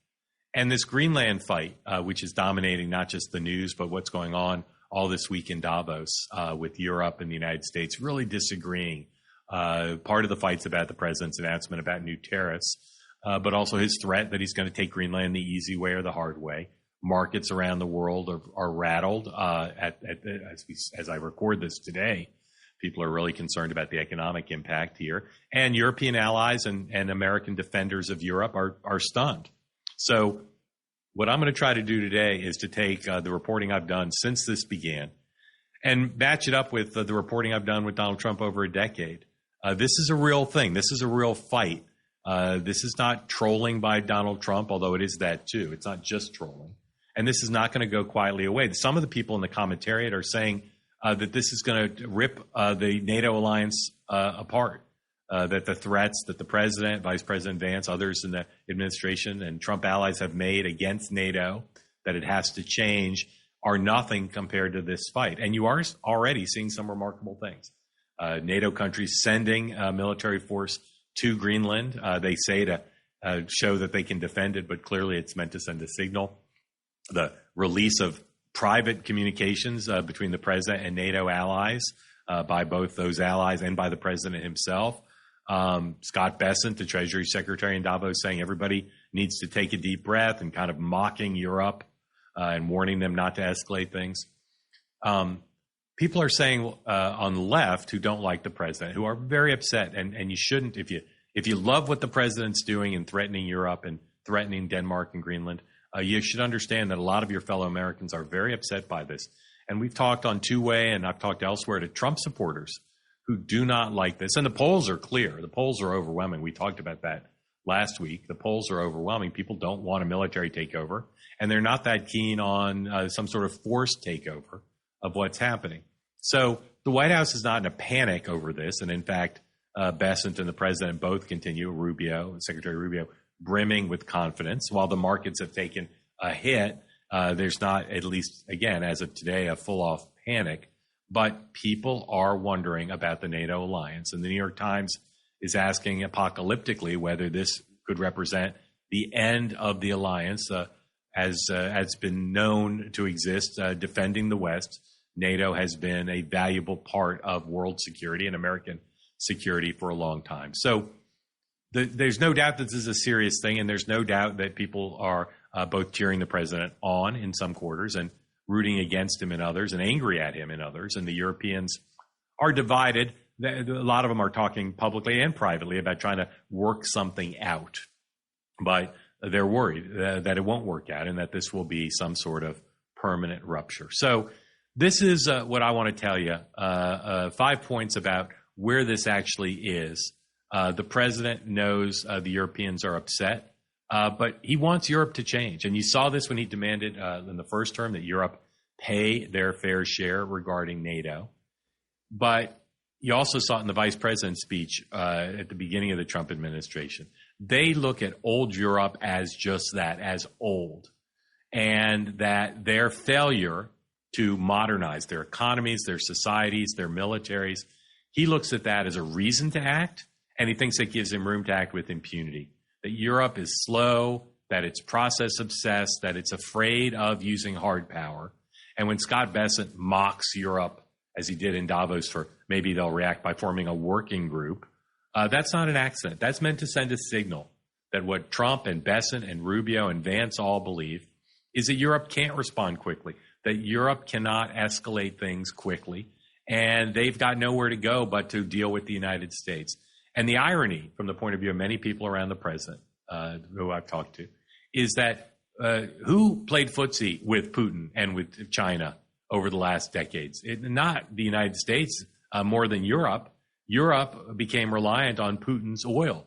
Speaker 5: And this Greenland fight, which is dominating not just the news, but what's going on all this week in Davos with Europe and the United States really disagreeing. Part of the fight's about the president's announcement about new tariffs, but also his threat that he's going to take Greenland the easy way or the hard way. Markets around the world are rattled. As I record this today, people are really concerned about the economic impact here. And European allies and American defenders of Europe are stunned. So what I'm going to try to do today is to take the reporting I've done since this began and match it up with the reporting I've done with Donald Trump over a decade. This is a real thing. This is a real fight. This is not trolling by Donald Trump, although it is that too. It's not just trolling. And this is not going to go quietly away. Some of the people in the commentariat are saying that this is going to rip the NATO alliance apart, that the threats that the president, Vice President Vance, others in the administration and Trump allies have made against NATO, that it has to change, are nothing compared to this fight. And you are already seeing some remarkable things. NATO countries sending military force to Greenland. They say to show that they can defend it, but clearly it's meant to send a signal. The release of private communications between the president and NATO allies by both those allies and by the president himself. Scott Bessent, the Treasury Secretary in Davos, saying everybody needs to take a deep breath and kind of mocking Europe and warning them not to escalate things. People are saying on the left who don't like the president, who are very upset, and you shouldn't, if you love what the president's doing in threatening Europe and threatening Denmark and Greenland, you should understand that a lot of your fellow Americans are very upset by this. And we've talked on two-way, and I've talked elsewhere to Trump supporters who do not like this. And the polls are clear. The polls are overwhelming. We talked about that last week. The polls are overwhelming. People don't want a military takeover, and they're not that keen on some sort of forced takeover of what's happening. So the White House is not in a panic over this. And in fact, Bessent and the president both continue, Secretary Rubio, brimming with confidence. While the markets have taken a hit, there's not, at least, again, as of today, a full-off panic. But people are wondering about the NATO alliance. And the New York Times is asking apocalyptically whether this could represent the end of the alliance as has been known to exist, defending the West. NATO has been a valuable part of world security and American security for a long time. So there's no doubt that this is a serious thing, and there's no doubt that people are both cheering the president on in some quarters and rooting against him in others and angry at him in others. And the Europeans are divided. A lot of them are talking publicly and privately about trying to work something out. But they're worried that it won't work out and that this will be some sort of permanent rupture. So this is what I want to tell you, 5 points about where this actually is. The president knows the Europeans are upset, but he wants Europe to change. And you saw this when he demanded in the first term that Europe pay their fair share regarding NATO. But you also saw it in the vice president's speech at the beginning of the Trump administration. They look at old Europe as just that, as old, and that their failure to modernize their economies, their societies, their militaries, he looks at that as a reason to act, and he thinks it gives him room to act with impunity. That Europe is slow, that it's process obsessed, that it's afraid of using hard power. And when Scott Bessent mocks Europe, as he did in Davos, for maybe they'll react by forming a working group, that's not an accident. That's meant to send a signal that what Trump and Bessent and Rubio and Vance all believe is that Europe can't respond quickly, that Europe cannot escalate things quickly, and they've got nowhere to go but to deal with the United States. And the irony, from the point of view of many people around the president who I've talked to, is that who played footsie with Putin and with China over the last decades? Not the United States more than Europe. Europe became reliant on Putin's oil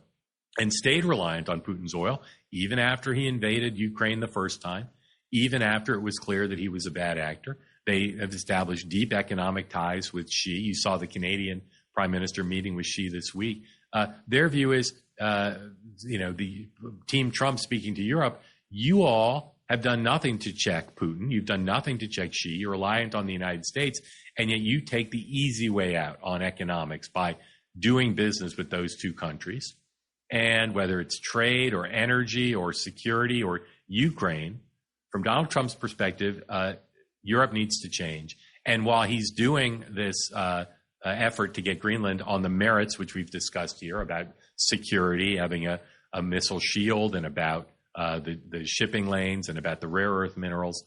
Speaker 5: and stayed reliant on Putin's oil even after he invaded Ukraine the first time, even after it was clear that he was a bad actor. They have established deep economic ties with Xi. You saw the Canadian Prime Minister meeting with Xi this week. Their view is, the Team Trump speaking to Europe, you all have done nothing to check Putin. You've done nothing to check Xi. You're reliant on the United States, and yet you take the easy way out on economics by doing business with those two countries. And whether it's trade or energy or security or Ukraine, from Donald Trump's perspective, Europe needs to change. And while he's doing this effort to get Greenland on the merits, which we've discussed here, about security, having a missile shield, and about the shipping lanes, and about the rare earth minerals,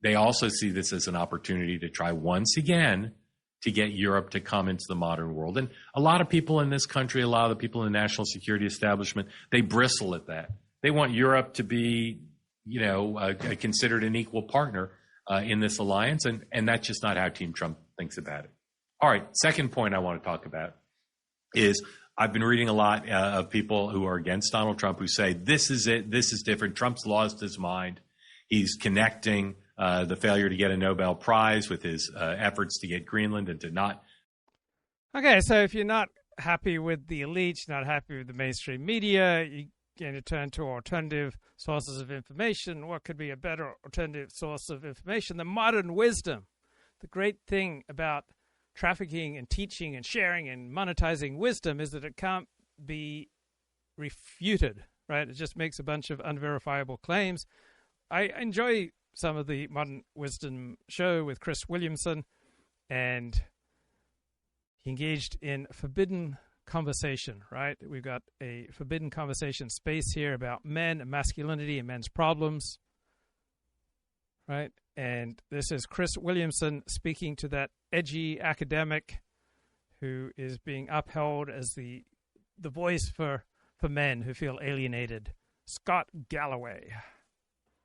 Speaker 5: they also see this as an opportunity to try once again to get Europe to come into the modern world. And a lot of people in this country, a lot of the people in the national security establishment, they bristle at that. They want Europe to be, considered an equal partner in this alliance, and that's just not how Team Trump thinks about it. All right, second point I want to talk about is I've been reading a lot of people who are against Donald Trump who say, this is it, this is different. Trump's lost his mind. He's connecting the failure to get a Nobel Prize with his efforts to get Greenland and to not.
Speaker 1: Okay, so if you're not happy with the elite, not happy with the mainstream media, you're going to turn to alternative sources of information. What could be a better alternative source of information than modern wisdom? The great thing about trafficking and teaching and sharing and monetizing wisdom is that it can't be refuted, right? It just makes a bunch of unverifiable claims. I enjoy some of the Modern Wisdom show with Chris Williamson, and he engaged in forbidden conversation, right? We've got a forbidden conversation space here about men and masculinity and men's problems, right? And this is Chris Williamson speaking to that edgy academic who is being upheld as the voice for men who feel alienated, Scott Galloway.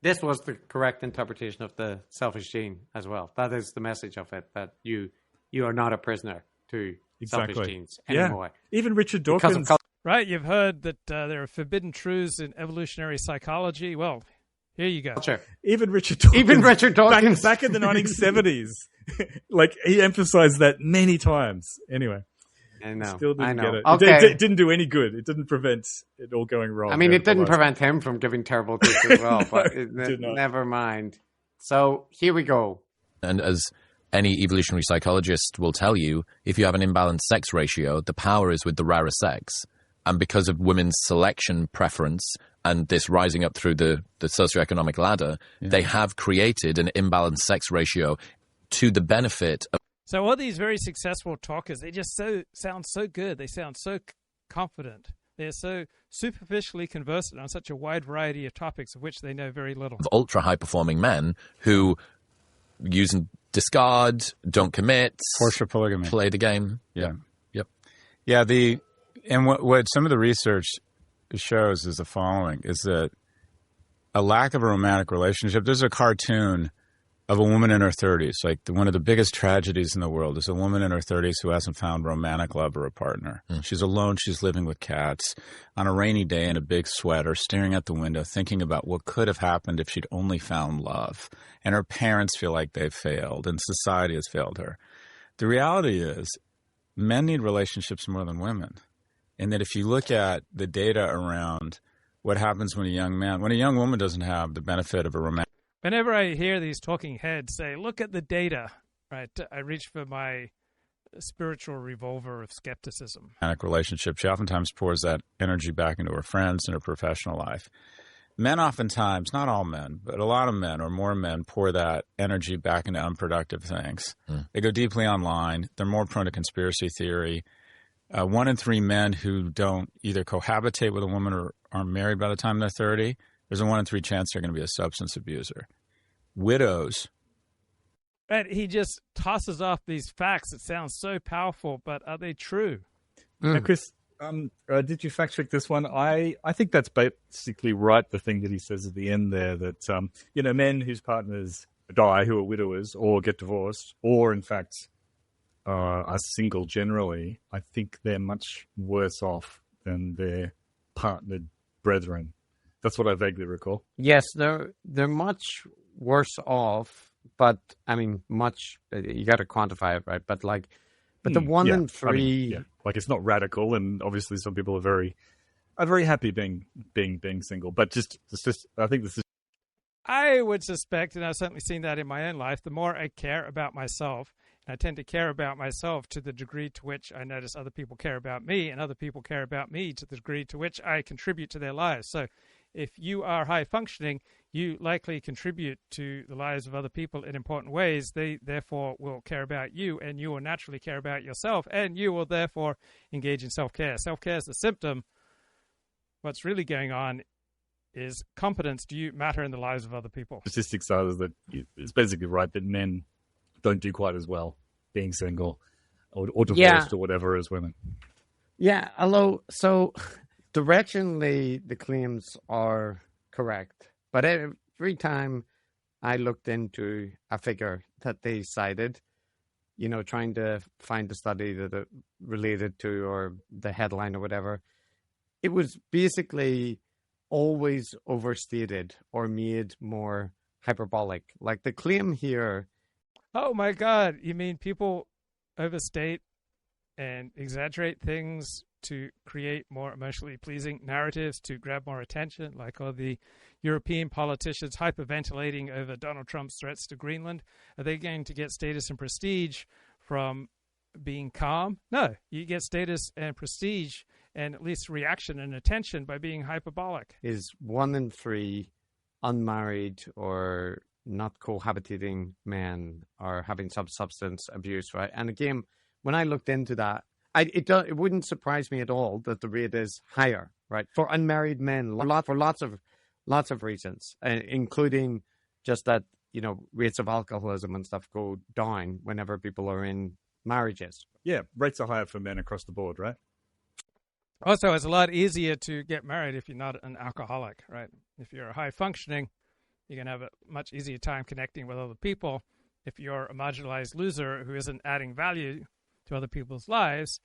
Speaker 6: This was the correct interpretation of the selfish gene as well. That is the message of it, that you are not a prisoner to
Speaker 7: exactly.
Speaker 6: selfish genes anymore.
Speaker 7: Even Richard
Speaker 6: Because
Speaker 7: Dawkins.
Speaker 6: of
Speaker 1: Right, you've heard that there are forbidden truths in evolutionary psychology. Well, here you go.
Speaker 6: culture.
Speaker 7: Even Richard Dawkins.
Speaker 6: Even Richard Dawkins.
Speaker 7: Back in the 1970s. Like, he emphasized that many times. Anyway.
Speaker 6: I know.
Speaker 7: Still didn't
Speaker 6: I know.
Speaker 7: get it.
Speaker 6: Okay.
Speaker 7: It didn't do any good. It didn't prevent it all going wrong.
Speaker 6: I mean, it didn't
Speaker 7: otherwise.
Speaker 6: prevent him from giving terrible tips as well, but
Speaker 7: did not.
Speaker 6: never mind. So here we go.
Speaker 8: And as any evolutionary psychologist will tell you, if you have an imbalanced sex ratio, the power is with the rarer sex. And because of women's selection preference and this rising up through the socioeconomic ladder, they have created an imbalanced sex ratio to the benefit of.
Speaker 1: So all these very successful talkers, they just sound so good. They sound so confident. They're so superficially conversant on such a wide variety of topics of which they know very little.
Speaker 8: Of ultra high performing men who use and discard, don't commit,
Speaker 9: Force polygamy,
Speaker 8: play the game.
Speaker 9: Yeah.
Speaker 8: Yep.
Speaker 9: Yeah. And what some of the research shows is the following: is that a lack of a romantic relationship. There's a cartoon of a woman in her 30s. Like, one of the biggest tragedies in the world is a woman in her 30s who hasn't found romantic love or a partner. She's alone. She's living with cats on a rainy day in a big sweater, staring out the window, thinking about what could have happened if she'd only found love. And her parents feel like they've failed, and society has failed her. The reality is, men need relationships more than women. And that if you look at the data around what happens when a young woman doesn't have the benefit of a romantic.
Speaker 1: Whenever I hear these talking heads say, look at the data, right, I reach for my spiritual revolver of skepticism.
Speaker 9: Relationship, she oftentimes pours that energy back into her friends and her professional life. Men oftentimes, not all men, but a lot of men or more men pour that energy back into unproductive things. They go deeply online. They're more prone to conspiracy theory. 1 in 3 men who don't either cohabitate with a woman or are married by the time they're 30, there's a 1 in 3 chance they're going to be a substance abuser. Widows.
Speaker 1: Right, he just tosses off these facts that sound so powerful, but are they true?
Speaker 7: Now, Chris, did you fact check this one? I think that's basically right, the thing that he says at the end there, that men whose partners die, who are widowers or get divorced, or in fact are single generally, I think they're much worse off than their partnered brethren. That's what I vaguely recall.
Speaker 6: Yes, they're much worse off, but I mean, much. You got to quantify it, right? But the 1 in 3,
Speaker 7: like, it's not radical, and obviously some people are very happy being single. But I think this is.
Speaker 1: I would suspect, and I've certainly seen that in my own life, the more I care about myself, and I tend to care about myself to the degree to which I notice other people care about me, and other people care about me to the degree to which I contribute to their lives. So if you are high functioning, you likely contribute to the lives of other people in important ways. They therefore will care about you, and you will naturally care about yourself, and you will therefore engage in self-care. Self-care is the symptom. What's really going on is competence. Do you matter in the lives of other people?
Speaker 7: Statistics are that it's basically right that men don't do quite as well being single or divorced or whatever as women.
Speaker 6: Yeah, although, so directionally the claims are correct. But every time I looked into a figure that they cited, trying to find the study that it related to or the headline or whatever, it was basically always overstated or made more hyperbolic. Like the claim here.
Speaker 1: Oh my God. You mean people overstate and exaggerate things to create more emotionally pleasing narratives to grab more attention, like all the European politicians hyperventilating over Donald Trump's threats to Greenland? Are they going to get status and prestige from being calm? No, you get status and prestige and at least reaction and attention by being hyperbolic.
Speaker 6: Is 1 in 3 unmarried or not cohabitating men are having some substance abuse, right? And again, when I looked into that, it wouldn't surprise me at all that the rate is higher, right, for unmarried men, for lots of reasons, including just that rates of alcoholism and stuff go down whenever people are in marriages. Yeah,
Speaker 7: rates are higher for men across the board, right?
Speaker 1: Also, it's a lot easier to get married if you're not an alcoholic, right? If you're high functioning, you're going to have a much easier time connecting with other people. If you're a marginalized loser who isn't adding value to other people's lives,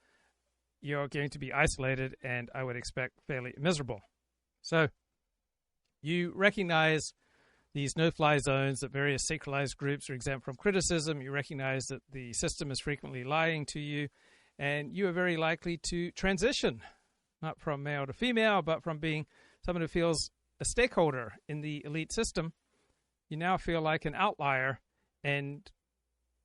Speaker 1: you're going to be isolated and I would expect fairly miserable. So you recognize these no-fly zones, that various sacralized groups are exempt from criticism. You recognize that the system is frequently lying to you, and you are very likely to transition, not from male to female, but from being someone who feels a stakeholder in the elite system. You now feel like an outlier, and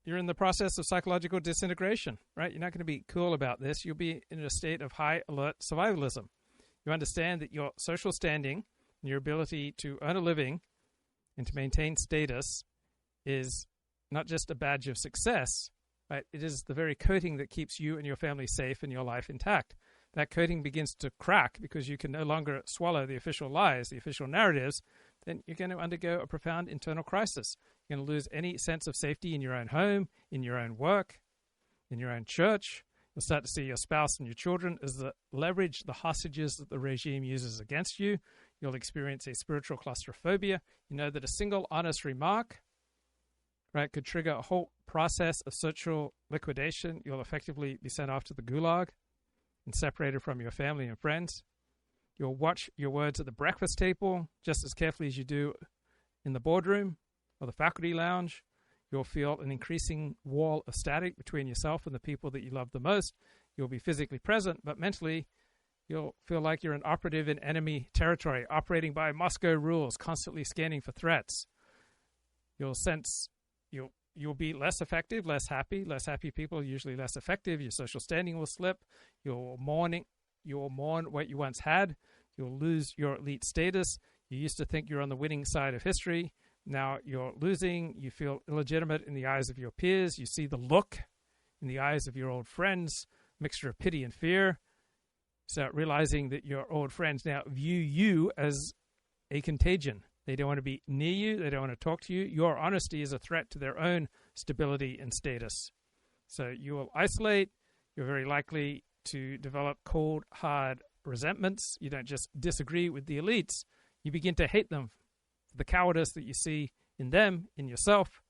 Speaker 1: you're in the process of psychological disintegration, right? You're not going to be cool about this. You'll be in a state of high alert survivalism. You understand that your social standing and your ability to earn a living and to maintain status is not just a badge of success, right? It is the very coating that keeps you and your family safe and your life intact. That coating begins to crack because you can no longer swallow the official lies, the official narratives. Then you're going to undergo a profound internal crisis. You're going to lose any sense of safety in your own home, in your own work, in your own church. You'll start to see your spouse and your children as the leverage, the hostages that the regime uses against you. You'll experience a spiritual claustrophobia. You know that a single honest remark, right, could trigger a whole process of social liquidation. You'll effectively be sent off to the gulag and separated from your family and friends. You'll watch your words at the breakfast table just as carefully as you do in the boardroom or the faculty lounge. You'll feel an increasing wall of static between yourself and the people that you love the most. You'll be physically present, but mentally you'll feel like you're an operative in enemy territory, operating by Moscow rules, constantly scanning for threats. You'll sense you'll be less effective, less happy. Less happy people are usually less effective. Your social standing will slip. You'll mourn what you once had. You'll lose your elite status. You used to think you're on the winning side of history. Now you're losing. You feel illegitimate in the eyes of your peers. You see the look in the eyes of your old friends, mixture of pity and fear. Start realizing that your old friends now view you as a contagion. They don't want to be near you. They don't want to talk to you. Your honesty is a threat to their own stability and status. So you will isolate. You're very likely to develop cold, hard resentments. You don't just disagree with the elites. You begin to hate them for the cowardice that you see in them, in yourself,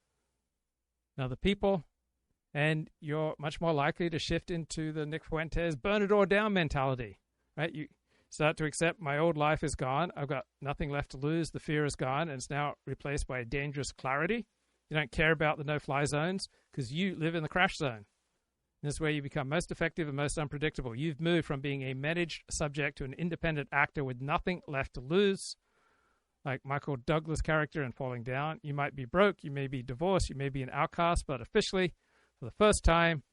Speaker 1: in other people. And you're much more likely to shift into the Nick Fuentes burn it all down mentality, right? You start to accept my old life is gone. I've got nothing left to lose. The fear is gone, and it's now replaced by a dangerous clarity. You don't care about the no-fly zones because you live in the crash zone. This is where you become most effective and most unpredictable. You've moved from being a managed subject to an independent actor with nothing left to lose, like Michael Douglas' character in Falling Down. You might be broke, you may be divorced, you may be an outcast, but officially, for the first time,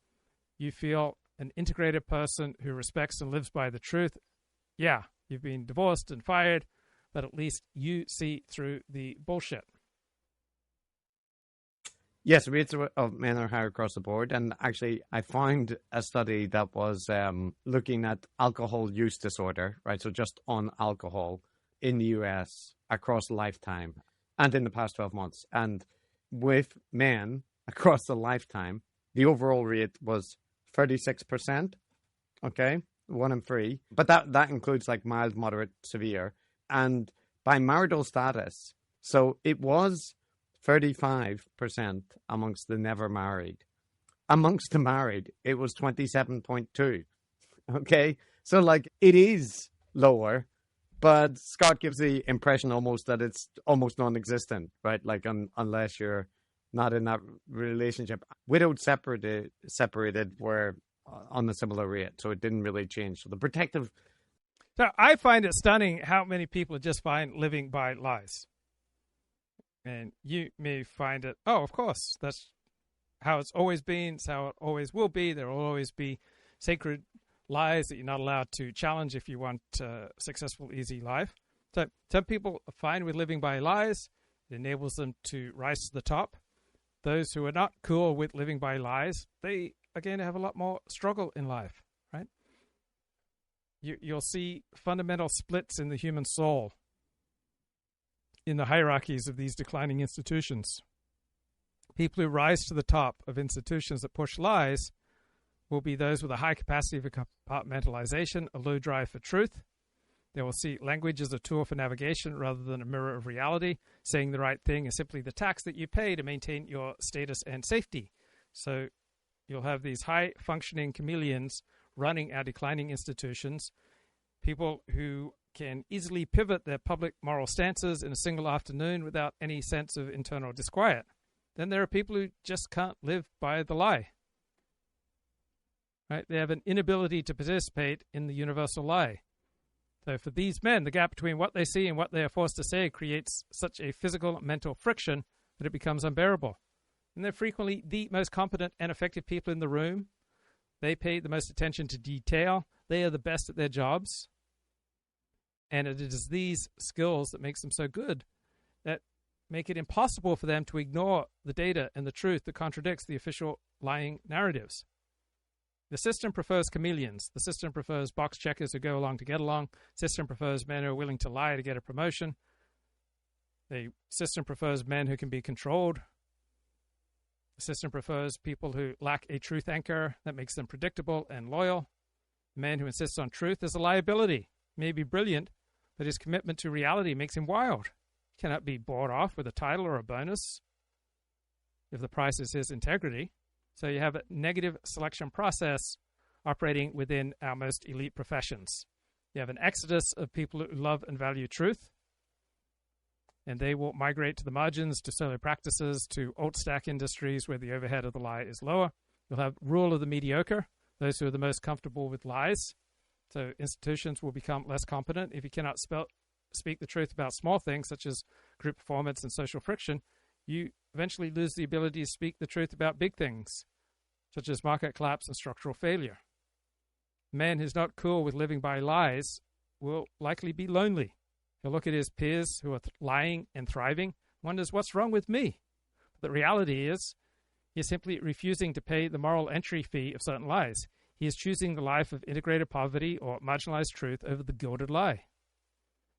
Speaker 1: you feel an integrated person who respects and lives by the truth. Yeah, you've been divorced and fired, but at least you see through the bullshit.
Speaker 6: Yes, rates of men are higher across the board. And actually, I found a study that was looking at alcohol use disorder, right? So just on alcohol in the US across a lifetime and in the past 12 months. And with men across a lifetime, the overall rate was 36%. Okay, 1 in 3. But that includes like mild, moderate, severe. And by marital status, so it was 35% amongst the never married. Amongst the married, it was 27.2. Okay, so like it is lower, but Scott gives the impression almost that it's almost non-existent, right? Like unless you're not in that relationship. Widowed separated were on a similar rate, so it didn't really change. So the protective.
Speaker 1: So I find it stunning how many people are just fine living by lies. And you may find it, oh, of course, that's how it's always been. It's how it always will be. There will always be sacred lies that you're not allowed to challenge if you want a successful, easy life. So some people are fine with living by lies. It enables them to rise to the top. Those who are not cool with living by lies, they, again, have a lot more struggle in life, right? You'll see fundamental splits in the human soul in the hierarchies of these declining institutions. People who rise to the top of institutions that push lies will be those with a high capacity for compartmentalization, a low drive for truth. They will see language as a tool for navigation rather than a mirror of reality. Saying the right thing is simply the tax that you pay to maintain your status and safety. So you'll have these high-functioning chameleons running our declining institutions, people who can easily pivot their public moral stances in a single afternoon without any sense of internal disquiet. Then there are people who just can't live by the lie. Right? They have an inability to participate in the universal lie. So for these men, the gap between what they see and what they are forced to say creates such a physical and mental friction that it becomes unbearable. And they're frequently the most competent and effective people in the room. They pay the most attention to detail. They are the best at their jobs. And it is these skills that makes them so good, that make it impossible for them to ignore the data and the truth that contradicts the official lying narratives. The system prefers chameleons. The system prefers box checkers who go along to get along. The system prefers men who are willing to lie to get a promotion. The system prefers men who can be controlled. The system prefers people who lack a truth anchor that makes them predictable and loyal. A man who insists on truth is a liability. He may be brilliant, but his commitment to reality makes him wild. He cannot be bought off with a title or a bonus if the price is his integrity. So you have a negative selection process operating within our most elite professions. You have an exodus of people who love and value truth, and they will migrate to the margins, to solo practices, to alt-stack industries where the overhead of the lie is lower. You'll have rule of the mediocre, those who are the most comfortable with lies. So institutions will become less competent. If you cannot speak the truth about small things such as group performance and social friction, you eventually lose the ability to speak the truth about big things, such as market collapse and structural failure. A man who's not cool with living by lies will likely be lonely. He'll look at his peers who are lying and thriving, wonders what's wrong with me. But the reality is, he's simply refusing to pay the moral entry fee of certain lies. He is choosing the life of integrated poverty or marginalized truth over the gilded lie.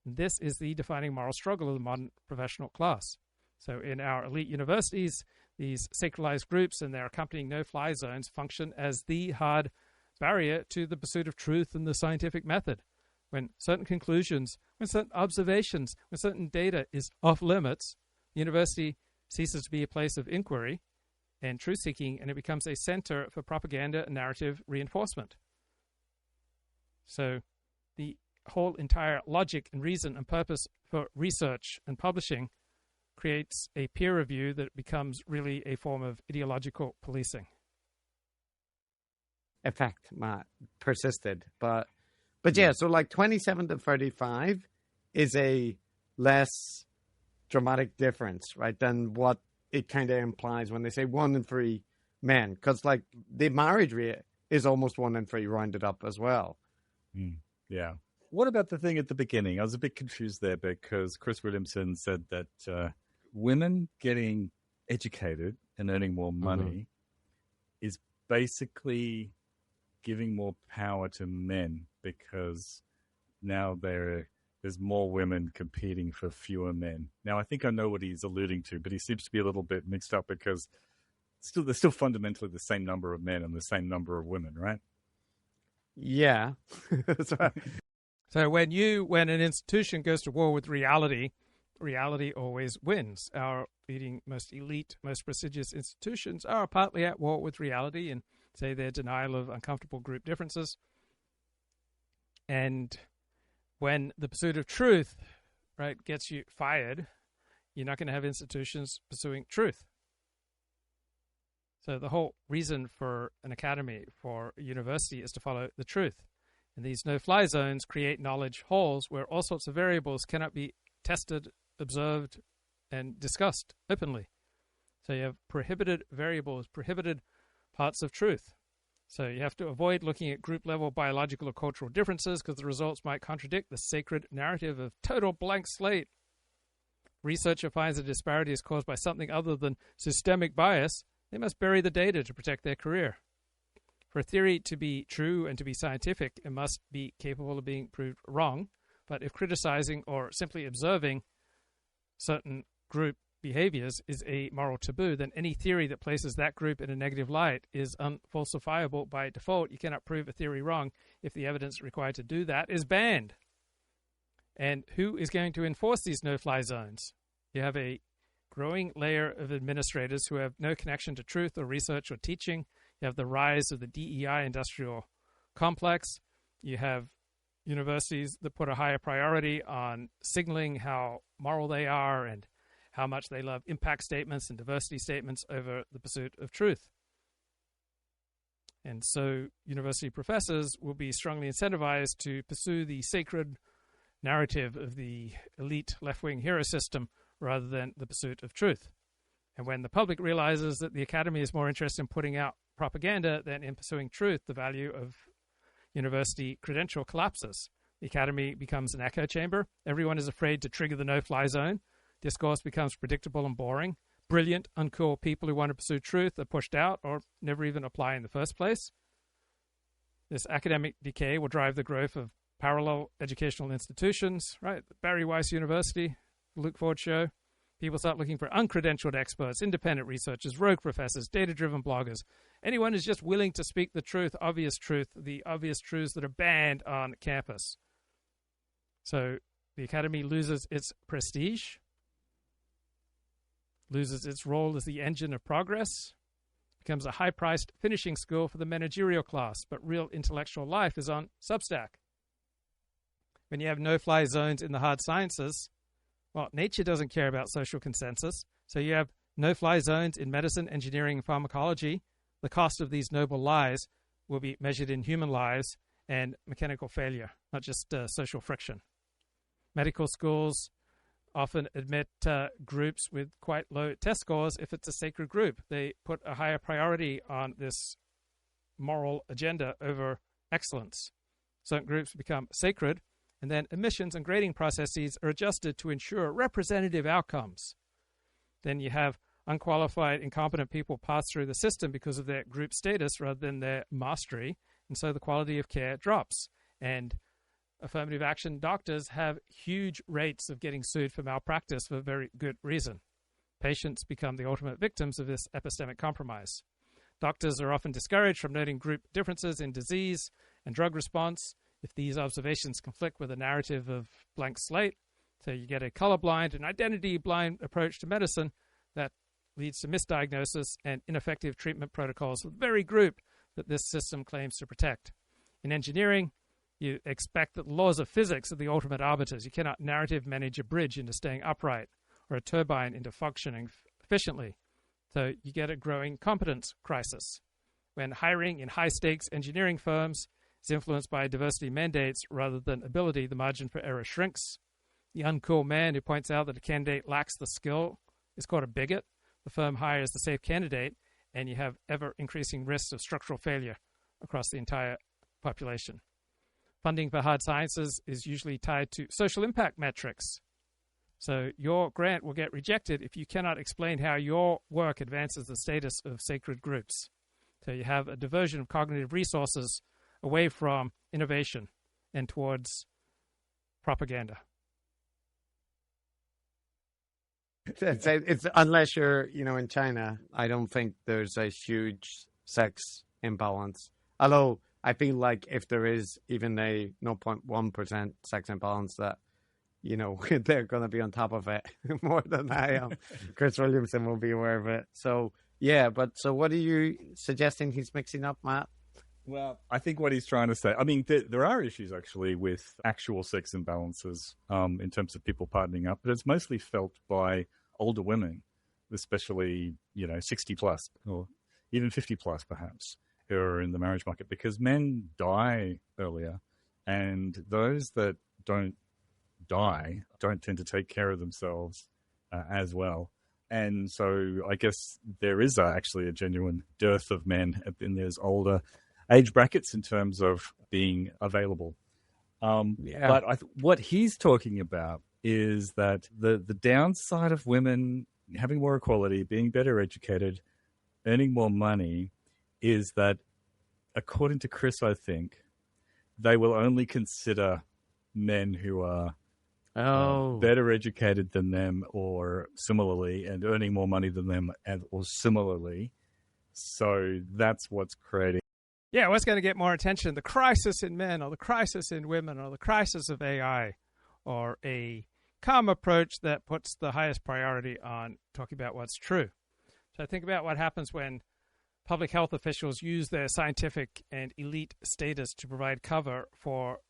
Speaker 1: And this is the defining moral struggle of the modern professional class. So in our elite universities, these sacralized groups and their accompanying no-fly zones function as the hard barrier to the pursuit of truth and the scientific method. When certain conclusions, when certain observations, when certain data is off limits, the university ceases to be a place of inquiry and truth-seeking, and it becomes a center for propaganda and narrative reinforcement. So the whole entire logic and reason and purpose for research and publishing creates a peer review that becomes really a form of ideological policing.
Speaker 6: Effect persisted, but yeah, so like 27 to 35 is a less dramatic difference, right, than what it kind of implies when they say 1 in 3 men, because like the marriage rate is almost 1 in 3 rounded up as well.
Speaker 7: Yeah. What about the thing at the beginning? I was a bit confused there because Chris Williamson said that women getting educated and earning more money is basically giving more power to men because now there's more women competing for fewer men. Now, I think I know what he's alluding to, but he seems to be a little bit mixed up because there's still fundamentally the same number of men and the same number of women, right?
Speaker 6: Yeah.
Speaker 1: So when an institution goes to war with reality, reality always wins. Our leading, most elite, most prestigious institutions are partly at war with reality and say their denial of uncomfortable group differences. And when the pursuit of truth, right, gets you fired, you're not going to have institutions pursuing truth. So the whole reason for an academy, for a university, is to follow the truth. And these no-fly zones create knowledge holes where all sorts of variables cannot be tested, observed, and discussed openly. So you have prohibited variables, prohibited parts of truth. So you have to avoid looking at group-level biological or cultural differences because the results might contradict the sacred narrative of total blank slate. Researcher finds a disparity is caused by something other than systemic bias. They must bury the data to protect their career. For a theory to be true and to be scientific, it must be capable of being proved wrong. But if criticizing or simply observing certain group behaviors is a moral taboo, then any theory that places that group in a negative light is unfalsifiable by default. You cannot prove a theory wrong if the evidence required to do that is banned. And who is going to enforce these no-fly zones? You have a growing layer of administrators who have no connection to truth or research or teaching. You have the rise of the DEI industrial complex. You have universities that put a higher priority on signaling how moral they are and how much they love impact statements and diversity statements over the pursuit of truth. And so university professors will be strongly incentivized to pursue the sacred narrative of the elite left-wing hero system rather than the pursuit of truth. And when the public realizes that the academy is more interested in putting out propaganda than in pursuing truth, the value of university credential collapses. The academy becomes an echo chamber. Everyone is afraid to trigger the no-fly zone. Discourse becomes predictable and boring. Brilliant, uncool people who want to pursue truth are pushed out or never even apply in the first place. This academic decay will drive the growth of parallel educational institutions, right? Barry Weiss University, Luke Ford show. People start looking for uncredentialed experts, independent researchers, rogue professors, data-driven bloggers. Anyone who's just willing to speak the truth, the obvious truths that are banned on campus. So the academy loses its prestige, loses its role as the engine of progress, becomes a high-priced finishing school for the managerial class, but real intellectual life is on Substack. When you have no-fly zones in the hard sciences, well, nature doesn't care about social consensus, so you have no-fly zones in medicine, engineering, and pharmacology. The cost of these noble lies will be measured in human lives and mechanical failure, not just social friction. Medical schools often admit groups with quite low test scores if it's a sacred group. They put a higher priority on this moral agenda over excellence. Certain groups become sacred, and then admissions and grading processes are adjusted to ensure representative outcomes. Then you have unqualified, incompetent people pass through the system because of their group status rather than their mastery, and so the quality of care drops. And affirmative action doctors have huge rates of getting sued for malpractice for very good reason. Patients become the ultimate victims of this epistemic compromise. Doctors are often discouraged from noting group differences in disease and drug response if these observations conflict with a narrative of blank slate. So you get a colorblind and identity-blind approach to medicine that leads to misdiagnosis and ineffective treatment protocols for the very group that this system claims to protect. In engineering, you expect that the laws of physics are the ultimate arbiters. You cannot narrative manage a bridge into staying upright or a turbine into functioning efficiently. So you get a growing competence crisis. When hiring in high-stakes engineering firms is influenced by diversity mandates rather than ability, the margin for error shrinks. The uncool man who points out that a candidate lacks the skill is called a bigot. The firm hires the safe candidate, and you have ever-increasing risks of structural failure across the entire population. Funding for hard sciences is usually tied to social impact metrics. So your grant will get rejected if you cannot explain how your work advances the status of sacred groups. So you have a diversion of cognitive resources away from innovation and towards propaganda.
Speaker 6: It's unless you're, in China, I don't think there's a huge sex imbalance. Although I feel like if there is even a 0.1% sex imbalance, that, they're going to be on top of it more than I am. Chris Williamson will be aware of it. So, yeah, so what are you suggesting he's mixing up, Matt?
Speaker 7: Well, I think what he's trying to say, there are issues actually with actual sex imbalances in terms of people partnering up, but it's mostly felt by older women, especially, 60 plus or even 50 plus perhaps, who are in the marriage market, because men die earlier, and those that don't die don't tend to take care of themselves as well. And so I guess there is actually a genuine dearth of men in those older age brackets in terms of being available. But what he's talking about is that the downside of women having more equality, being better educated, earning more money, is that, according to Chris, I think, they will only consider men who are better educated than them or similarly, and earning more money than them or similarly. So that's what's creating.
Speaker 1: Yeah, what's going to get more attention? The crisis in men, or the crisis in women, or the crisis of AI, or a calm approach that puts the highest priority on talking about what's true. So think about what happens when public health officials use their scientific and elite status to provide cover for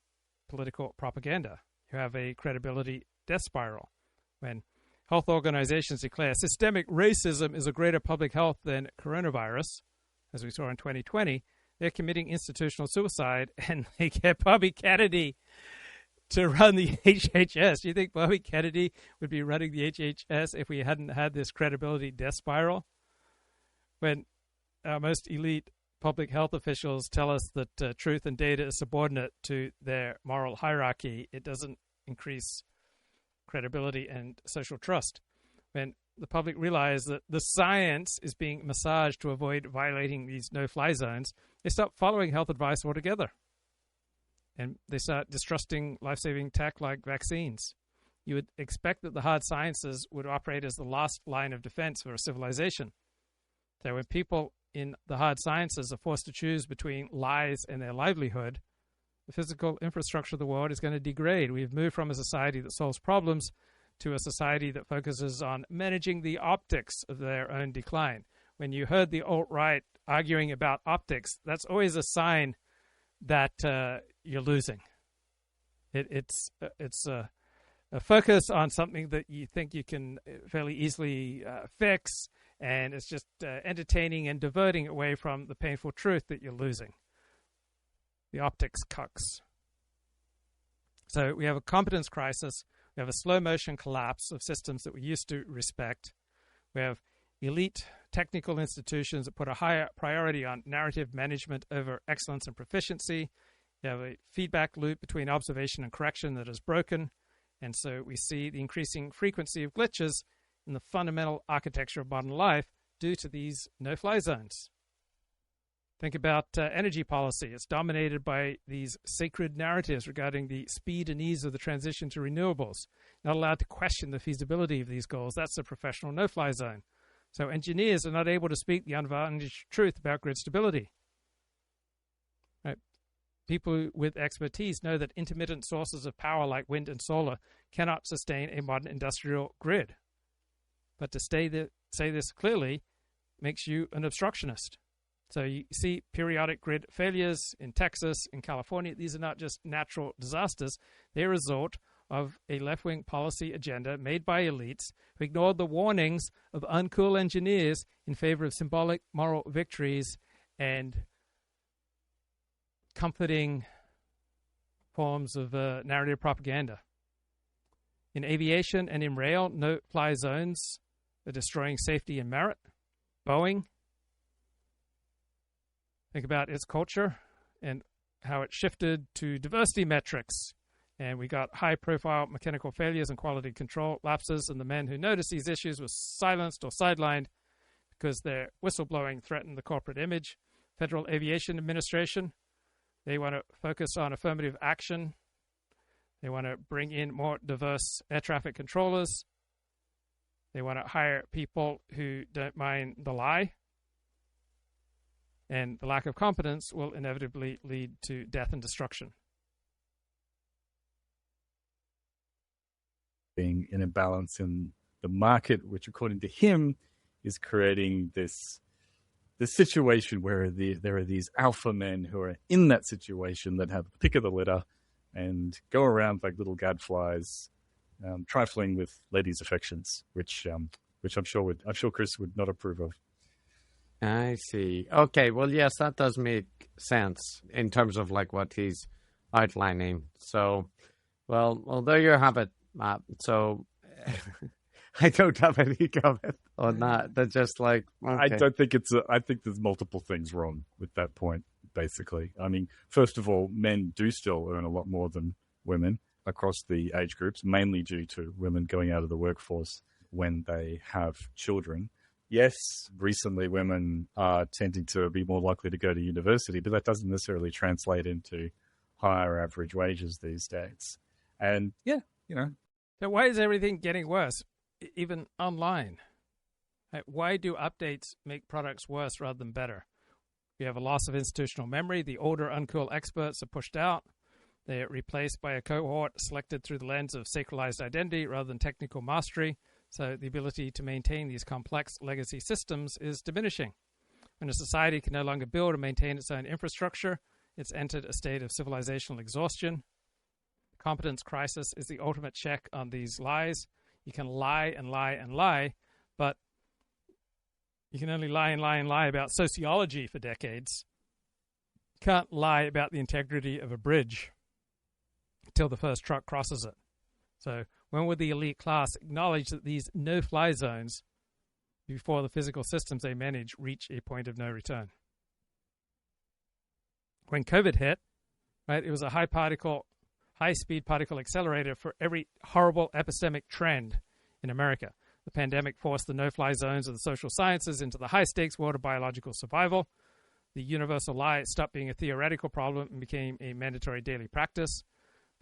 Speaker 1: political propaganda. You have a credibility death spiral. When health organizations declare systemic racism is a greater public health than coronavirus, as we saw in 2020, they're committing institutional suicide, and they get Bobby Kennedy to run the HHS. Do you think Bobby Kennedy would be running the HHS if we hadn't had this credibility death spiral? When our most elite public health officials tell us that truth and data is subordinate to their moral hierarchy, it doesn't increase credibility and social trust. When the public realize that the science is being massaged to avoid violating these no-fly zones, they stop following health advice altogether. And they start distrusting life-saving tech like vaccines. You would expect that the hard sciences would operate as the last line of defense for a civilization. So when people in the hard sciences are forced to choose between lies and their livelihood, the physical infrastructure of the world is going to degrade. We've moved from a society that solves problems to a society that focuses on managing the optics of their own decline. When you heard the alt-right arguing about optics, that's always a sign that you're losing. It's a focus on something that you think you can fairly easily fix, and it's just entertaining and diverting away from the painful truth that you're losing. The optics cucks. So we have a competence crisis. We have a slow-motion collapse of systems that we used to respect. We have elite technical institutions that put a higher priority on narrative management over excellence and proficiency. You have a feedback loop between observation and correction that is broken. And so we see the increasing frequency of glitches in the fundamental architecture of modern life due to these no-fly zones. Think about energy policy. It's dominated by these sacred narratives regarding the speed and ease of the transition to renewables. Not allowed to question the feasibility of these goals. That's a professional no-fly zone. So engineers are not able to speak the unvarnished truth about grid stability. Right? People with expertise know that intermittent sources of power like wind and solar cannot sustain a modern industrial grid. But to say this clearly makes you an obstructionist. So you see periodic grid failures in Texas, in California. These are not just natural disasters. They're a result of a left-wing policy agenda made by elites who ignored the warnings of uncool engineers in favor of symbolic moral victories and comforting forms of narrative propaganda. In aviation and in rail, no-fly zones are destroying safety and merit. Boeing, think about its culture and how it shifted to diversity metrics. And we got high-profile mechanical failures and quality control lapses, and the men who noticed these issues were silenced or sidelined because their whistleblowing threatened the corporate image. Federal Aviation Administration, they want to focus on affirmative action. They want to bring in more diverse air traffic controllers. They want to hire people who don't mind the lie. And the lack of competence will inevitably lead to death and destruction.
Speaker 7: Being an imbalance in the market, which according to him is creating this situation where there are these alpha men who are in that situation that have the pick of the litter and go around like little gadflies, trifling with ladies' affections, which I'm sure Chris would not approve of.
Speaker 6: I see. Okay, well, yes, that does make sense in terms of like what he's outlining. So, well, there you have it, Matt. So, I don't have any comment on that. That's just like, okay.
Speaker 7: I think there's multiple things wrong with that point, basically. I mean, first of all, men do still earn a lot more than women across the age groups, mainly due to women going out of the workforce when they have children. Yes, recently women are tending to be more likely to go to university, but that doesn't necessarily translate into higher average wages these days. And yeah,
Speaker 1: So why is everything getting worse, even online? Why do updates make products worse rather than better? We have a loss of institutional memory. The older, uncool experts are pushed out. They're replaced by a cohort selected through the lens of sacralized identity rather than technical mastery. So the ability to maintain these complex legacy systems is diminishing. When a society can no longer build and maintain its own infrastructure, it's entered a state of civilizational exhaustion. The competence crisis is the ultimate check on these lies. You can lie and lie and lie, but you can only lie and lie and lie about sociology for decades. You can't lie about the integrity of a bridge until the first truck crosses it. So when would the elite class acknowledge that these no-fly zones, before the physical systems they manage reach a point of no return? When COVID hit, right, it was a high-speed particle accelerator for every horrible epistemic trend in America. The pandemic forced the no-fly zones of the social sciences into the high-stakes world of biological survival. The universal lie stopped being a theoretical problem and became a mandatory daily practice.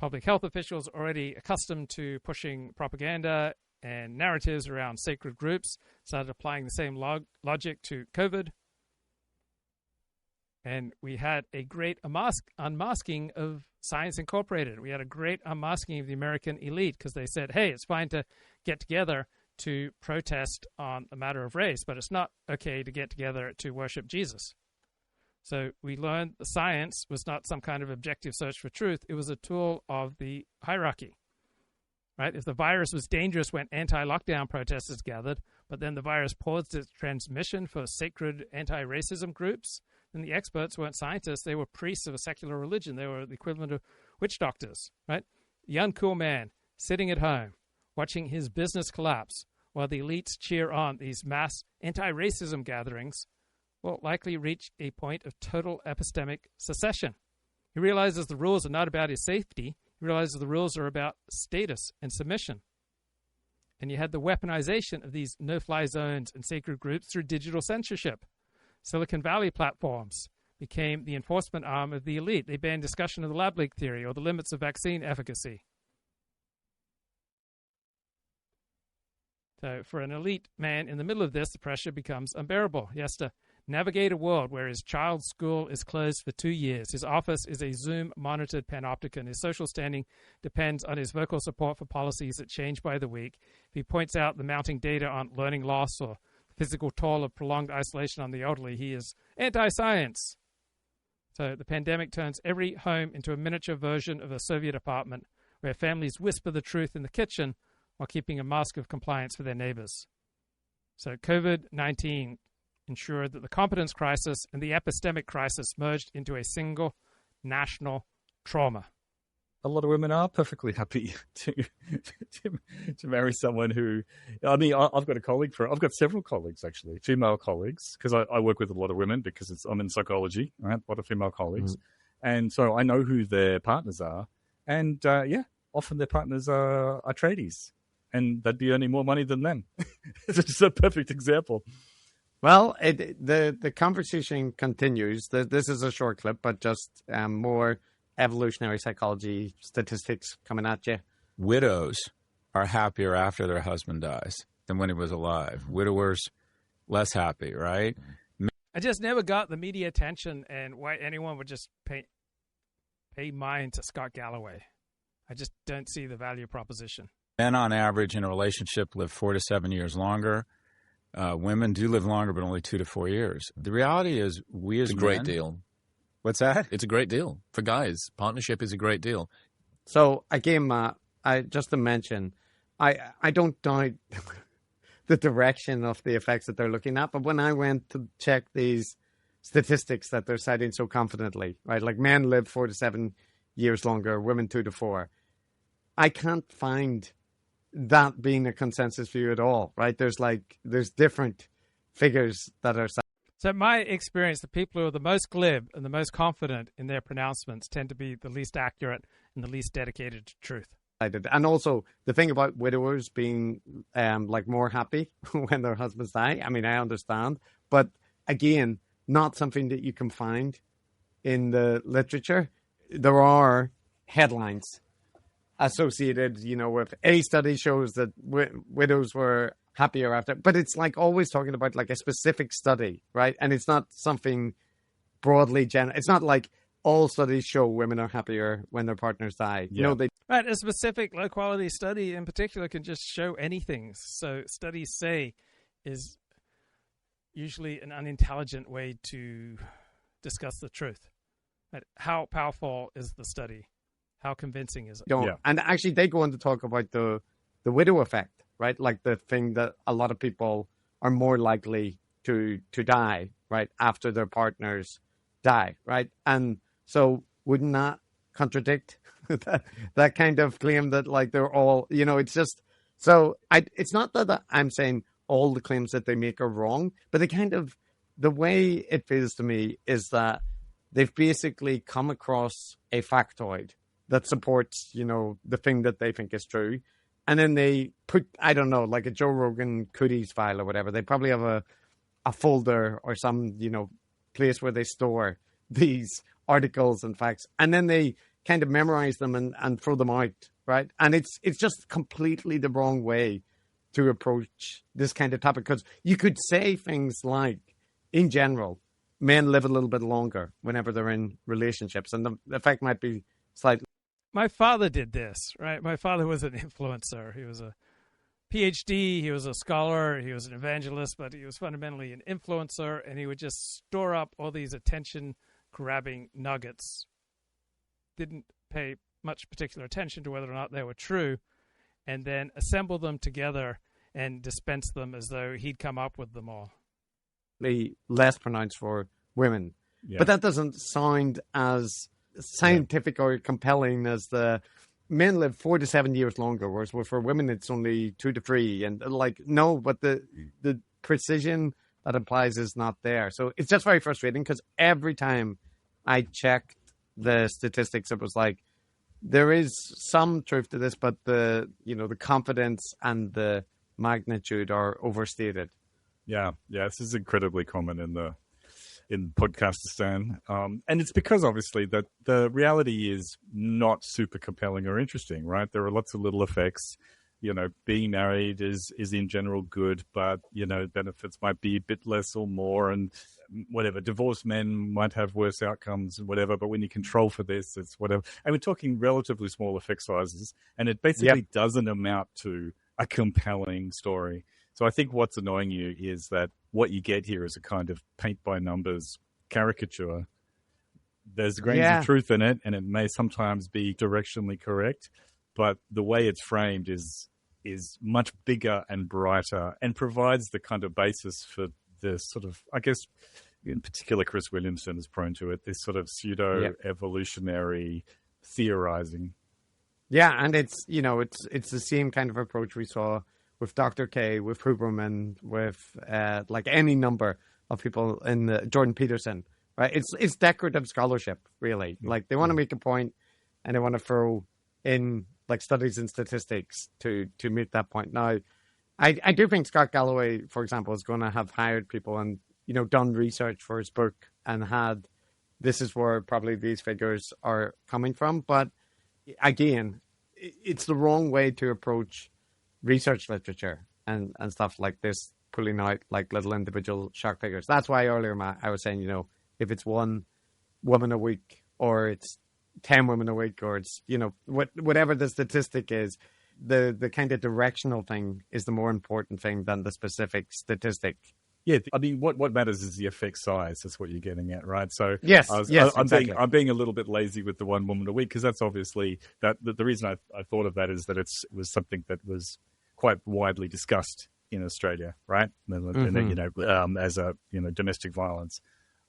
Speaker 1: Public health officials, already accustomed to pushing propaganda and narratives around sacred groups, started applying the same logic to COVID. And we had a great unmasking of Science Incorporated. We had a great unmasking of the American elite because they said, hey, it's fine to get together to protest on a matter of race, but it's not okay to get together to worship Jesus. So we learned the science was not some kind of objective search for truth. It was a tool of the hierarchy, right? If the virus was dangerous when anti-lockdown protesters gathered, but then the virus paused its transmission for sacred anti-racism groups, then the experts weren't scientists. They were priests of a secular religion. They were the equivalent of witch doctors, right? The uncool man sitting at home, watching his business collapse while the elites cheer on these mass anti-racism gatherings, will likely reach a point of total epistemic secession. He realizes the rules are not about his safety. He realizes the rules are about status and submission. And you had the weaponization of these no-fly zones and sacred groups through digital censorship. Silicon Valley platforms became the enforcement arm of the elite. They banned discussion of the lab leak theory or the limits of vaccine efficacy. So for an elite man in the middle of this, the pressure becomes unbearable. He has to navigate a world where his child's school is closed for 2 years. His office is a Zoom-monitored panopticon. His social standing depends on his vocal support for policies that change by the week. If he points out the mounting data on learning loss or the physical toll of prolonged isolation on the elderly, he is anti-science. So the pandemic turns every home into a miniature version of a Soviet apartment where families whisper the truth in the kitchen while keeping a mask of compliance for their neighbors. So COVID-19 ensured that the competence crisis and the epistemic crisis merged into a single national trauma.
Speaker 7: A lot of women are perfectly happy to marry someone who, I mean, I've got several colleagues actually, female colleagues, because I work with a lot of women because I'm in psychology, right? A lot of female colleagues. And so I know who their partners are. And often their partners are tradies and they'd be earning more money than them. It's just a perfect example.
Speaker 6: Well, the conversation continues. This is a short clip, but just more evolutionary psychology statistics coming at you.
Speaker 9: Widows are happier after their husband dies than when he was alive. Widowers, less happy, right?
Speaker 1: I just never got the media attention and why anyone would just pay mind to Scott Galloway. I just don't see the value proposition.
Speaker 9: Men on average in a relationship live 4 to 7 years longer. Women do live longer, but only 2 to 4 years. The reality is we as
Speaker 8: men... It's a great deal.
Speaker 9: What's that?
Speaker 8: It's a great deal. For guys, partnership is a great deal.
Speaker 6: So, again, Matt, just to mention, I don't doubt the direction of the effects that they're looking at, but when I went to check these statistics that they're citing so confidently, right, like men live 4 to 7 years longer, women 2 to 4, I can't find that being a consensus view at all, right? There's different figures that are.
Speaker 1: So my experience, the people who are the most glib and the most confident in their pronouncements tend to be the least accurate and the least dedicated to truth.
Speaker 6: And also the thing about widowers being more happy when their husbands die. I mean, I understand, but again, not something that you can find in the literature. There are headlines associated, with a study shows that widows were happier after, but it's like always talking about like a specific study, right? And it's not something broadly general. It's not like all studies show women are happier when their partners die.
Speaker 7: Yeah.
Speaker 1: Right. A specific low quality study in particular can just show anything. So studies say is usually an unintelligent way to discuss the truth. Right? How powerful is the study? How convincing is it?
Speaker 6: And actually, they go on to talk about the widow effect, right? Like the thing that a lot of people are more likely to die, right, after their partners die, right? And so wouldn't that contradict that kind of claim that like they're all, it's just, so it's not that I'm saying all the claims that they make are wrong, but the way it feels to me is that they've basically come across a factoid that supports, the thing that they think is true. And then they put, I don't know, like a Joe Rogan cooties file or whatever. They probably have a folder or some, place where they store these articles and facts. And then they kind of memorize them and throw them out, right? And it's just completely the wrong way to approach this kind of topic. Because you could say things like, in general, men live a little bit longer whenever they're in relationships. And the effect might be slightly.
Speaker 1: My father did this, right? My father was an influencer. He was a PhD, he was a scholar, he was an evangelist, but he was fundamentally an influencer, and he would just store up all these attention-grabbing nuggets. Didn't pay much particular attention to whether or not they were true, and then assemble them together and dispense them as though he'd come up with them all.
Speaker 6: Less pronounced for women. Yeah. But that doesn't sound as scientific or compelling as the men live 4 to 7 years longer, whereas for women it's only 2 to 3. And but the precision that applies is not there. So it's just very frustrating because every time I checked the statistics, it was like, there is some truth to this, but the confidence and the magnitude are overstated.
Speaker 7: Yeah, this is incredibly common in Podcastistan. And it's because obviously that the reality is not super compelling or interesting, right? There are lots of little effects. Being married is in general good, but, benefits might be a bit less or more, and whatever. Divorced men might have worse outcomes and whatever, but when you control for this, it's whatever. And we're talking relatively small effect sizes, and it basically doesn't amount to a compelling story. So I think what's annoying you is that what you get here is a kind of paint-by-numbers caricature. There's grains of truth in it, and it may sometimes be directionally correct, but the way it's framed is much bigger and brighter and provides the kind of basis for this sort of, I guess, in particular, Chris Williamson is prone to it, this sort of pseudo-evolutionary theorizing.
Speaker 6: Yeah, and it's the same kind of approach we saw with Dr. K, with Huberman, with any number of people in Jordan Peterson, right? It's decorative scholarship, really. Like they want to make a point and they want to throw in like studies and statistics to make that point. Now, I do think Scott Galloway, for example, is going to have hired people and, done research for his book and had, this is where probably these figures are coming from. But again, it's the wrong way to approach research literature and stuff like this, pulling out like little individual shock figures. That's why earlier, Matt, I was saying, if it's 1 woman a week or it's 10 women a week or it's, whatever the statistic is, the kind of directional thing is the more important thing than the specific statistic.
Speaker 7: Yeah, I mean, what matters is the effect size. That's what you're getting at, right? So
Speaker 6: yes,
Speaker 7: exactly. I'm being a little bit lazy with the 1 woman a week because that's obviously the reason I thought of that is that it was something that was quite widely discussed in Australia, right? And, as a domestic violence,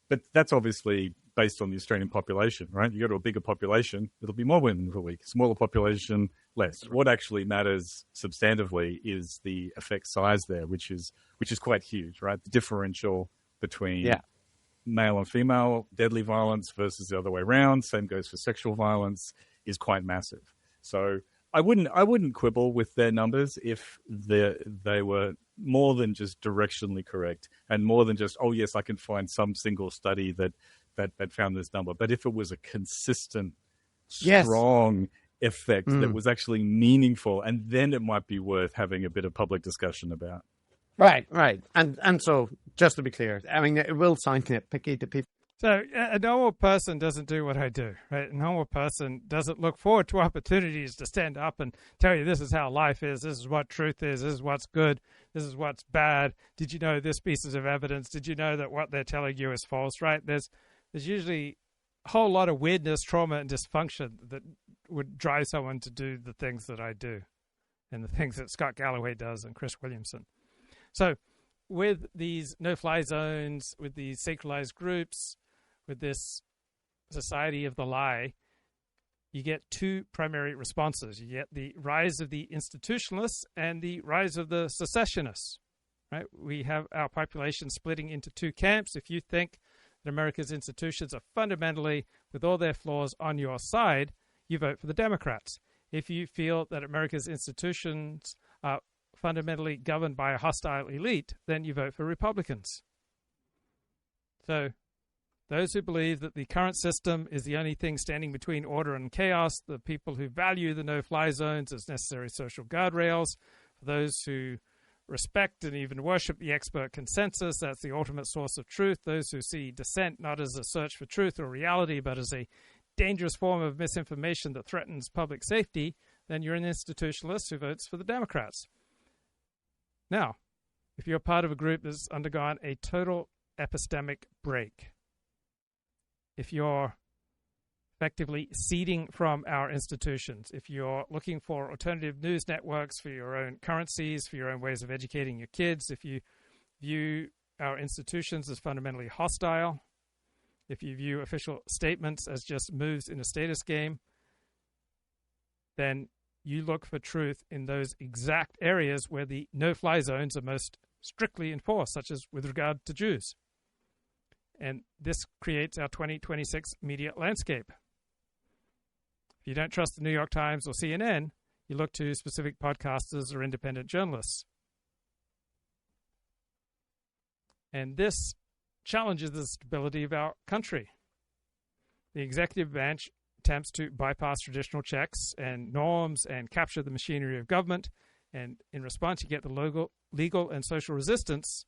Speaker 7: but that's obviously based on the Australian population, right? You go to a bigger population, it'll be more women per week. Smaller population, less. What actually matters substantively is the effect size there, which is quite huge, right? The differential between male and female deadly violence versus the other way around, same goes for sexual violence, is quite massive. So I wouldn't quibble with their numbers if they were more than just directionally correct and more than just, oh yes, I can find some single study that found this number. But if it was a consistent, strong effect that was actually meaningful, and then it might be worth having a bit of public discussion about.
Speaker 6: Right. And so just to be clear, I mean, it will sound nitpicky to people.
Speaker 1: So a normal person doesn't do what I do, right? A normal person doesn't look forward to opportunities to stand up and tell you this is how life is, this is what truth is, this is what's good, this is what's bad. Did you know this pieces of evidence? Did you know that what they're telling you is false, right? There's usually a whole lot of weirdness, trauma, and dysfunction that would drive someone to do the things that I do and the things that Scott Galloway does and Chris Williamson. So with these no-fly zones, with these sacralized groups, with this society of the lie, you get two primary responses. You get the rise of the institutionalists and the rise of the secessionists. Right? We have our population splitting into two camps. If you think that America's institutions are fundamentally, with all their flaws, on your side, you vote for the Democrats. If you feel that America's institutions are fundamentally governed by a hostile elite, then you vote for Republicans. So those who believe that the current system is the only thing standing between order and chaos, the people who value the no-fly zones as necessary social guardrails, for those who respect and even worship the expert consensus, that's the ultimate source of truth, those who see dissent not as a search for truth or reality, but as a dangerous form of misinformation that threatens public safety, then you're an institutionalist who votes for the Democrats. Now, if you're part of a group that's undergone a total epistemic break, if you're effectively seeding from our institutions, if you're looking for alternative news networks for your own currencies, for your own ways of educating your kids, if you view our institutions as fundamentally hostile, if you view official statements as just moves in a status game, then you look for truth in those exact areas where the no-fly zones are most strictly enforced, such as with regard to Jews. And this creates our 2026 media landscape. If you don't trust the New York Times or CNN, you look to specific podcasters or independent journalists. And this challenges the stability of our country. The executive branch attempts to bypass traditional checks and norms and capture the machinery of government. And in response, you get the legal and social resistance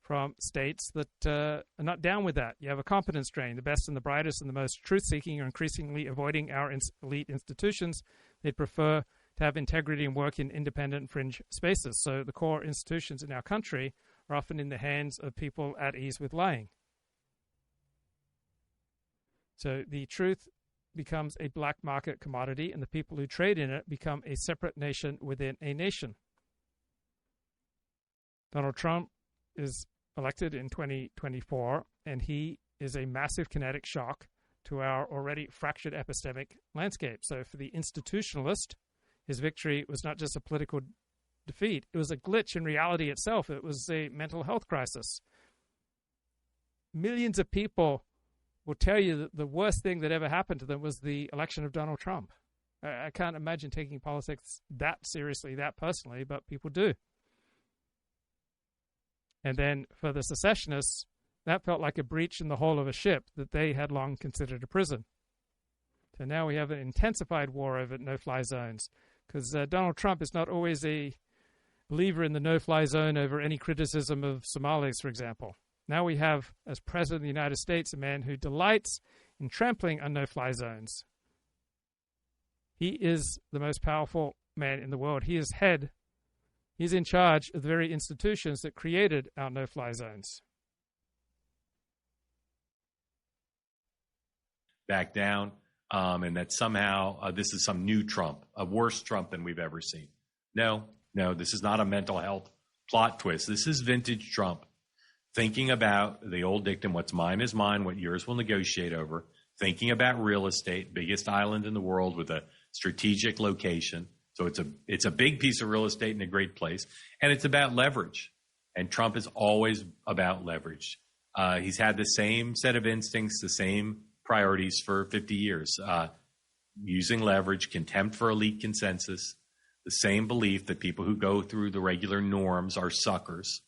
Speaker 1: from states that are not down with that. You have a competence drain. The best and the brightest and the most truth-seeking are increasingly avoiding our elite institutions. They'd prefer to have integrity and work in independent fringe spaces. So the core institutions in our country are often in the hands of people at ease with lying. So the truth becomes a black market commodity, and the people who trade in it become a separate nation within a nation. Donald Trump is elected in 2024, and he is a massive kinetic shock to our already fractured epistemic landscape. So for the institutionalist, his victory was not just a political defeat, it was a glitch in reality itself. It was a mental health crisis. Millions of people will tell you that the worst thing that ever happened to them was the election of Donald Trump. I can't imagine taking politics that seriously, that personally, but people do. And then for the secessionists, that felt like a breach in the hull of a ship that they had long considered a prison. So now we have an intensified war over no-fly zones, because Donald Trump is not always a believer in the no-fly zone over any criticism of Somalis, for example. Now we have, as President of the United States, a man who delights in trampling on no-fly zones. He is the most powerful man in the world. He is head. He's in charge of the very institutions that created our no-fly zones.
Speaker 5: Back down, and that somehow this is some new Trump, a worse Trump than we've ever seen. No, this is not a mental health plot twist. This is vintage Trump, thinking about the old dictum, what's mine is mine, what yours will negotiate over, thinking about real estate, biggest island in the world with a strategic location. So it's a big piece of real estate in a great place, and it's about leverage. And Trump is always about leverage. He's had the same set of instincts, the same priorities for 50 years, using leverage, contempt for elite consensus, the same belief that people who go through the regular norms are suckers.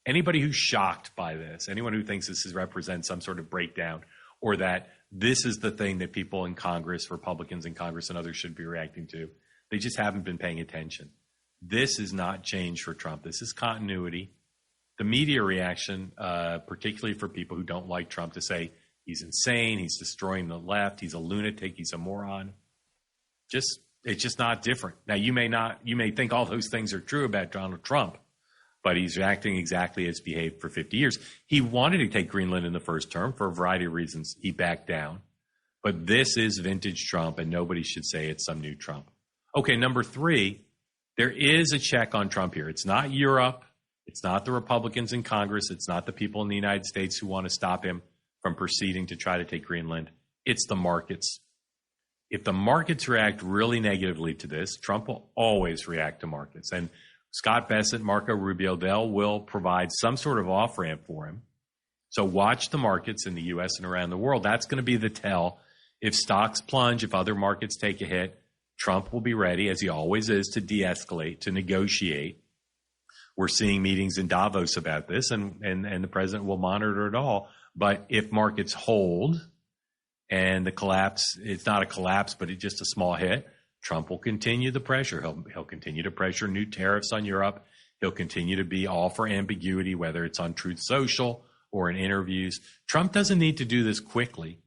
Speaker 5: Anybody who's shocked by this, anyone who thinks this represents some sort of breakdown, or that this is the thing that people in Congress, Republicans in Congress and others should be reacting to, they just haven't been paying attention. This is not change for Trump. This is continuity. the media reaction, particularly for people who don't like Trump, to say he's insane, he's destroying the left, he's a lunatic, he's a moron. It's just not different. Now, you may think all those things are true about Donald Trump, but he's acting exactly as behaved for 50 years. He wanted to take Greenland in the first term for a variety of reasons. He backed down. But this is vintage Trump, and nobody should say it's some new Trump. Okay, number 3, there is a check on Trump here. It's not Europe. It's not the Republicans in Congress. It's not the people in the United States who want to stop him from proceeding to try to take Greenland. It's the markets. If the markets react really negatively to this, Trump will always react to markets. And Scott Bessent, Marco Rubio, they will provide some sort of off-ramp for him. So watch the markets in the U.S. and around the world. That's going to be the tell. If stocks plunge, if other markets take a hit, Trump will be ready, as he always is, to de-escalate, to negotiate. We're seeing meetings in Davos about this, and the president will monitor it all. But if markets hold and the collapse, it's not a collapse, but it's just a small hit, Trump will continue the pressure. He'll continue to pressure new tariffs on Europe. He'll continue to be all for ambiguity, whether it's on Truth Social or in interviews. Trump doesn't need to do this quickly.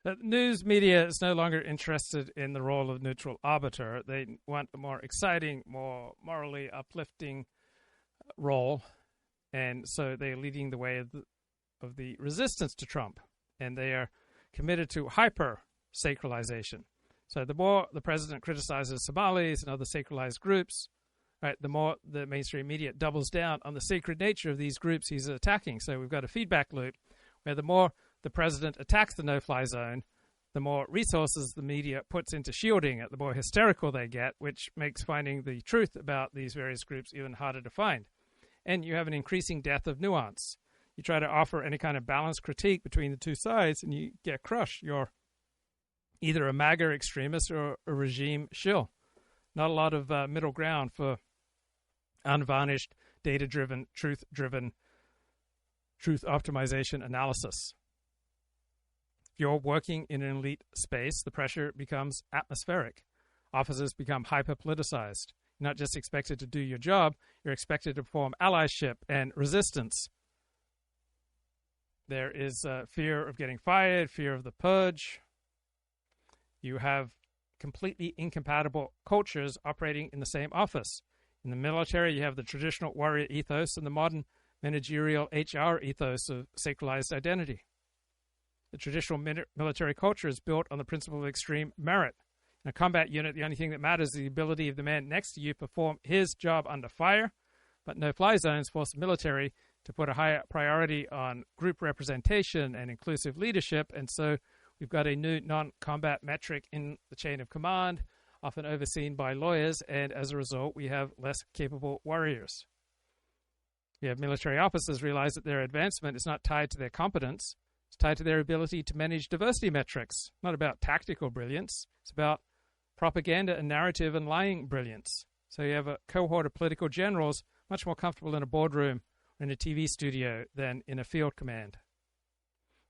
Speaker 1: The news media is no longer interested in the role of neutral arbiter. They want a more exciting, more morally uplifting role, and so they're leading the way of the resistance to Trump, and they are committed to hyper-sacralization. So the more the president criticizes Somalis and other sacralized groups, right, the more the mainstream media doubles down on the sacred nature of these groups he's attacking. So we've got a feedback loop where the more the president attacks the no-fly zone, the more resources the media puts into shielding it, the more hysterical they get, which makes finding the truth about these various groups even harder to find. And you have an increasing dearth of nuance. You try to offer any kind of balanced critique between the two sides, and you get crushed. You're either a MAGA extremist or a regime shill. Not a lot of middle ground for unvarnished, data-driven, truth-driven, truth optimization analysis. If you're working in an elite space, the pressure becomes atmospheric. Officers become hyper-politicized. You're not just expected to do your job, you're expected to perform allyship and resistance. There is fear of getting fired, fear of the purge. You have completely incompatible cultures operating in the same office. In the military, you have the traditional warrior ethos and the modern managerial HR ethos of sacralized identity. The traditional military culture is built on the principle of extreme merit. In a combat unit, the only thing that matters is the ability of the man next to you to perform his job under fire, but no-fly zones force the military to put a higher priority on group representation and inclusive leadership, and so we've got a new non-combat metric in the chain of command, often overseen by lawyers, and as a result, we have less capable warriors. We have military officers realize that their advancement is not tied to their competence, it's tied to their ability to manage diversity metrics, not about tactical brilliance, it's about propaganda and narrative and lying brilliance. So you have a cohort of political generals much more comfortable in a boardroom or in a TV studio than in a field command.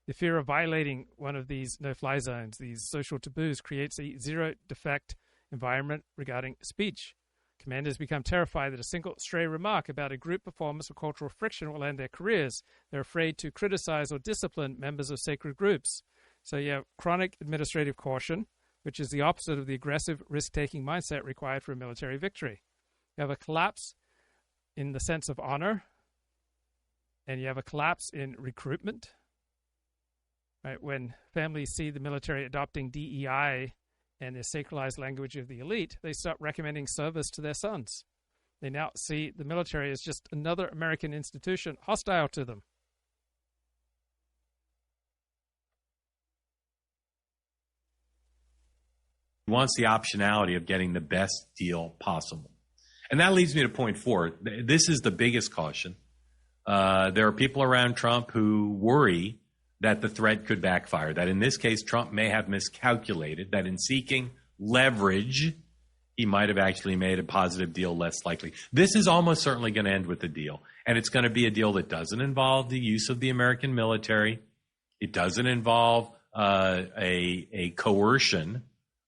Speaker 1: The fear of violating one of these no-fly zones, these social taboos, creates a zero-defect environment regarding speech. Commanders become terrified that a single stray remark about a group performance or cultural friction will end their careers. They're afraid to criticize or discipline members of sacred groups. So you have chronic administrative caution, which is the opposite of the aggressive risk-taking mindset required for a military victory. You have a collapse in the sense of honor, and you have a collapse in recruitment. Right, when families see the military adopting DEI and the sacralized language of the elite, they start recommending service to their sons. They now see the military as just another American institution hostile to them.
Speaker 5: He wants the optionality of getting the best deal possible. And that leads me to point 4. This is the biggest caution. There are people around Trump who worry that the threat could backfire, that in this case, Trump may have miscalculated, that in seeking leverage, he might have actually made a positive deal less likely. This is almost certainly going to end with a deal, and it's going to be a deal that doesn't involve the use of the American military. It doesn't involve a coercion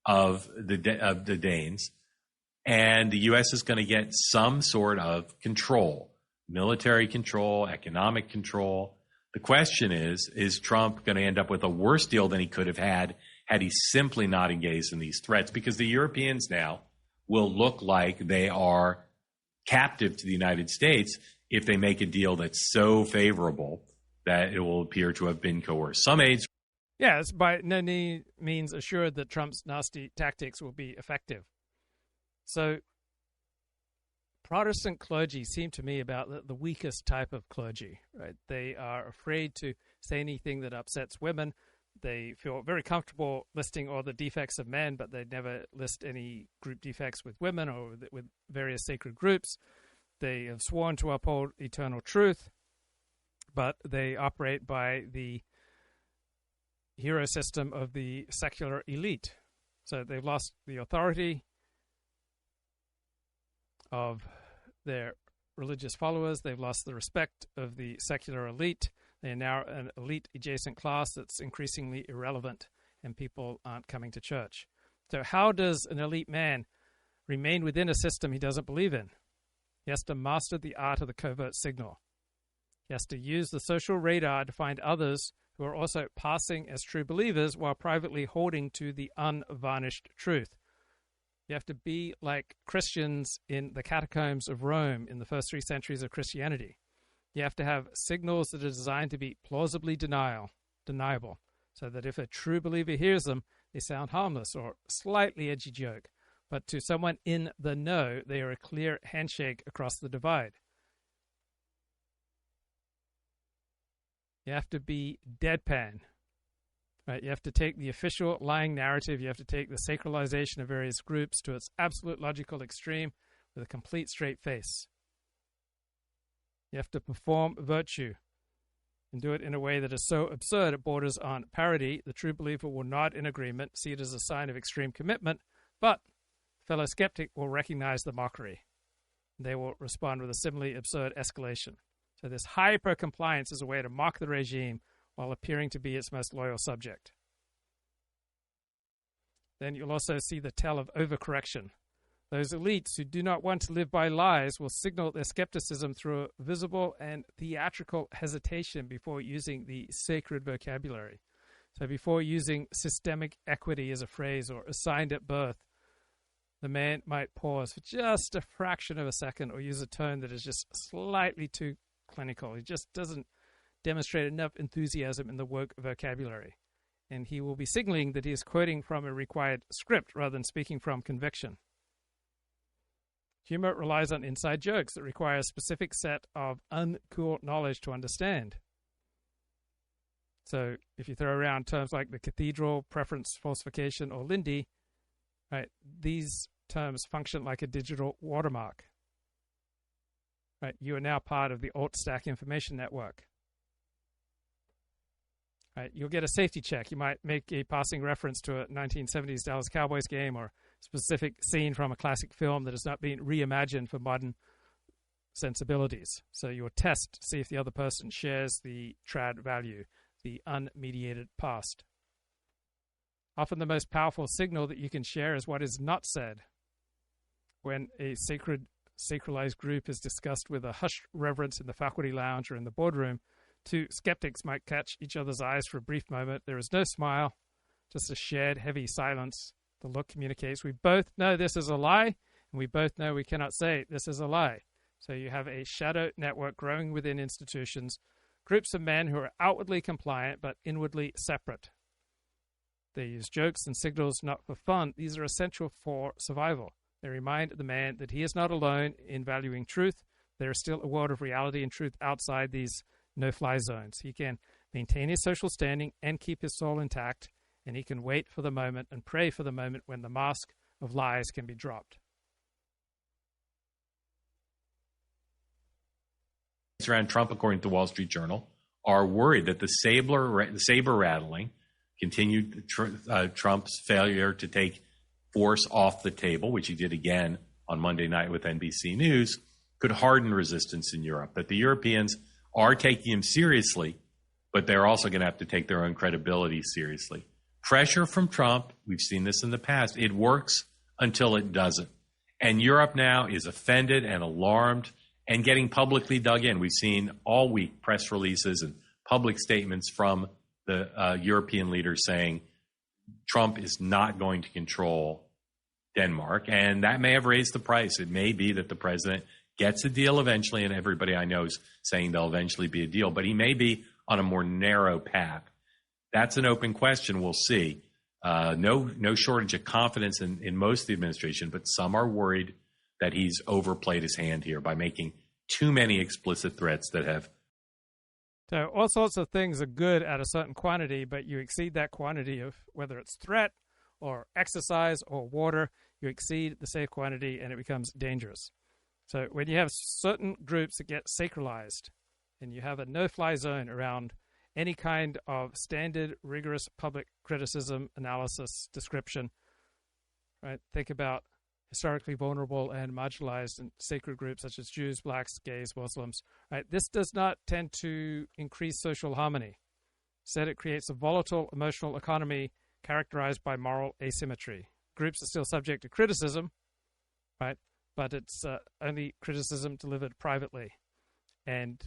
Speaker 5: of the Danes, and the U.S. is going to get some sort of control. military control, economic control. The question is Trump going to end up with a worse deal than he could have had he simply not engaged in these threats? Because the Europeans now will look like they are captive to the United States if they make a deal that's so favorable that it will appear to have been coerced. Some aides.
Speaker 1: Yes, by no means assured that Trump's nasty tactics will be effective. So Protestant clergy seem to me about the weakest type of clergy, right? They are afraid to say anything that upsets women. They feel very comfortable listing all the defects of men, but they never list any group defects with women or with various sacred groups. They have sworn to uphold eternal truth, but they operate by the hero system of the secular elite. So they've lost the authority of their religious followers. They've lost the respect of the secular elite. They are now an elite adjacent class that's increasingly irrelevant, and people aren't coming to church. So how does an elite man remain within a system he doesn't believe in? He has to master the art of the covert signal. He has to use the social radar to find others who are also passing as true believers while privately holding to the unvarnished truth. You have to be like Christians in the catacombs of Rome in the first 3 centuries of Christianity. You have to have signals that are designed to be plausibly deniable, so that if a true believer hears them, they sound harmless or slightly edgy joke. But to someone in the know, they are a clear handshake across the divide. You have to be deadpan. Right? You have to take the official lying narrative. You have to take the sacralization of various groups to its absolute logical extreme with a complete straight face. You have to perform virtue and do it in a way that is so absurd it borders on parody. The true believer will nod in agreement, see it as a sign of extreme commitment, but fellow skeptic will recognize the mockery. They will respond with a similarly absurd escalation. So this hyper-compliance is a way to mock the regime while appearing to be its most loyal subject. Then you'll also see the tell of overcorrection. Those elites who do not want to live by lies will signal their skepticism through a visible and theatrical hesitation before using the sacred vocabulary. So before using systemic equity as a phrase or assigned at birth, the man might pause for just a fraction of a second or use a tone that is just slightly too clinical. He just doesn't demonstrate enough enthusiasm in the woke vocabulary. And he will be signaling that he is quoting from a required script rather than speaking from conviction. Humor relies on inside jokes that require a specific set of uncool knowledge to understand. So if you throw around terms like the cathedral, preference falsification, or Lindy, right, these terms function like a digital watermark. Right, you are now part of the alt-stack information network. Right, you'll get a safety check. You might make a passing reference to a 1970s Dallas Cowboys game or specific scene from a classic film that has not been reimagined for modern sensibilities. So you'll test to see if the other person shares the trad value, the unmediated past. Often the most powerful signal that you can share is what is not said. When a sacralized group is discussed with a hushed reverence in the faculty lounge or in the boardroom, 2 skeptics might catch each other's eyes for a brief moment. There is no smile, just a shared heavy silence. The look communicates, we both know this is a lie, and we both know we cannot say this is a lie. So you have a shadow network growing within institutions, groups of men who are outwardly compliant but inwardly separate. They use jokes and signals not for fun. These are essential for survival. They remind the man that he is not alone in valuing truth. There is still a world of reality and truth outside these no-fly zones. He can maintain his social standing and keep his soul intact, and he can wait for the moment and pray for the moment when the mask of lies can be dropped.
Speaker 5: Around Trump, according to the Wall Street Journal, are worried that the saber rattling, continued Trump's failure to take force off the table, which he did again on Monday night with NBC News, could harden resistance in Europe. That the Europeans are taking him seriously, but they're also going to have to take their own credibility seriously. Pressure from Trump, we've seen this in the past, it works until it doesn't. And Europe now is offended and alarmed and getting publicly dug in. We've seen all week press releases and public statements from the European leaders saying Trump is not going to control Denmark, and that may have raised the price. It may be that the president gets a deal eventually, and everybody I know is saying there'll eventually be a deal, but he may be on a more narrow path. That's an open question. We'll see. No shortage of confidence in most of the administration, but some are worried that he's overplayed his hand here by making too many explicit threats that have.
Speaker 1: So all sorts of things are good at a certain quantity, but you exceed that quantity of whether it's threat or exercise or water, you exceed the safe quantity and it becomes dangerous. So when you have certain groups that get sacralized and you have a no-fly zone around any kind of standard, rigorous public criticism, analysis, description, right? Think about historically vulnerable and marginalized and sacred groups such as Jews, blacks, gays, Muslims, right? This does not tend to increase social harmony. Instead, it creates a volatile emotional economy characterized by moral asymmetry. Groups are still subject to criticism, right? But it's only criticism delivered privately. And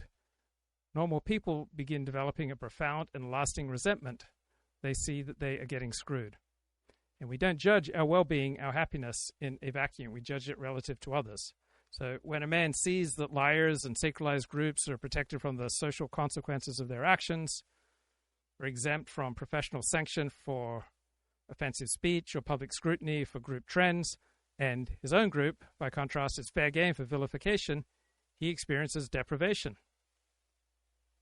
Speaker 1: normal people begin developing a profound and lasting resentment. They see that they are getting screwed. And we don't judge our well-being, our happiness in a vacuum. We judge it relative to others. So when a man sees that liars and sacralized groups are protected from the social consequences of their actions, are exempt from professional sanction for offensive speech or public scrutiny for group trends, and his own group, by contrast, is fair game for vilification, he experiences deprivation.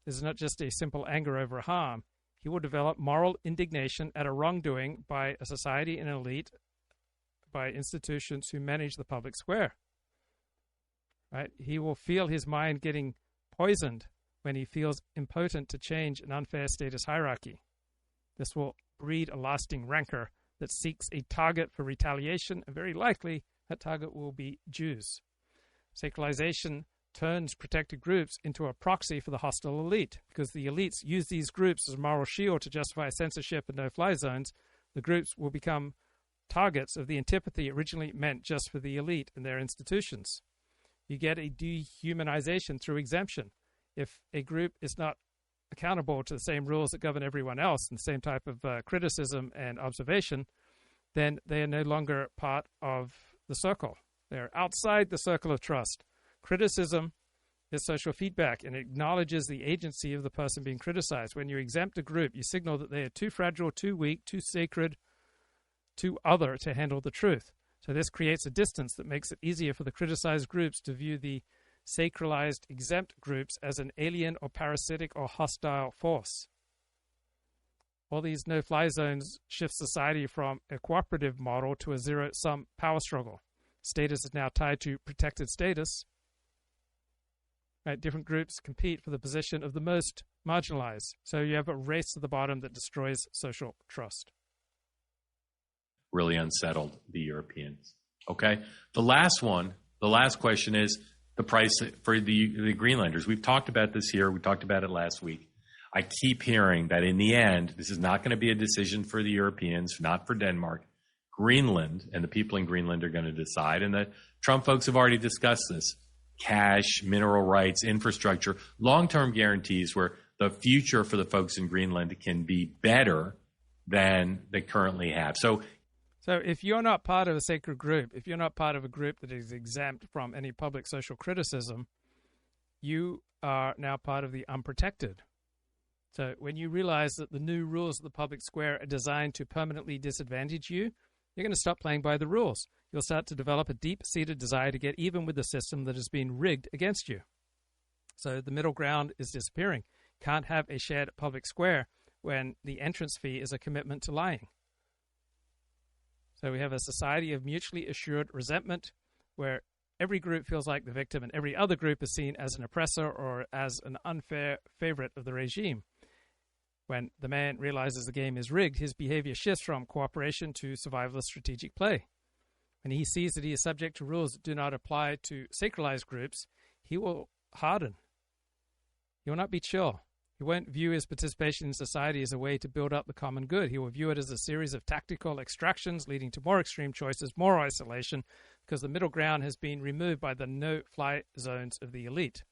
Speaker 1: This is not just a simple anger over harm. He will develop moral indignation at a wrongdoing by a society and an elite, by institutions who manage the public square. Right? He will feel his mind getting poisoned when he feels impotent to change an unfair status hierarchy. This will breed a lasting rancor that seeks a target for retaliation, and very likely that target will be Jews. Sacralization turns protected groups into a proxy for the hostile elite, because the elites use these groups as a moral shield to justify censorship and no-fly zones. The groups will become targets of the antipathy originally meant just for the elite and their institutions. You get a dehumanization through exemption. If a group is not accountable to the same rules that govern everyone else and the same type of criticism and observation, then they are no longer part of the circle. They're outside the circle of trust. Criticism is social feedback and acknowledges the agency of the person being criticized. When you exempt a group, you signal that they are too fragile, too weak, too sacred, too other to handle the truth. So this creates a distance that makes it easier for the criticized groups to view the sacralized exempt groups as an alien or parasitic or hostile force. All these no-fly zones shift society from a cooperative model to a zero-sum power struggle. Status is now tied to protected status. Right? Different groups compete for the position of the most marginalized. So you have a race to the bottom that destroys social trust.
Speaker 5: Really unsettled the Europeans. Okay. The last question is the price for the Greenlanders. We've talked about this here. We talked about it last week. I keep hearing that in the end, this is not going to be a decision for the Europeans, not for Denmark. Greenland and the people in Greenland are going to decide. And the Trump folks have already discussed this. Cash, mineral rights, infrastructure, long-term guarantees where the future for the folks in Greenland can be better than they currently have. So
Speaker 1: if you're not part of a sacred group, if you're not part of a group that is exempt from any public social criticism, you are now part of the unprotected. So when you realize that the new rules of the public square are designed to permanently disadvantage you, you're going to stop playing by the rules. You'll start to develop a deep-seated desire to get even with the system that has been rigged against you. So the middle ground is disappearing. Can't have a shared public square when the entrance fee is a commitment to lying. So we have a society of mutually assured resentment where every group feels like the victim and every other group is seen as an oppressor or as an unfair favorite of the regime. When the man realizes the game is rigged, his behavior shifts from cooperation to survivalist strategic play. When he sees that he is subject to rules that do not apply to sacralized groups, he will harden. He will not be chill. He He won't view his participation in society as a way to build up the common good. He will view it as a series of tactical extractions leading to more extreme choices, more isolation, because the middle ground has been removed by the no-fly zones of the elite.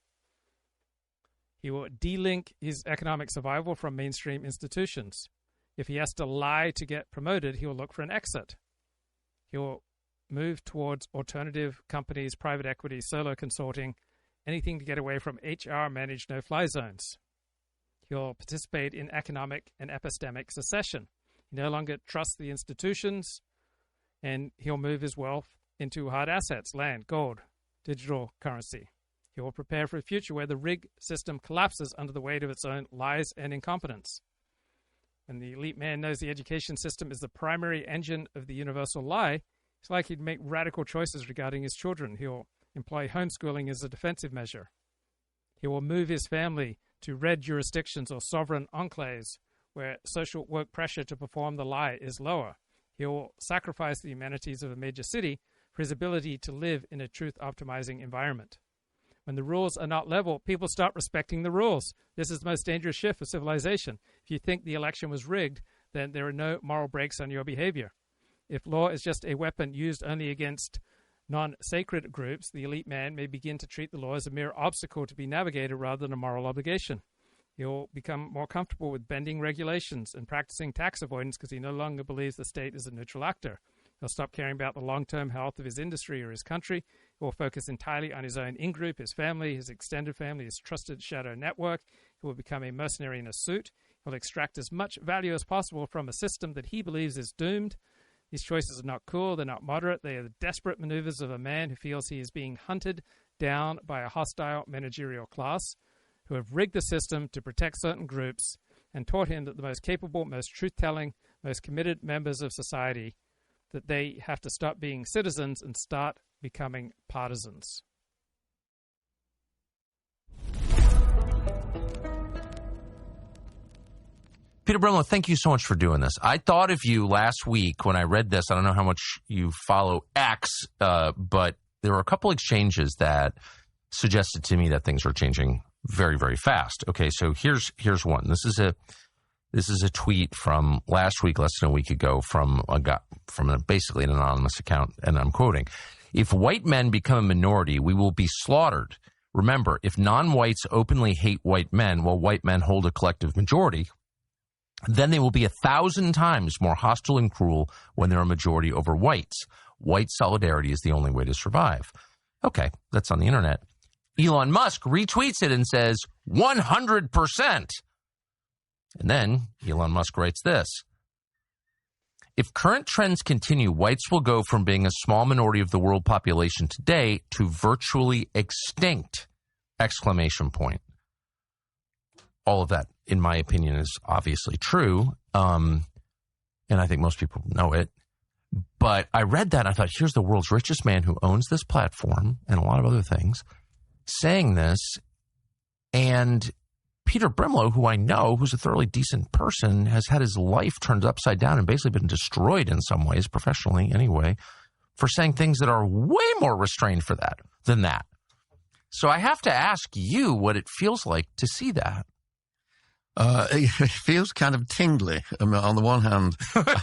Speaker 1: He will de-link his economic survival from mainstream institutions. If he has to lie to get promoted, he will look for an exit. He will move towards alternative companies, private equity, solo consulting, anything to get away from HR-managed no-fly zones. He'll participate in economic and epistemic secession. He no longer trusts the institutions, and he'll move his wealth into hard assets, land, gold, digital currency. He will prepare for a future where the rigged system collapses under the weight of its own lies and incompetence. When the elite man knows the education system is the primary engine of the universal lie, it's likely to make radical choices regarding his children. He'll employ homeschooling as a defensive measure. He will move his family to red jurisdictions or sovereign enclaves where social work pressure to perform the lie is lower. He will sacrifice the humanities of a major city for his ability to live in a truth-optimizing environment. When the rules are not level, people start respecting the rules. This is the most dangerous shift for civilization. If you think the election was rigged, then there are no moral brakes on your behavior. If law is just a weapon used only against non-sacred groups, the elite man may begin to treat the law as a mere obstacle to be navigated rather than a moral obligation. He'll become more comfortable with bending regulations and practicing tax avoidance because he no longer believes the state is a neutral actor. He'll stop caring about the long-term health of his industry or his country. He will focus entirely on his own in-group, his family, his extended family, his trusted shadow network. He will become a mercenary in a suit. He'll extract as much value as possible from a system that he believes is doomed. These choices are not cool, they're not moderate, they are the desperate maneuvers of a man who feels he is being hunted down by a hostile managerial class who have rigged the system to protect certain groups and taught him that the most capable, most truth-telling, most committed members of society, that they have to stop being citizens and start becoming partisans.
Speaker 10: Peter Brimelow, thank you so much for doing this. I thought of you last week when I read this. I don't know how much you follow X, but there were a couple exchanges that suggested to me that things are changing very, very fast. Okay, so here's one. This is a tweet from last week, less than a week ago, from basically an anonymous account, and I'm quoting: "If white men become a minority, we will be slaughtered. Remember, if non-whites openly hate white men while white men hold a collective majority, then they will be 1,000 times more hostile and cruel when they're a majority over whites. White solidarity is the only way to survive." Okay, that's on the internet. Elon Musk retweets it and says, 100%. And then Elon Musk writes this: "If current trends continue, whites will go from being a small minority of the world population today to virtually extinct!" Exclamation point. All of that, in my opinion, is obviously true, and I think most people know it. But I read that and I thought, here's the world's richest man who owns this platform and a lot of other things saying this, and Peter Brimelow, who I know, who's a thoroughly decent person, has had his life turned upside down and basically been destroyed in some ways, professionally anyway, for saying things that are way more restrained than that. So I have to ask you what it feels like to see that.
Speaker 11: It feels kind of tingly. I mean, on the one hand,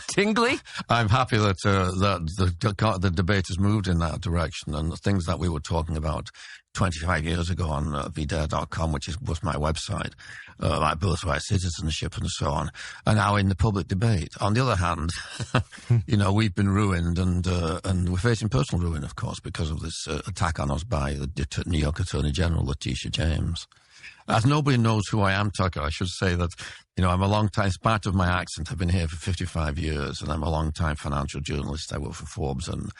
Speaker 10: tingly.
Speaker 11: I'm happy that the debate has moved in that direction, and the things that we were talking about 25 years ago on vdare.com, which was my website, like birthright citizenship and so on, are now in the public debate. On the other hand, we've been ruined, and we're facing personal ruin, of course, because of this attack on us by the New York Attorney General, Letitia James. As nobody knows who I am, Tucker, I should say that, I'm a long-time, in spite of my accent, I've been here for 55 years, and I'm a long-time financial journalist. I work for Forbes and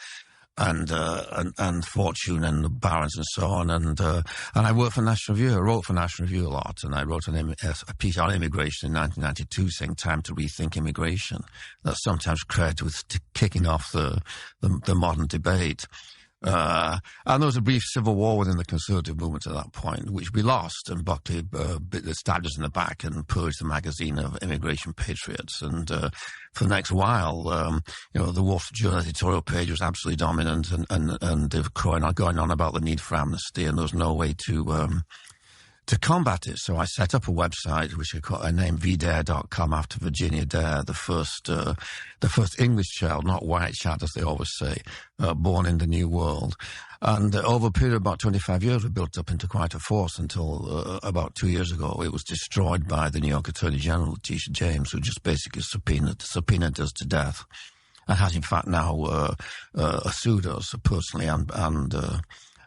Speaker 11: Fortune and the Barron's and so on, and I work for National Review. I wrote for National Review a lot, and I wrote a piece on immigration in 1992 saying time to rethink immigration. That's sometimes credited with kicking off the modern debate. And there was a brief civil war within the conservative movement at that point, which we lost, and Buckley stabbed us in the back and purged the magazine of immigration patriots. And for the next while, the Wall Street Journal editorial page was absolutely dominant, and they were going on about the need for amnesty, and there was no way to to combat it, so I set up a website which I named vdare.com after Virginia Dare, the first English child, not white child as they always say, born in the New World. And over a period of about 25 years, we built up into quite a force until about 2 years ago. It was destroyed by the New York Attorney General, Letitia James, who just basically subpoenaed us to death, and has in fact now sued us personally and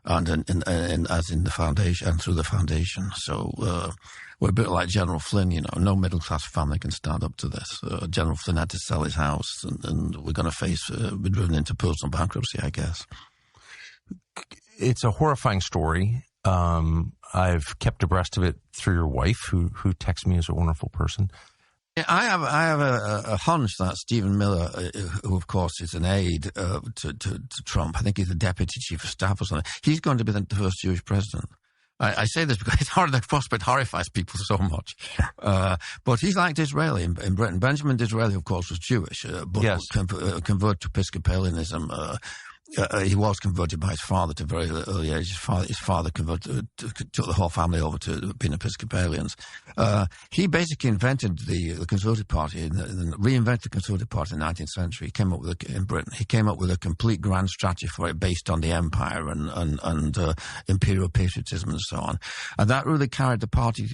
Speaker 11: as in the foundation and through the foundation. So we're a bit like General Flynn, no middle class family can stand up to this. General Flynn had to sell his house, and we're going to be driven into personal bankruptcy, I guess.
Speaker 10: It's a horrifying story. I've kept abreast of it through your wife, who texts me as a wonderful person.
Speaker 11: I have a hunch that Stephen Miller, who of course is an aide to Trump, I think he's the deputy chief of staff or something, he's going to be the first Jewish president. I say this because the prospect horrifies people so much. But he's like Disraeli in Britain. Benjamin Disraeli, of course, was Jewish, but
Speaker 10: yes.
Speaker 11: Converted to Episcopalianism. He was converted by his father at a very early age. His father took the whole family over to being Episcopalians. He basically invented the Conservative Party, reinvented the Conservative Party in the 19th century. In Britain. He came up with a complete grand strategy for it based on the empire and imperial patriotism and so on. And that really carried the party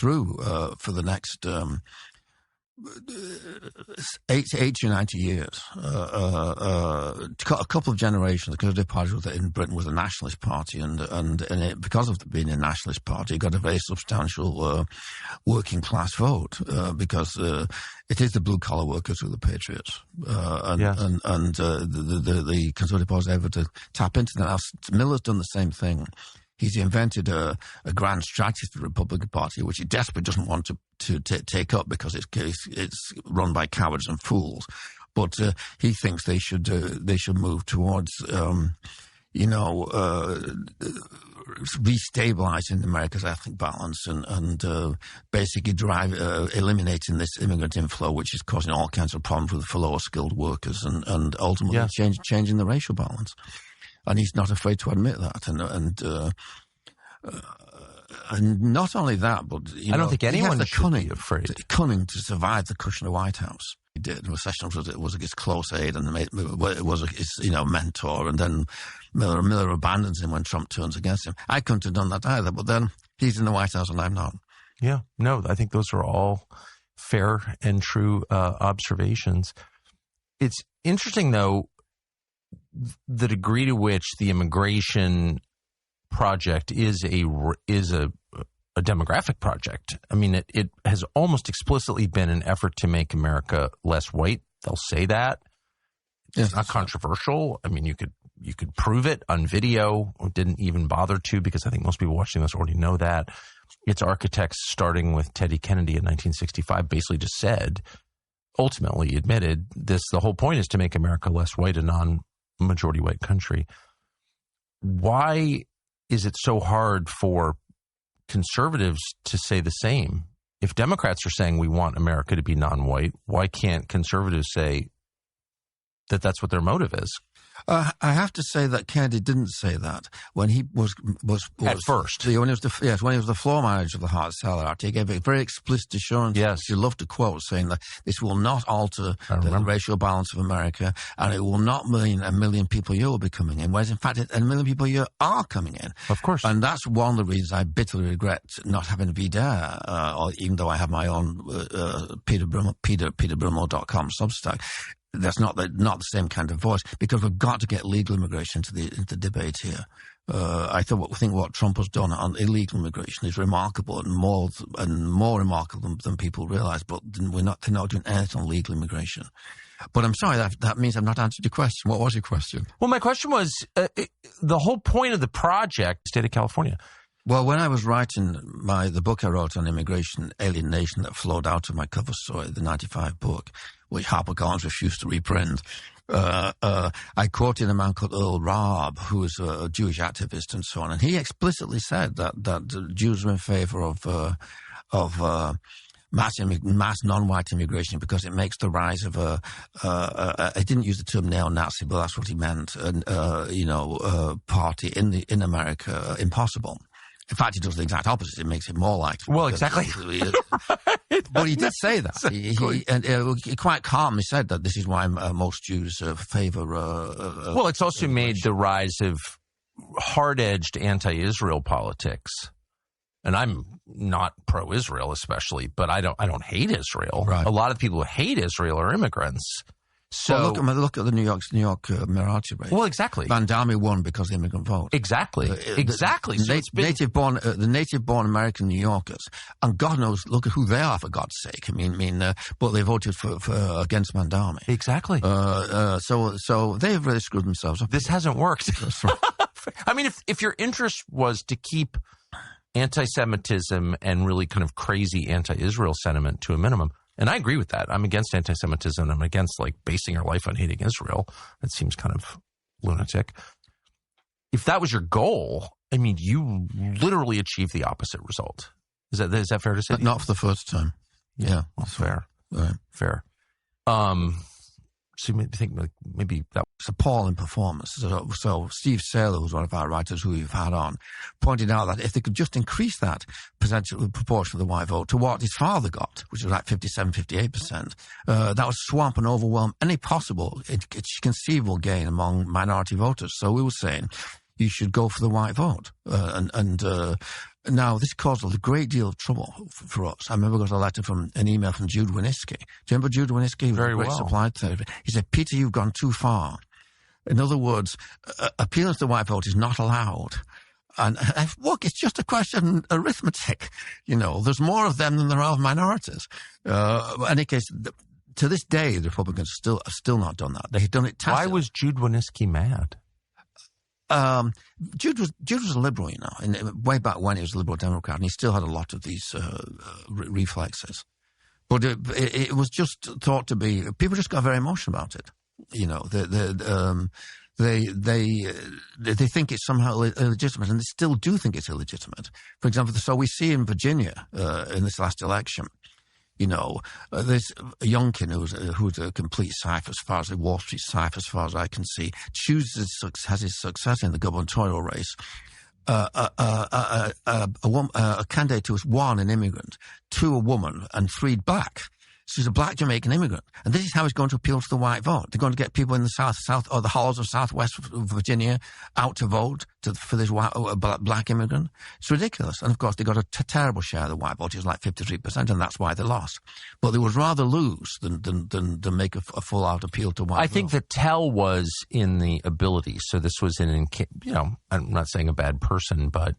Speaker 11: through for the next 80 or 90 years. A couple of generations, the Conservative Party in Britain was a nationalist party, and because of being a nationalist party, it got a very substantial working class vote because it is the blue collar workers who are the patriots, and the Conservative Party was able to tap into that. Now, Miller's done the same thing. He's invented a grand strategy for the Republican Party, which he desperately doesn't want to take up because it's run by cowards and fools. But he thinks they should move towards restabilizing America's ethnic balance and basically eliminating this immigrant inflow, which is causing all kinds of problems for lower skilled workers and ultimately changing the racial balance. And he's not afraid to admit that, and not only that, but
Speaker 10: I don't think anyone should be afraid.
Speaker 11: Cunning to survive the Kushner White House. He did. Sessions was his close aide, and it was his mentor. And then Miller abandons him when Trump turns against him. I couldn't have done that either. But then he's in the White House, and I'm not.
Speaker 10: Yeah, no, I think those are all fair and true observations. It's interesting, though, the degree to which the immigration project is a demographic project. I mean, it has almost explicitly been an effort to make America less white. They'll say that. It's not controversial. I mean, you could prove it on video. Or didn't even bother to, because I think most people watching this already know that. Its architects, starting with Teddy Kennedy in 1965, basically just said, ultimately admitted, the whole point is to make America less white, a non-majority white country. Why is it so hard for conservatives to say the same? If Democrats are saying we want America to be non-white, why can't conservatives say that that's what their motive is?
Speaker 11: I have to say that Kennedy didn't say that when he was
Speaker 10: at first.
Speaker 11: When he was the floor manager of the Hart Cellar Act, he gave a very explicit assurance.
Speaker 10: Yes,
Speaker 11: you love to quote, saying that this will not alter the racial balance of America, and it will not mean 1 million people a year will be coming in. Whereas in fact, 1 million people a year are coming in.
Speaker 10: Of course,
Speaker 11: and that's one of the reasons I bitterly regret not having Vidare, even though I have my own peterbrimelow.com Substack. That's not the same kind of voice, because we've got to get legal immigration into the debate here. I think what Trump has done on illegal immigration is remarkable and more remarkable than people realize. But they're not doing anything on legal immigration. But I'm sorry, that means I've not answered your question. What was your question?
Speaker 10: Well, my question was the whole point of the project, state of California.
Speaker 11: Well, when I was writing the book I wrote on immigration, Alien Nation, that flowed out of my cover story, the 95 book, which HarperCollins refused to reprint, I quoted a man called Earl Raab, who was a Jewish activist and so on, and he explicitly said that Jews were in favor of mass non-white immigration because it makes the rise of I didn't use the term neo-Nazi, but that's what he meant, party in America impossible. In fact, he does the exact opposite. It makes it more likely.
Speaker 10: Well, exactly.
Speaker 11: But he did say that. He quite calmly said that this is why most Jews favor.
Speaker 10: Well, it's also made the rise of hard-edged anti-Israel politics. And I'm not pro-Israel, especially, but I don't hate Israel.
Speaker 11: Right.
Speaker 10: A lot of people who hate Israel are immigrants. So
Speaker 11: look at the New York Emirati race.
Speaker 10: Well, exactly.
Speaker 11: Van Damme won because of the immigrant vote.
Speaker 10: Exactly. Exactly. So
Speaker 11: the native-born American New Yorkers, and God knows, look at who they are, for God's sake. But they voted for against Van Damme.
Speaker 10: Exactly.
Speaker 11: So they've really screwed themselves up.
Speaker 10: This hasn't worked. I mean, if your interest was to keep anti-Semitism and really kind of crazy anti-Israel sentiment to a minimum, and I agree with that. I'm against anti-Semitism. I'm against basing our life on hating Israel. That seems kind of lunatic. If that was your goal, I mean, you literally achieved the opposite result. Is that fair to say?
Speaker 11: But not for the first time. Yeah.
Speaker 10: Well, fair.
Speaker 11: Right.
Speaker 10: Fair. So you think maybe that
Speaker 11: was appalling performance. So Steve Saylor, who's one of our writers who we've had on, pointed out that if they could just increase that proportion of the white vote to what his father got, which was like 57, 58%, that would swamp and overwhelm any possible conceivable gain among minority voters. So we were saying you should go for the white vote. Now, this caused a great deal of trouble for us. I remember I got an email from Jude Winniski. Do you remember Jude Winniski? He was a great supply therapy. He said, Peter, you've gone too far. In other words, appealing to the white vote is not allowed. And look, it's just a question of arithmetic. There's more of them than there are of minorities. In any case, to this day, the Republicans have still not done that. They've done it tacitly.
Speaker 10: Why was Jude Winniski mad?
Speaker 11: Jude was a liberal, and way back when he was a liberal Democrat, and he still had a lot of these reflexes. But it was just thought to be. People just got very emotional about it. They think it's somehow illegitimate, and they still do think it's illegitimate. For example, so we see in Virginia in this last election. There's a Youngkin who's a complete cipher as far as the Wall Street cipher, as far as I can see, has his success in the gubernatorial race. A candidate who was 1, an immigrant, 2, a woman, and 3, black. So he's a black Jamaican immigrant. And this is how he's going to appeal to the white vote. They're going to get people in the South or the hollows of Southwest Virginia out to vote for this black immigrant. It's ridiculous. And of course, they got a terrible share of the white vote. It was like 53%, and that's why they lost. But they would rather lose than make a full-out appeal to white vote.
Speaker 10: I think the tell was in the ability. So this was I'm not saying a bad person, but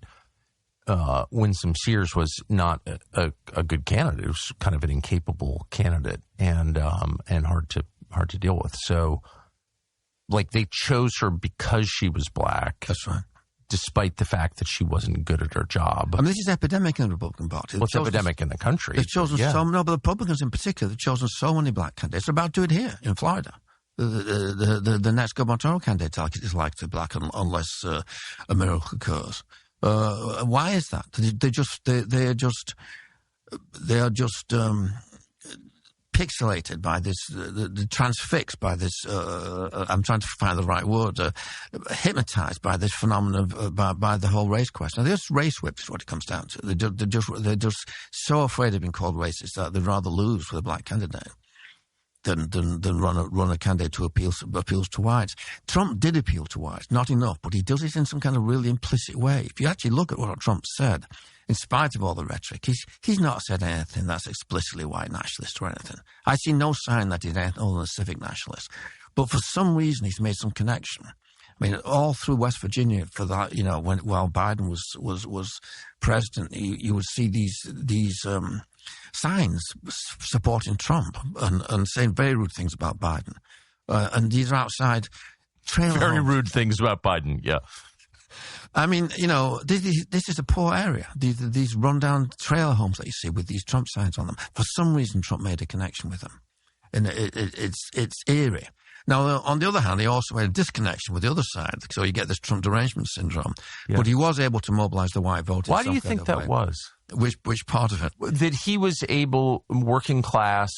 Speaker 10: Winsome Sears was not a good candidate. It was kind of an incapable candidate and hard to deal with. So, they chose her because she was black.
Speaker 11: That's right.
Speaker 10: Despite the fact that she wasn't good at her job.
Speaker 11: I mean, this is epidemic in the Republican Party.
Speaker 10: Well, it's epidemic in the country.
Speaker 11: They've chosen but the Republicans in particular, they've chosen so many black candidates. They're about to do it here in Florida. The next gubernatorial candidate is likely black unless a miracle occurs. Why is that? They are just pixelated by this, transfixed by this. I'm trying to find the right word. Hypnotized by this phenomenon by the whole race question. They're just race whips, is what it comes down to. They're just so afraid of being called racist that they'd rather lose with a black candidate than run a candidate who appeals to whites. Trump did appeal to whites, not enough, but he does it in some kind of really implicit way. If you actually look at what Trump said, in spite of all the rhetoric, he's not said anything that's explicitly white nationalist or anything. I see no sign that he's anything other than a civic nationalist. But for some reason, he's made some connection. I mean, all through West Virginia, for that, while Biden was president, you would see these signs supporting Trump and saying very rude things about Biden. And these are outside trailer
Speaker 10: Very
Speaker 11: homes.
Speaker 10: rude things about Biden, yeah.
Speaker 11: I mean, this is a poor area. These rundown trailer homes that you see with these Trump signs on them. For some reason, Trump made a connection with them. And it's eerie. Now, on the other hand, he also had a disconnection with the other side, so you get this Trump derangement syndrome. Yeah. But he was able to mobilize the white vote.
Speaker 10: Why do you think that was?
Speaker 11: Which part of it?
Speaker 10: That he was able, working class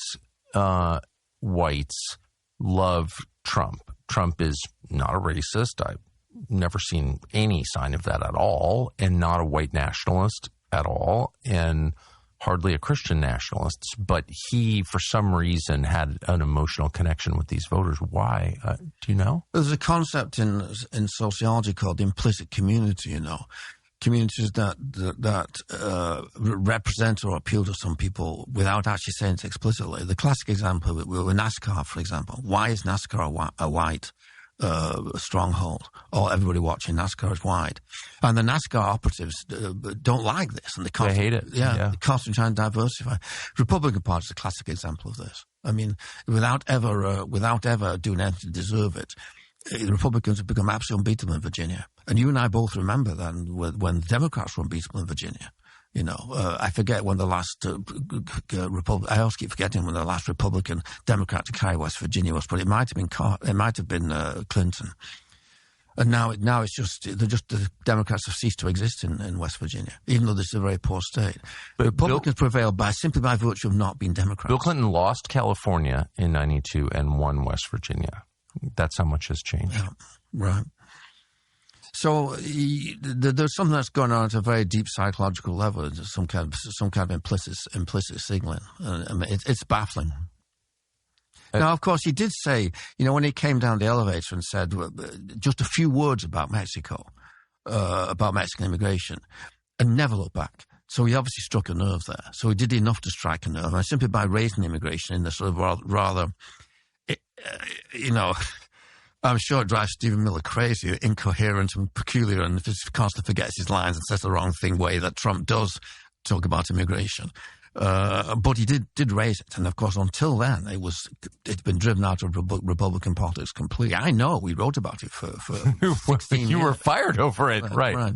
Speaker 10: whites love Trump. Trump is not a racist. never seen any sign of that at all, and not a white nationalist at all, and hardly a Christian nationalist. But he, for some reason, had an emotional connection with these voters. Why? Do you know?
Speaker 11: There's a concept in sociology called implicit community, you know. Communities that represent or appeal to some people without actually saying it explicitly. The classic example with NASCAR, for example. Why is NASCAR a white stronghold? Or everybody watching NASCAR is white. And the NASCAR operatives don't like this. And
Speaker 10: they hate it.
Speaker 11: Yeah, they're constantly trying to diversify. Republican Party is a classic example of this. I mean, without ever doing anything to deserve it, the Republicans have become absolutely unbeatable in Virginia. And you and I both remember then when the Democrats were unbeatable in Virginia. You know, I forget when the last I always keep forgetting when the last Republican Democrat to carry West Virginia was, but it might have been Clinton. And now it's just the Democrats have ceased to exist in West Virginia, even though this is a very poor state. But Republicans prevailed simply by virtue of not being Democrats.
Speaker 10: Bill Clinton lost California in '92 and won West Virginia. That's how much has changed.
Speaker 11: Yeah, right. So there's something that's going on at a very deep psychological level, some kind of implicit signaling. It's baffling. Now, of course, he did say, you know, when he came down the elevator and said just a few words about Mexico, about Mexican immigration, and never looked back. So he obviously struck a nerve there. So he did enough to strike a nerve, and simply by raising immigration in the sort of rather you know, I'm sure it drives Stephen Miller crazy, incoherent and peculiar, and constantly forgets his lines and says the wrong thing way that Trump does talk about immigration. But he did raise it, and of course, until then, it's been driven out of Republican politics completely. I know we wrote about it for 16 years.
Speaker 10: You were fired over it, right?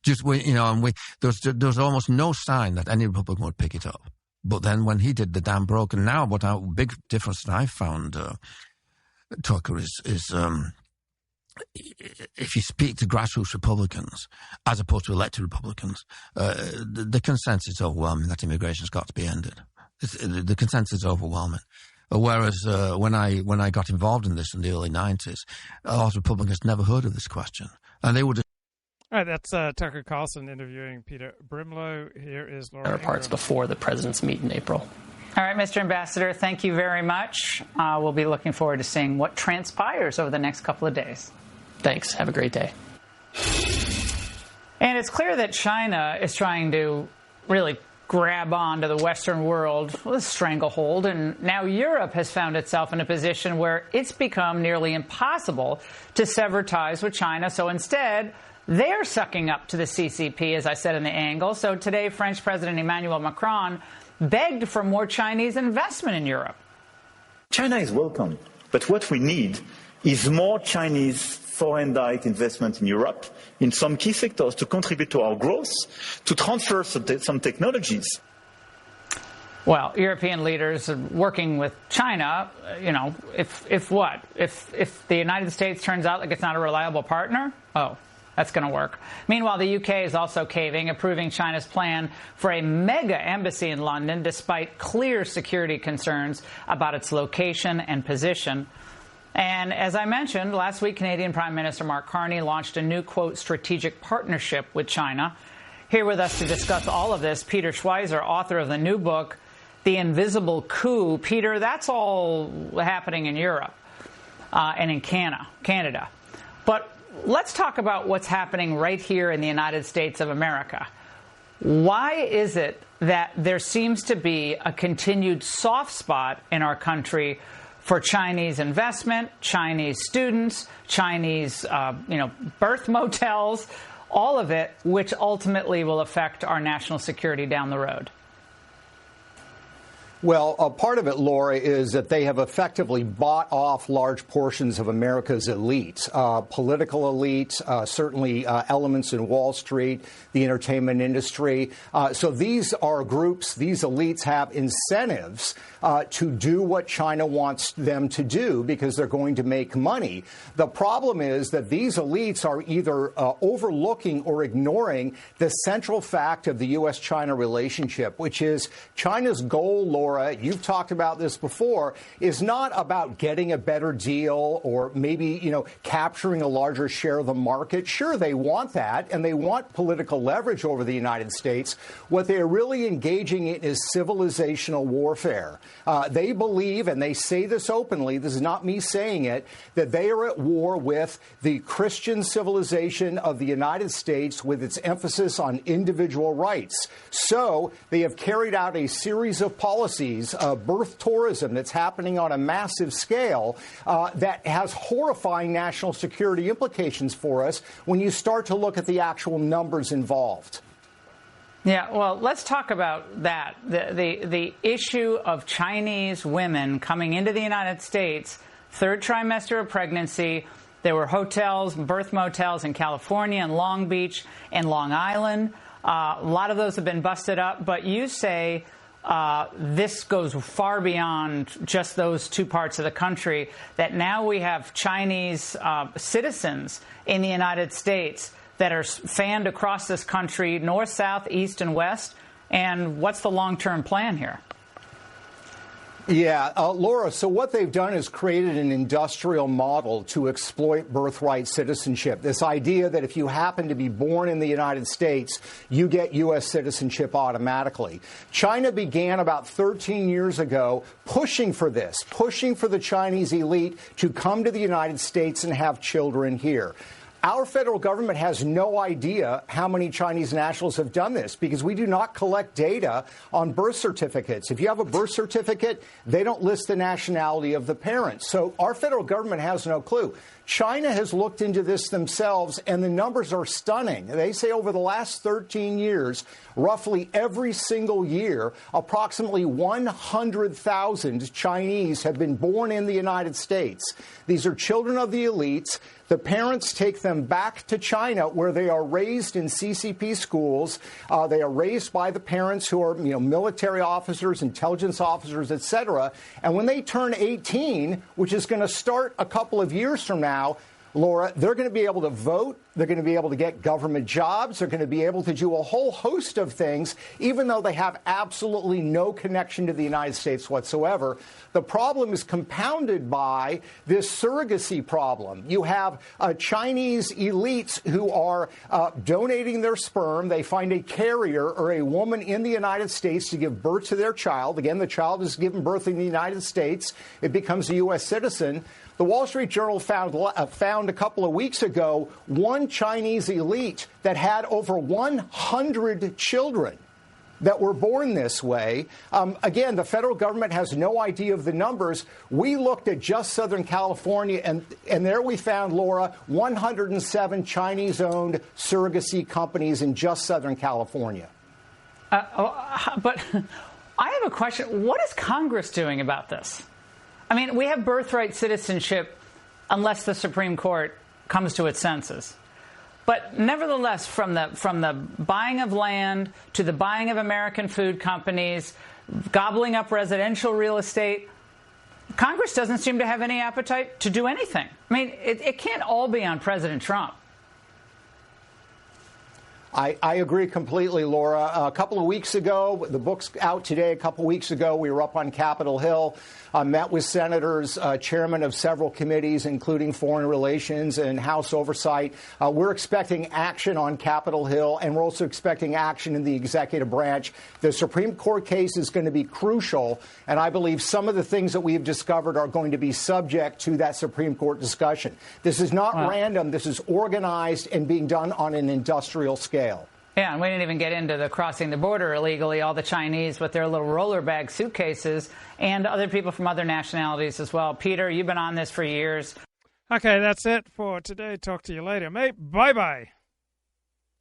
Speaker 11: Just there's almost no sign that any Republican would pick it up. But then when he did, the dam broke. And now big difference that I found, Tucker, is if you speak to grassroots Republicans, as opposed to elected Republicans, the consensus is overwhelming that immigration's got to be ended. The consensus is overwhelming. Whereas when I got involved in this in the early 90s, a lot of Republicans never heard of this question. And they would.
Speaker 1: All right, that's Tucker Carlson interviewing Peter Brimelow. Here is Laura.
Speaker 12: There are parts before the president's meet in April.
Speaker 13: All right, Mr. Ambassador, thank you very much. We'll be looking forward to seeing what transpires over the next couple of days.
Speaker 12: Thanks. Have a great day.
Speaker 13: And it's clear that China is trying to really grab on to the Western world with a stranglehold, and now Europe has found itself in a position where it's become nearly impossible to sever ties with China. So instead, they're sucking up to the CCP, as I said in the angle. So today, French President Emmanuel Macron begged for more Chinese investment in Europe.
Speaker 14: China is welcome, but what we need is more Chinese foreign direct investment in Europe, in some key sectors, to contribute to our growth, to transfer some technologies.
Speaker 13: Well, European leaders are working with China, you know, if the United States turns out like it's not a reliable partner, that's going to work. Meanwhile, the UK is also caving, approving China's plan for a mega embassy in London, despite clear security concerns about its location and position. And as I mentioned, last week, Canadian Prime Minister Mark Carney launched a new, quote, strategic partnership with China. Here with us to discuss all of this, Peter Schweizer, author of the new book, The Invisible Coup. Peter, that's all happening in Europe and in Canada. But let's talk about what's happening right here in the United States of America. Why is it that there seems to be a continued soft spot in our country for Chinese investment, Chinese students, Chinese, birth motels, all of it, which ultimately will affect our national security down the road?
Speaker 15: Well, a part of it, Laura, is that they have effectively bought off large portions of America's elites, political elites, certainly elements in Wall Street, the entertainment industry. So these are groups, these elites have incentives to do what China wants them to do because they're going to make money. The problem is that these elites are either overlooking or ignoring the central fact of the U.S.-China relationship, which is China's goal, Laura, Laura, you've talked about this before, is not about getting a better deal or maybe, capturing a larger share of the market. Sure, they want that, and they want political leverage over the United States. What they're really engaging in is civilizational warfare. They believe, and they say this openly, this is not me saying it, that they are at war with the Christian civilization of the United States with its emphasis on individual rights. So they have carried out a series of policies, birth tourism that's happening on a massive scale that has horrifying national security implications for us when you start to look at the actual numbers involved.
Speaker 13: Yeah, well, let's talk about that. The issue of Chinese women coming into the United States, third trimester of pregnancy. There were hotels, birth motels in California and Long Beach and Long Island. A lot of those have been busted up, but you say this goes far beyond just those two parts of the country, that now we have Chinese citizens in the United States that are fanned across this country, north, south, east, and west. And what's the long-term plan here?
Speaker 15: Yeah, Laura, so what they've done is created an industrial model to exploit birthright citizenship. This idea that if you happen to be born in the United States, you get U.S. citizenship automatically. China began about 13 years ago pushing for this, pushing for the Chinese elite to come to the United States and have children here. Our federal government has no idea how many Chinese nationals have done this because we do not collect data on birth certificates. If you have a birth certificate, they don't list the nationality of the parents. So our federal government has no clue. China has looked into this themselves, and the numbers are stunning. They say over the last 13 years, roughly every single year, approximately 100,000 Chinese have been born in the United States. These are children of the elites. The parents take them back to China, where they are raised in CCP schools. They are raised by the parents who are, military officers, intelligence officers, et cetera. And when they turn 18, which is going to start a couple of years from now, Laura, they're going to be able to vote. They're going to be able to get government jobs. They're going to be able to do a whole host of things, even though they have absolutely no connection to the United States whatsoever. The problem is compounded by this surrogacy problem. You have Chinese elites who are donating their sperm. They find a carrier or a woman in the United States to give birth to their child. Again, the child is given birth in the United States. It becomes a U.S. citizen. The Wall Street Journal found a couple of weeks ago one Chinese elite that had over 100 children that were born this way. Again, the federal government has no idea of the numbers. We looked at just Southern California, and there we found, Laura, 107 Chinese-owned surrogacy companies in just Southern California.
Speaker 13: But I have a question. What is Congress doing about this? I mean, we have birthright citizenship unless the Supreme Court comes to its senses. But nevertheless, from the buying of land to the buying of American food companies, gobbling up residential real estate, Congress doesn't seem to have any appetite to do anything. I mean, it can't all be on President Trump.
Speaker 15: I agree completely, Laura. A couple of weeks ago, the book's out today. A couple of weeks ago, we were up on Capitol Hill, met with senators, chairman of several committees, including Foreign Relations and House Oversight. We're expecting action on Capitol Hill, and we're also expecting action in the executive branch. The Supreme Court case is going to be crucial, and I believe some of the things that we have discovered are going to be subject to that Supreme Court discussion. This is not random. This is organized and being done on an industrial scale.
Speaker 13: Yeah, and we didn't even get into the crossing the border illegally, all the Chinese with their little roller bag suitcases, and other people from other nationalities as well. Peter, you've been on this for years.
Speaker 1: Okay, that's it for today. Talk to you later, mate. Bye-bye.